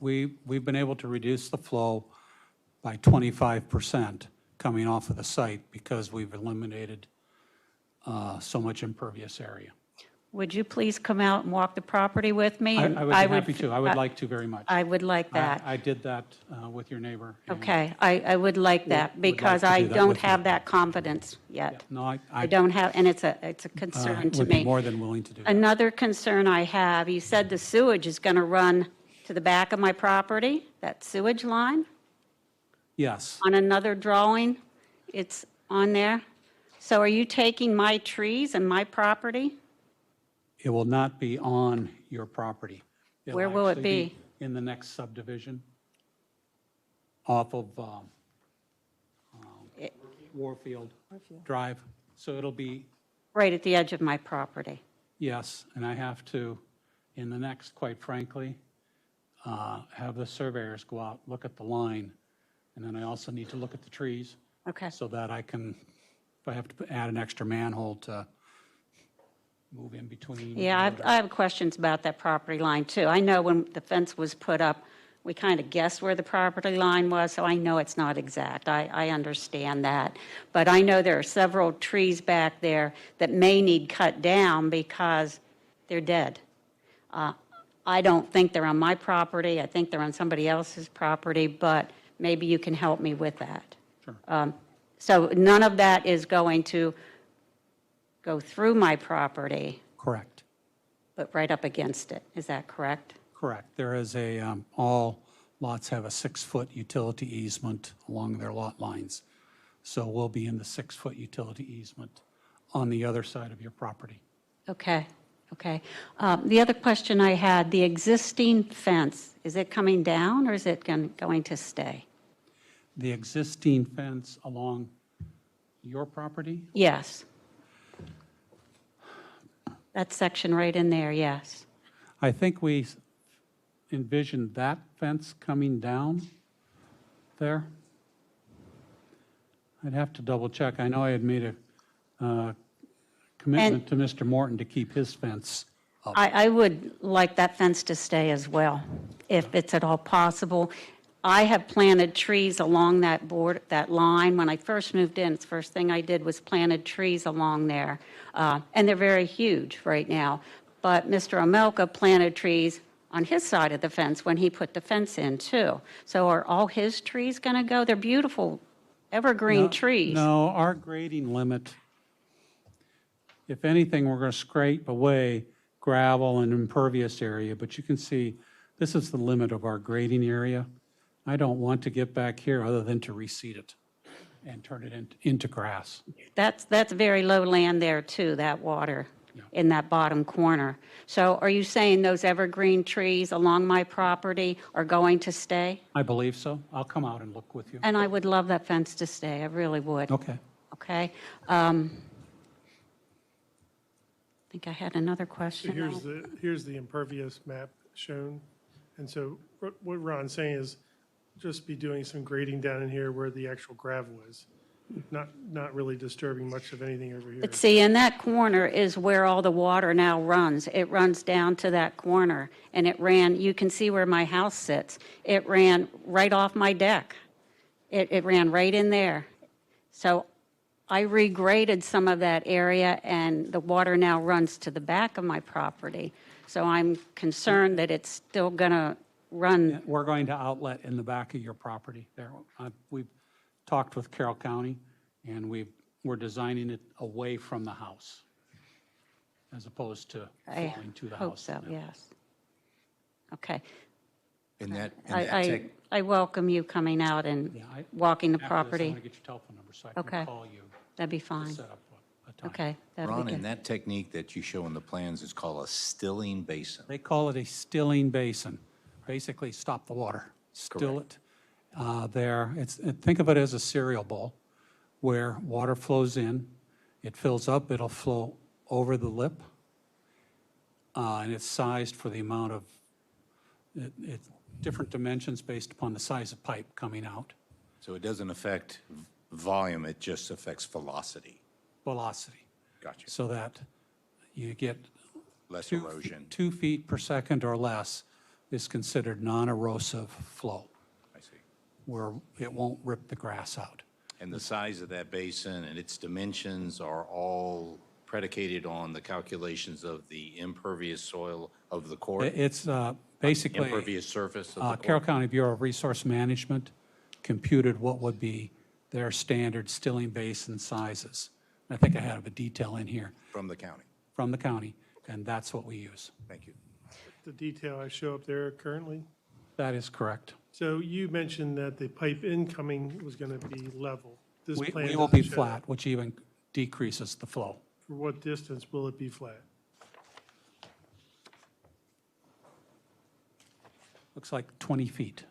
We've been able to reduce the flow by 25% coming off of the site because we've eliminated so much impervious area. Would you please come out and walk the property with me? I And would be happy to. I would like to very much. I would like that. I did that with your neighbor. and Okay, I would like that would like because to do I that don't with you. have that confidence yet. No, I don't have, and it's a concern to would be me. more than willing to do that. Another concern I have, you said the sewage is going to run to the back of my property, that sewage line? Yes. On another drawing, it's on there. So are you taking my trees and my property? It will not be on your property. It'll Where will it actually be? In the next subdivision off of Warfield Drive. So it'll be, Right at the edge of my property. yes, and I have to, in the next, quite frankly, have the surveyors go out, look at the line, and then I also need to look at the trees. Okay. So that I can, if I have to add an extra manhole to move in between. Yeah, I have questions about that property line, too. I know when the fence was put up, we kind of guessed where the property line was, so I know it's not exact. I understand that. But I know there are several trees back there that may need cut down because they're dead. I don't think they're on my property. I think they're on somebody else's property, but maybe you can help me with that. Sure. So none of that is going to go through my property, Correct. but right up against it. Is that correct? Correct. There is all lots have a 6-foot utility easement along their lot lines. So we'll be in the 6-foot utility easement on the other side of your property. Okay, okay. The other question I had, the existing fence, is it coming down or is it going to stay? The existing fence along your property? Yes. That section right in there, yes. I think we envisioned that fence coming down there. I'd have to double check. I know I had made a commitment to Mr. Morton to keep his fence up. I would like that fence to stay as well, if it's at all possible. I have planted trees along that board, that line. When I first moved in, the first thing I did was planted trees along there. And they're very huge right now. But Mr. Omelka planted trees on his side of the fence when he put the fence in, too. So are all his trees going to go? They're beautiful evergreen trees. No, our grading limit, if anything, we're going to scrape away gravel and impervious area. But you can see, this is the limit of our grading area. I don't want to get back here other than to reseed it and turn it into grass. That's very low land there, too, that water in that bottom corner. So are you saying those evergreen trees along my property are going to stay? I believe so. I'll come out and look with you. And I would love that fence to stay, I really would. Okay. Okay? I think I had another So question. here's the impervious map shown. And so what Ron's saying is just be doing some grading down in here where the actual gravel is, not really disturbing much of anything over here. But see, in that corner is where all the water now runs. It runs down to that corner, and it ran, you can see where my house sits. It ran right off my deck. It ran right in there. So I regraded some of that area, and the water now runs to the back of my property. So I'm concerned that it's still going to run. We're going to outlet in the back of your property there. We've talked with Carroll County, and we're designing it away from the house as opposed to flowing to the I hope house. so, yes. Okay. I I welcome you coming out and walking the After this, I property. want to get your telephone number so I can Okay. call you. That'd be fine. Set up a time. Okay, that'd be Ron, good. and that technique that you show in the plans is called a stilling basin. They call it a stilling basin. Basically, stop the water, still it there. Think of it as a cereal bowl where water flows in, it fills up, it'll flow over the lip, and it's sized for the amount of, it's different dimensions based upon the size of pipe coming out. So it doesn't affect volume, it just affects velocity. Velocity. Gotcha. So that you get Less erosion. 2 feet per second or less is considered non-erosive flow. I see. Where it won't rip the grass out. And the size of that basin and its dimensions are all predicated on the calculations of the impervious soil of the court? It's basically. Impervious surface of the court? Carroll County Bureau of Resource Management computed what would be their standard stilling basin sizes. I think I have a detail in here. From the county? From the county, and that's what we use. Thank you. The detail I show up there currently. That is correct. So you mentioned that the pipe incoming was going to be level. This plan We will be doesn't show flat, which even decreases the flow. For what distance will it be flat? Looks like 20 feet.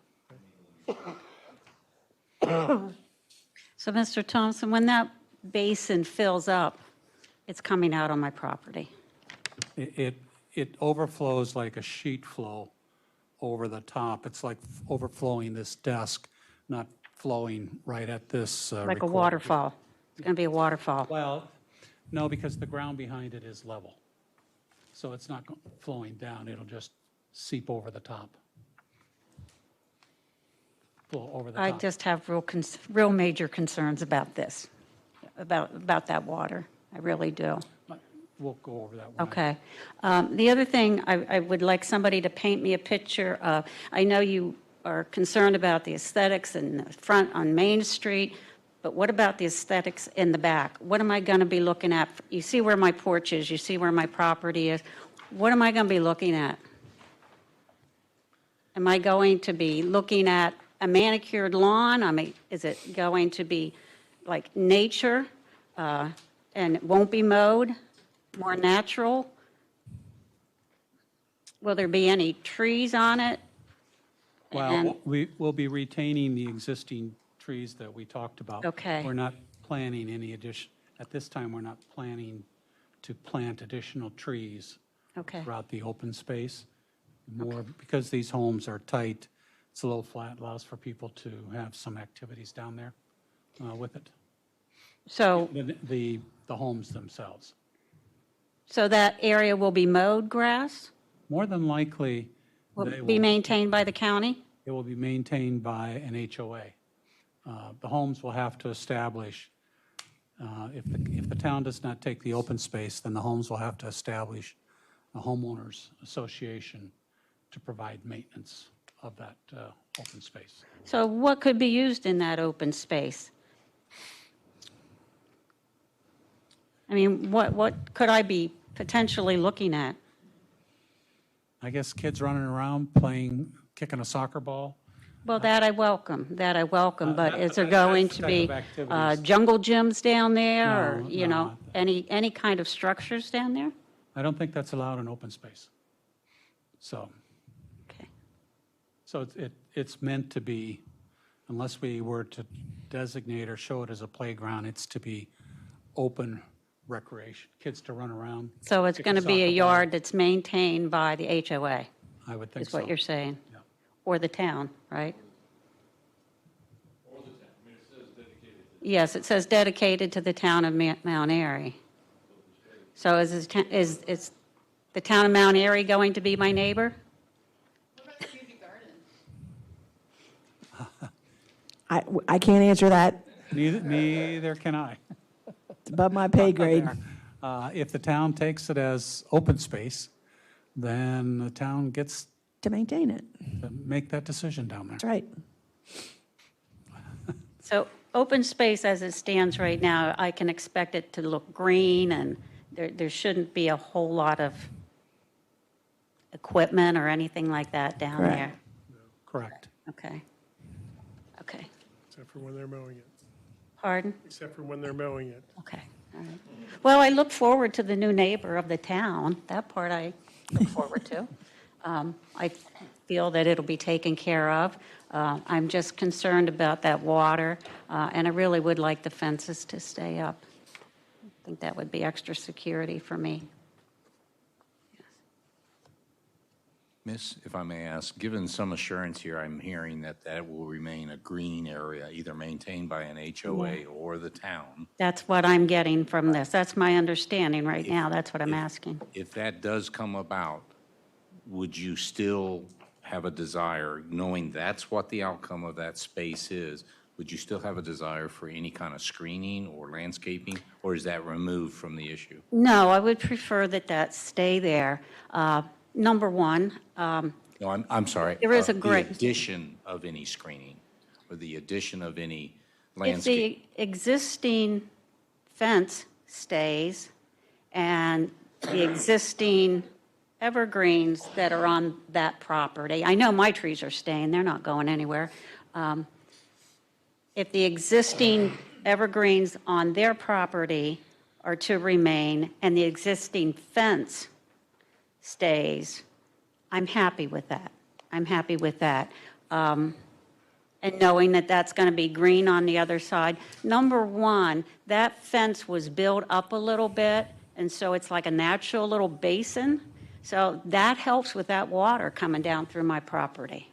So, Mr. Thompson, when that basin fills up, it's coming out on my property. It overflows like a sheet flow over the top. It's like overflowing this desk, not flowing right at this. Like a recorder. waterfall. It's going to be a waterfall. Well, no, because the ground behind it is level. So it's not flowing down. It'll just seep over the top. Flow over the I top. just have real major concerns about this, about that water. I really do. We'll go over that one. Okay. The other thing, I would like somebody to paint me a picture of, I know you are concerned about the aesthetics in the front on Main Street, but what about the aesthetics in the back? What am I going to be looking at? You see where my porch is, you see where my property is. What am I going to be looking at? Am I going to be looking at a manicured lawn? I mean, is it going to be like nature and it won't be mowed? More natural? Will there be any trees on it? Well, And- we will be retaining the existing trees that we talked about. Okay. We're not planning any addition, at this time, we're not planning to plant additional trees Okay. throughout the open space. More, because these homes are tight, it's a little flat, allows for people to have some activities down there with it. So, The homes themselves. so that area will be mowed grass? More than likely, Will they it be maintained by the county? It will be maintained by an HOA. The homes will have to establish, if the town does not take the open space, then the homes will have to establish a homeowners association to provide maintenance of that open space. So what could be used in that open space? I mean, what could I be potentially looking at? I guess kids running around playing, kicking a soccer ball. Well, that I welcome, but is there that's going the to type be of activities. jungle gyms down there? Or, No, you no, know, any kind of structures down there? I don't think that's allowed in open space. So. Okay. So it's meant to be, unless we were to designate or show it as a playground, it's to be open recreation, kids to run around. So it's kick going to be a soccer ball. yard that's maintained by the HOA? I would think Is what so. you're saying? Or the town, right? Yes, it says dedicated to the town of Mount Airy. So is the town of Mount Airy going to be my neighbor? I can't answer that. Neither can I. It's above my pay grade. If the town takes it as open space, then the town gets To maintain it. to make that decision down there. That's right. So open space as it stands right now, I can expect it to look green, and there shouldn't be a whole lot of equipment or anything like that down Correct. there? Correct. Okay. Okay. Except for when they're mowing it. Pardon? Except for when they're mowing it. Okay. All right. Well, I look forward to the new neighbor of the town. That part I look forward to. I feel that it'll be taken care of. I'm just concerned about that water, and I really would like the fences to stay up. I think that would be extra security for me. Miss, if I may ask, given some assurance here, I'm hearing that that will remain a green area, either maintained by an HOA or the town. That's what I'm getting from this. That's my understanding right now. That's what I'm asking. If that does come about, would you still have a desire, knowing that's what the outcome of that space is, would you still have a desire for any kind of screening or landscaping, or is that removed from the issue? No, I would prefer that stay there. Number one, No, I'm sorry. There is a great- The addition of any screening or the addition of any if landscape. the existing fence stays and the existing evergreens that are on that property, I know my trees are staying, they're not going anywhere. If the existing evergreens on their property are to remain and the existing fence stays, I'm happy with that. I'm happy with that. And knowing that that's going to be green on the other side. Number one, that fence was built up a little bit, and so it's like a natural little basin. So that helps with that water coming down through my property.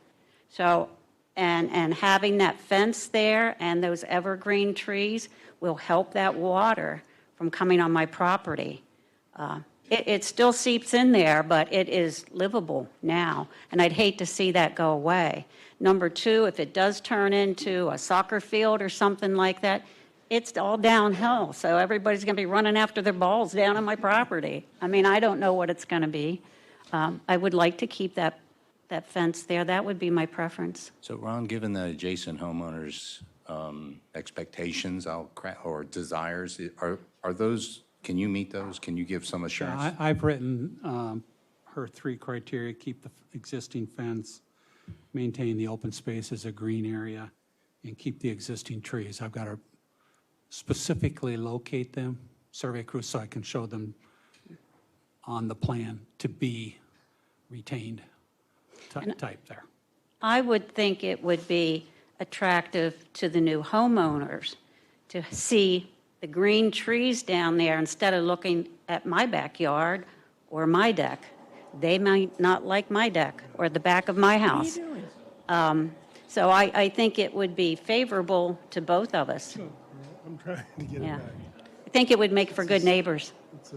So, and having that fence there and those evergreen trees will help that water from coming on my property. It still seeps in there, but it is livable now, and I'd hate to see that go away. Number two, if it does turn into a soccer field or something like that, it's all downhill, so everybody's going to be running after their balls down on my property. I mean, I don't know what it's going to be. I would like to keep that fence there. That would be my preference. So Ron, given the adjacent homeowners' expectations or desires, are those, can you meet those? Can you give some assurance? Yeah, I've written her 3 criteria: keep the existing fence, maintain the open space as a green area, and keep the existing trees. I've got to specifically locate them, survey crews, so I can show them on the plan to be retained type there. I would think it would be attractive to the new homeowners to see the green trees down there instead of looking at my backyard or my deck. They might not like my deck or the back of my house. What are you doing? So I think it would be favorable to both of us. I'm trying to get it Yeah. back. I think it would make for good neighbors. It's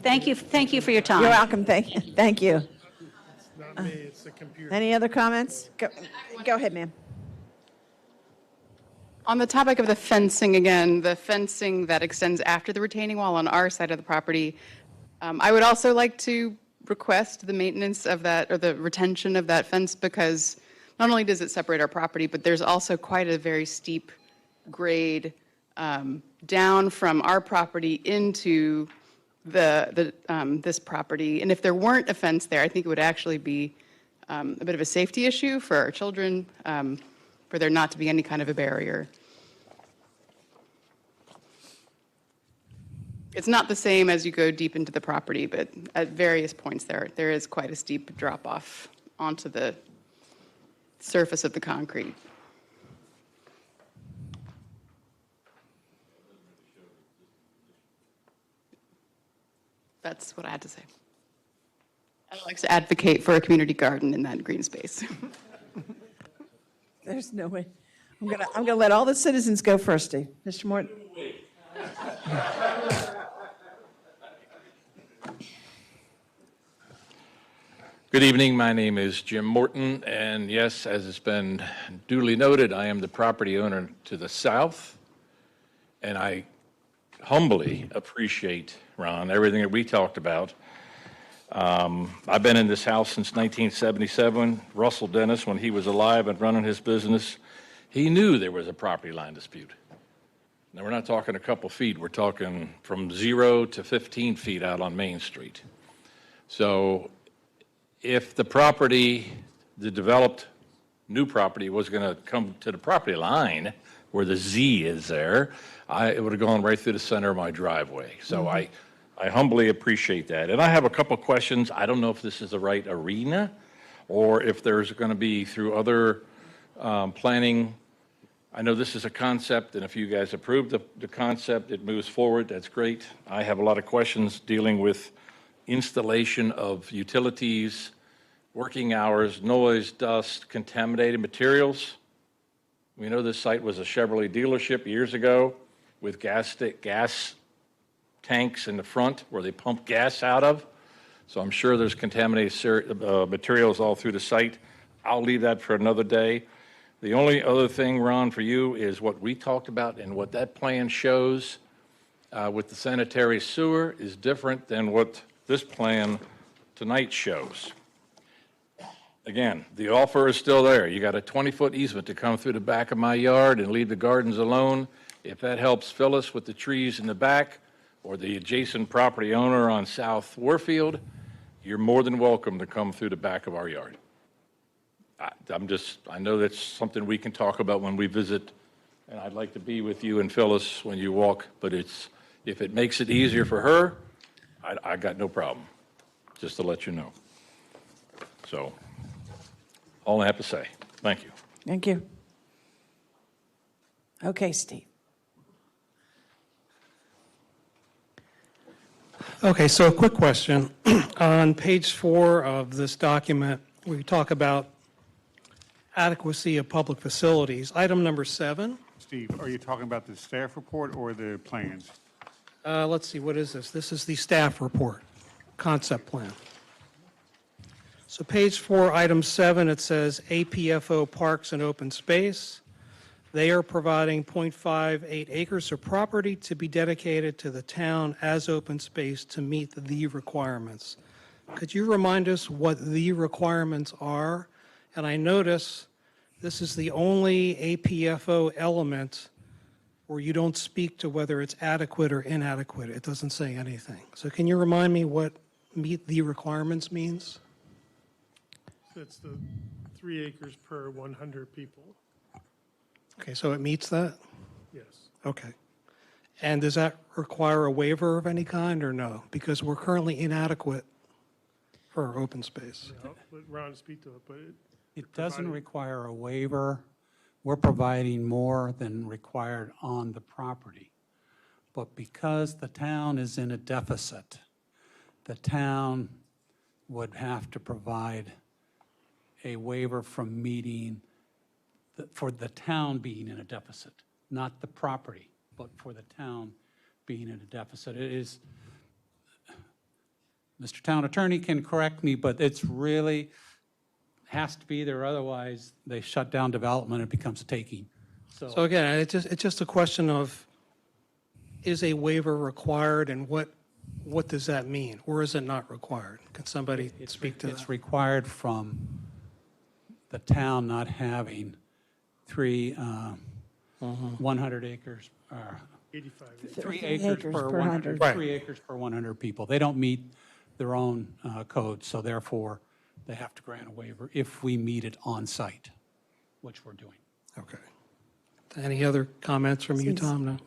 Thank you for your time. You're welcome, thank you. not me, it's the computer. Any other comments? Go ahead, ma'am. On the topic of the fencing again, the fencing that extends after the retaining wall on our side of the property, I would also like to request the maintenance of that, or the retention of that fence, because not only does it separate our property, but there's also quite a very steep grade down from our property into this property. And if there weren't a fence there, I think it would actually be a bit of a safety issue for our children, for there not to be any kind of a barrier. It's not the same as you go deep into the property, but at various points there is quite a steep drop off onto the surface of the concrete. That's what I had to say. I'd like to advocate for a community garden in that green space. There's no way. I'm gonna let all the citizens go first, Steve. Mr. Morton? Good evening. My name is Jim Morton, and yes, as it's been duly noted, I am the property owner to the south, and I humbly appreciate, Ron, everything that we talked about. I've been in this house since 1977. Russell Dennis, when he was alive and running his business, he knew there was a property line dispute. Now, we're not talking a couple feet. We're talking from 0 to 15 feet out on Main Street. So if the property, the developed new property was going to come to the property line where the Z is there, it would have gone right through the center of my driveway. So I humbly appreciate that. And I have a couple questions. I don't know if this is the right arena or if there's going to be through other planning. I know this is a concept, and if you guys approve the concept, it moves forward. That's great. I have a lot of questions dealing with installation of utilities, working hours, noise, dust, contaminated materials. We know this site was a Chevrolet dealership years ago with gas tanks in the front where they pump gas out of. So I'm sure there's contaminated materials all through the site. I'll leave that for another day. The only other thing, Ron, for you is what we talked about and what that plan shows with the sanitary sewer is different than what this plan tonight shows. Again, the offer is still there. You got a 20-foot easement to come through the back of my yard and leave the gardens alone. If that helps Phyllis with the trees in the back or the adjacent property owner on South Warfield, you're more than welcome to come through the back of our yard. I know that's something we can talk about when we visit, and I'd like to be with you and Phyllis when you walk, but if it makes it easier for her, I got no problem, just to let you know. So, all I have to say. Thank you. Thank you. Okay, Steve. Okay, so a quick question. On page 4 of this document, we talk about adequacy of public facilities. Item number 7. Steve, are you talking about the staff report or the plans? Let's see, what is this? This is the staff report, concept plan. So page 4, item 7, it says APFO Parks and Open Space. They are providing .58 acres of property to be dedicated to the town as open space to meet the requirements. Could you remind us what the requirements are? And I notice this is the only APFO element where you don't speak to whether it's adequate or inadequate. It doesn't say anything. So can you remind me what meet the requirements means? That's the 3 acres per 100 people. Okay, so it meets that? Yes. Okay. And does that require a waiver of any kind or no? Because we're currently inadequate for our open space. Yeah, I'll let Ron speak to it, but It doesn't require a waiver. We're providing more than required on the property. But because the town is in a deficit, the town would have to provide a waiver from meeting, for the town being in a deficit, not the property, but for the town being in a deficit. It is, Mr. Town Attorney can correct me, but it's really, has to be there, otherwise they shut down development and it becomes a taking. So again, it's just a question of, is a waiver required and what does that mean? Or is it not required? Can somebody speak to that? It's required from the town not having 100 acres, 85 3 acres acres per per 100, 100. 3 acres per 100 people. They don't meet their own code, so therefore they have to grant a waiver if we meet it on site, which we're doing. Okay. Any other comments from you, Tom? No?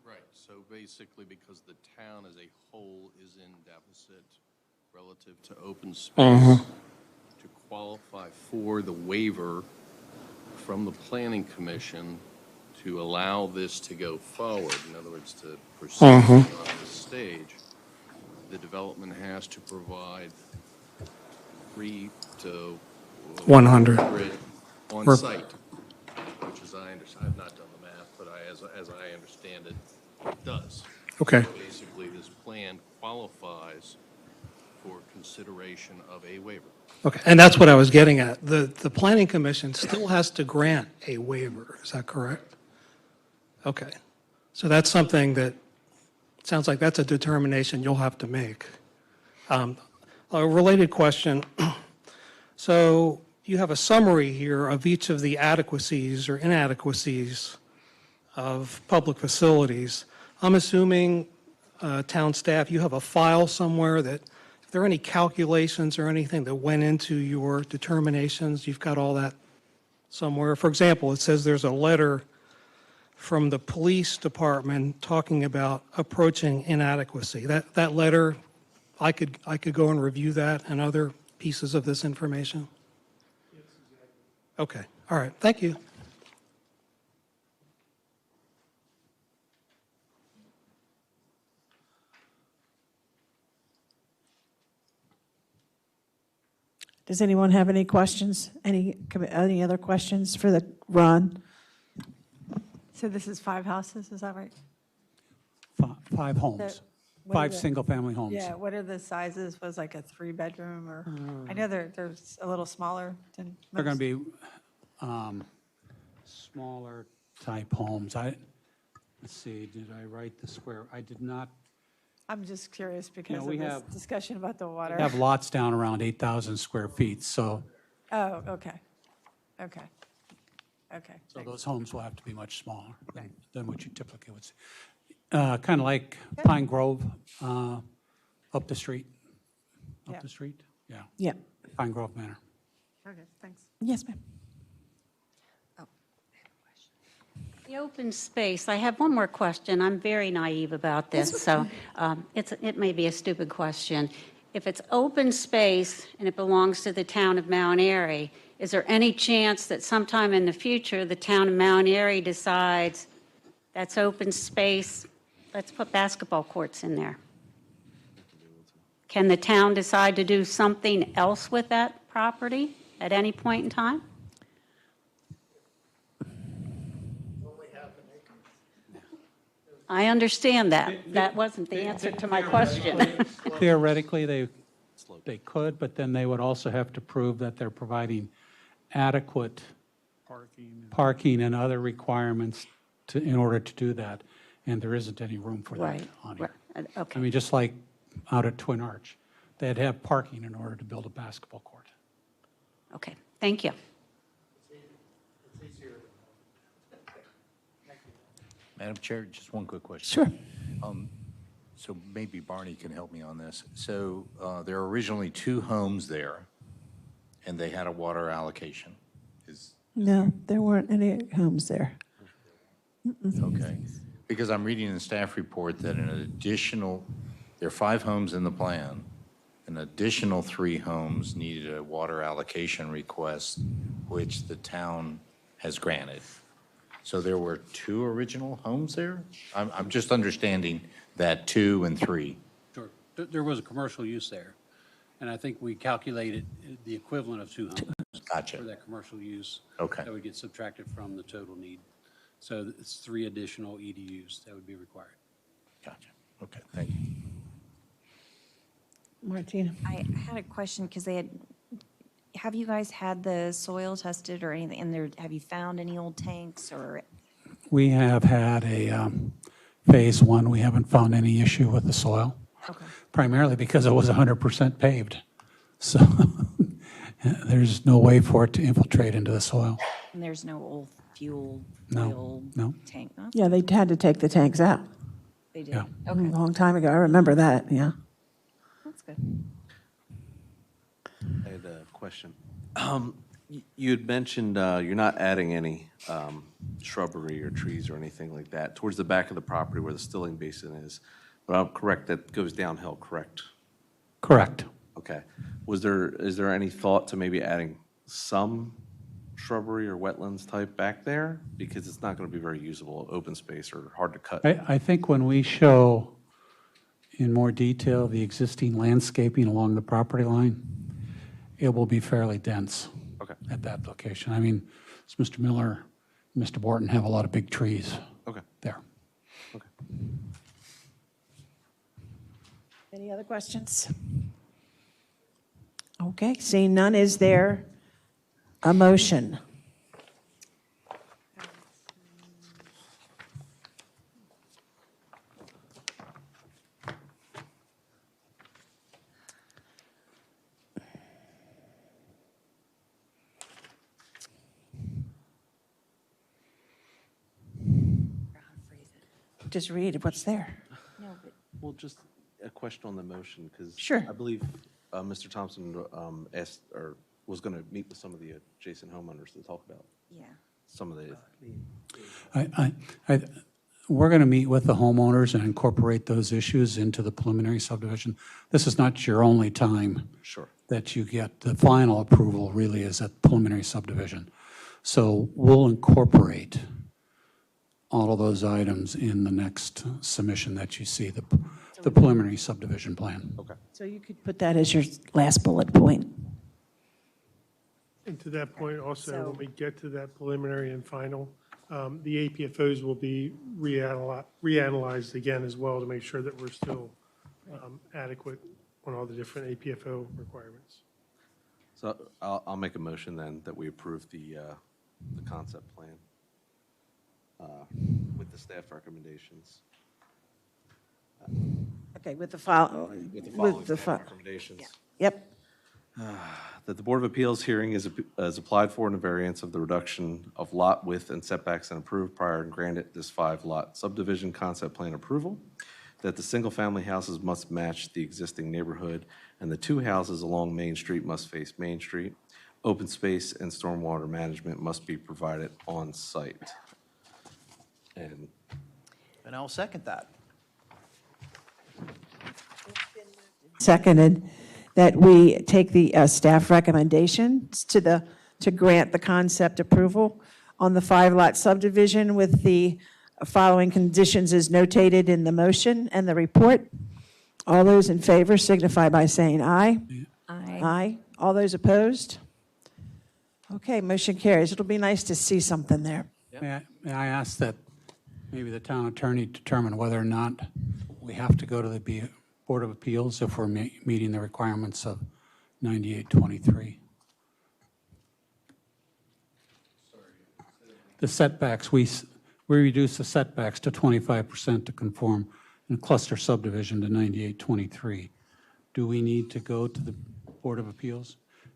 Right, so basically because the town as a whole is in deficit relative to open space, to qualify for the waiver from the Planning Commission to allow this to go forward, in other words, to proceed on this stage, the development has to provide 3 to 100 on site, which as I understand, I've not done the math, but as I understand it, it does. Okay. So basically, this plan qualifies for consideration of a waiver. Okay, and that's what I was getting at. The Planning Commission still has to grant a waiver, is that correct? Okay, so that's something that, sounds like that's a determination you'll have to make. A related question, so you have a summary here of each of the adequacies or inadequacies of public facilities. I'm assuming, town staff, you have a file somewhere that, if there are any calculations or anything that went into your determinations, you've got all that somewhere. For example, it says there's a letter from the police department talking about approaching inadequacy. That letter, I could go and review that and other pieces of this information? yes, exactly. Okay, all right, thank you. Does anyone have any questions? Any other questions for Ron? So this is 5 houses, is that right? 5 homes, What are 5 the- single-family homes. Yeah, what are the sizes? Was like a 3-bedroom or, I know there's a little smaller than They're going most. to be smaller type homes. Let's see, did I write the square? I did not. I'm just curious because we of this have- discussion about the water. We have lots down around 8,000 square feet, so, Oh, okay. Okay. Okay. so those homes will have to be much smaller than what you typically would see. Kind of like Pine Grove, up the street. Yeah. Up the street, yeah. Yeah. Pine Grove Manor. Okay, thanks. Yes, ma'am. The open space, I have one more question. I'm very naive about this, so it may be a stupid question. If it's open space and it belongs to the town of Mount Airy, is there any chance that sometime in the future, the town of Mount Airy decides that's open space, let's put basketball courts in there? Can the town decide to do something else with that property at any point in time? I understand that. That wasn't the answer to my question. Theoretically, they could, but then they would also have to prove that they're providing adequate parking and other requirements in order to do that, and there isn't any room for that Right, on here. right, I okay. mean, just like out at Twin Arch, they'd have parking in order to build a basketball court. Okay, thank you. Madam Chair, just one quick question. Sure. So maybe Barney can help me on this. So there were originally 2 homes there, and they had a water allocation. No, there weren't any homes there. Okay. Because I'm reading in the staff report that there are 5 homes in the plan. An additional 3 homes needed a water allocation request, which the town has granted. So there were 2 original homes there? I'm just understanding that 2 and 3. Sure. There was a commercial use there, and I think we calculated the equivalent of 2 homes. Gotcha. For that commercial use. Okay. That would get subtracted from the total need. So it's 3 additional EDUs that would be required. Gotcha. Okay, thank you. Martina? I had a question because have you guys had the soil tested or anything in there? Have you found any old tanks or? We have had a phase 1. We haven't found any issue with the soil. Okay. Primarily because it was 100% paved. So there's no way for it to infiltrate into the soil. And there's no old fuel No, oil no. tank? Huh? Yeah, they had to take the tanks out They did? Yeah. a long time ago. I remember that, yeah. That's good. I had a question. You had mentioned you're not adding any shrubbery or trees or anything like that towards the back of the property where the stilling basin is. But I'm correct, that goes downhill, correct? Correct. Okay. Is there any thought to maybe adding some shrubbery or wetlands type back there? Because it's not going to be very usable, open space or hard to cut. I think when we show in more detail the existing landscaping along the property line, it will be fairly dense. Okay. At that location. I mean, as Mr. Miller, Mr. Borton have a lot of big trees Okay. there. Okay. Any other questions? Okay, seeing none, is there a motion? Just read what's there. No, but Well, just a question on the motion, because Sure. I believe Mr. Thompson asked, or was going to meet with some of the adjacent homeowners to talk about yeah. some of the, We're going to meet with the homeowners and incorporate those issues into the preliminary subdivision. This is not your only time sure. that you get the final approval, really, is at preliminary subdivision. So we'll incorporate all of those items in the next submission that you see, the preliminary subdivision plan. Okay. So you could put that as your last bullet point. And to that point also, So- when we get to that preliminary and final, the APFOs will be reanalyzed again as well to make sure that we're still adequate on all the different APFO requirements. So I'll make a motion then that we approve the concept plan with the staff recommendations. Okay, with the file, With the following with the staff file. recommendations. Yep. That the Board of Appeals hearing is applied for in a variance of the reduction of lot width and setbacks and approved prior and granted this 5-lot subdivision concept plan approval. That the single-family houses must match the existing neighborhood, and the 2 houses along Main Street must face Main Street. Open space and stormwater management must be provided on site. And I'll second that. Seconded, that we take the staff recommendations to grant the concept approval on the 5-lot subdivision with the following conditions as notated in the motion and the report. All those in favor signify by saying aye. Aye. Aye. All those opposed? Okay, motion carries. It'll be nice to see something there. May I ask that maybe the town attorney determine whether or not we have to go to the Board of Appeals if we're meeting the requirements of 9823? The setbacks, we reduce the setbacks to 25% to conform in a cluster subdivision to 9823. Do we need to go to the Board of Appeals?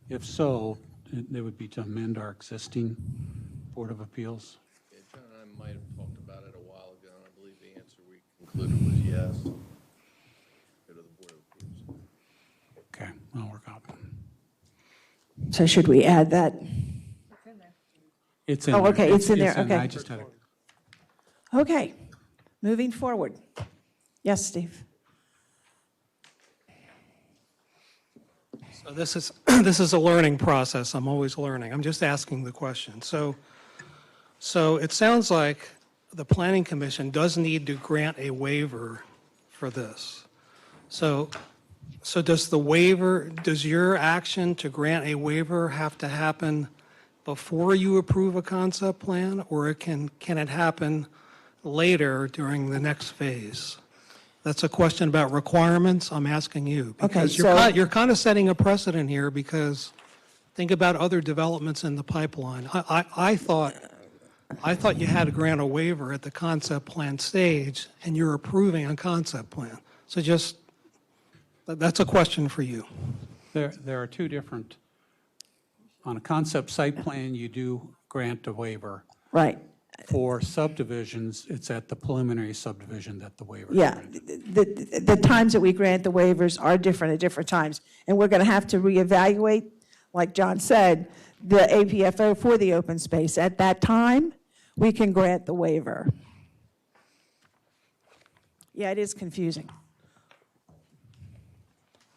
If so, it would be to amend our existing Board of Appeals. Yeah, John and I might have talked about it a while ago, and I believe the answer we concluded was yes. Go to the Board of Appeals. Okay, I'll work out. So should we add that? It's in Oh, there. okay, it's in there, I okay. just had a Okay, moving forward. Yes, Steve? So this is a learning process. I'm always learning. I'm just asking the question. So it sounds like the Planning Commission does need to grant a waiver for this. So does your action to grant a waiver have to happen before you approve a concept plan, or can it happen later during the next phase? That's a question about requirements. I'm asking you. Because you're kind of setting a precedent here, because think about other developments in the pipeline. I thought you had to grant a waiver at the concept plan stage, and you're approving a concept plan. So that's a question for you. There are two different, on a concept site plan, you do grant a waiver. Right. For subdivisions, it's at the preliminary subdivision that the waiver is Yeah, granted. the times that we grant the waivers are different at different times, and we're going to have to reevaluate, like John said, the APFO for the open space. At that time, we can grant the waiver. Yeah, it is confusing.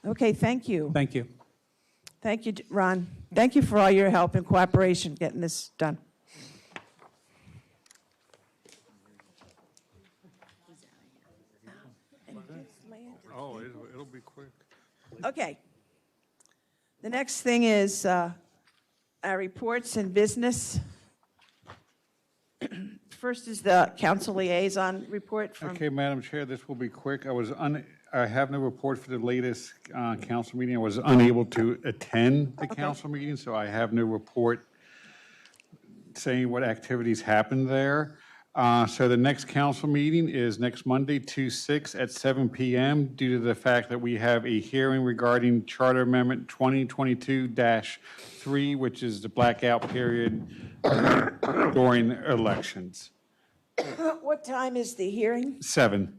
Okay, thank you. Thank you. Thank you, Ron. Thank you for all your help and cooperation getting this done. Oh, it'll be quick. Okay. The next thing is our reports and business. First is the council liaison report from. Okay, Madam Chair, this will be quick. I have no report for the latest council meeting. I was unable to attend the council meeting, so I have no report saying what activities happened there. So the next council meeting is next Monday, 2/6 at 7 p.m. due to the fact that we have a hearing regarding Charter Amendment 2022-3, which is the blackout period during elections. What time is the hearing? 7.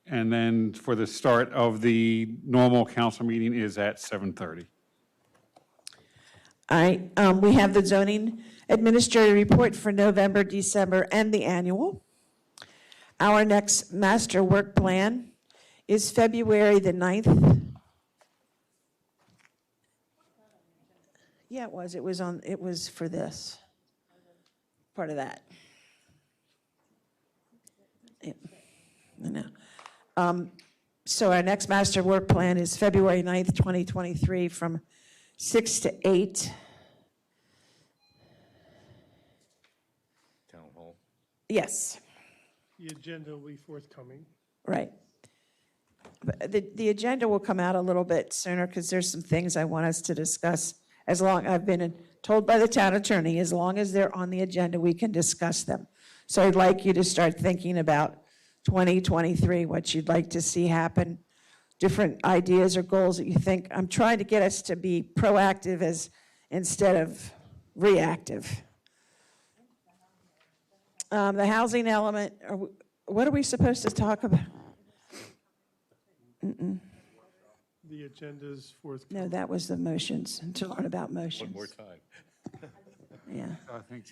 And then for the start of the normal council meeting is at 7:30. All right, we have the zoning administrator report for November, December, and the annual. Our next master work plan is February the 9th. Yeah, it was. It was for this. Part of that. Yeah, I know. So our next master work plan is February 9th, 2023, from 6 to 8. Town Hall. Yes, The agenda will be forthcoming. right. But the agenda will come out a little bit sooner because there's some things I want us to discuss. I've been told by the town attorney, as long as they're on the agenda, we can discuss them. So I'd like you to start thinking about 2023, what you'd like to see happen, different ideas or goals that you think. I'm trying to get us to be proactive instead of reactive. The housing element, what are we supposed to talk about? The agenda's forthcoming. No, that was the motions, to learn about motions. One more time. Yeah. I think,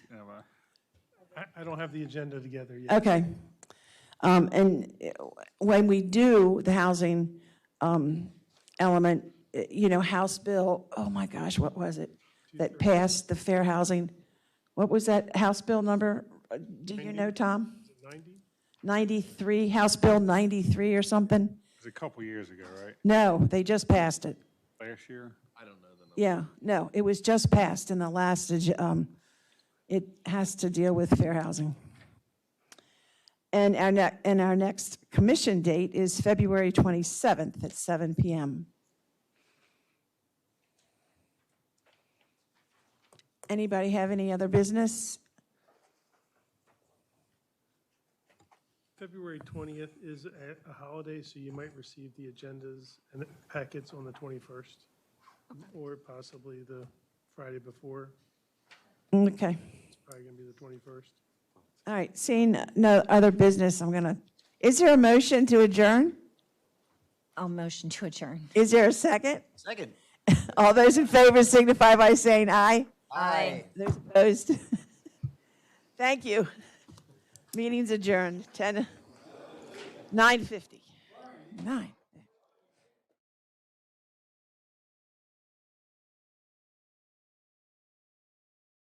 I don't have the agenda together yet. Okay. And when we do the housing element, House Bill, oh my gosh, what was it? That passed the fair housing. What was that House Bill number? Do you know, Tom? 93, House Bill 93 or something? it was a couple years ago, right? No, they just passed it. Last year? I don't know the number. Yeah, no, it was just passed in the last, it has to deal with fair housing. And our next commission date is February 27th at 7 p.m. Anybody have any other business? February 20th is a holiday, so you might receive the agendas and packets on the 21st, or possibly the Friday before. Okay. It's probably going to be the 21st. All right, seeing no other business, is there a motion to adjourn? I'll motion to adjourn. Is there a second? Second. All those in favor signify by saying aye. Aye. Those opposed? Thank you. Meeting's adjourned, 9:50. 9.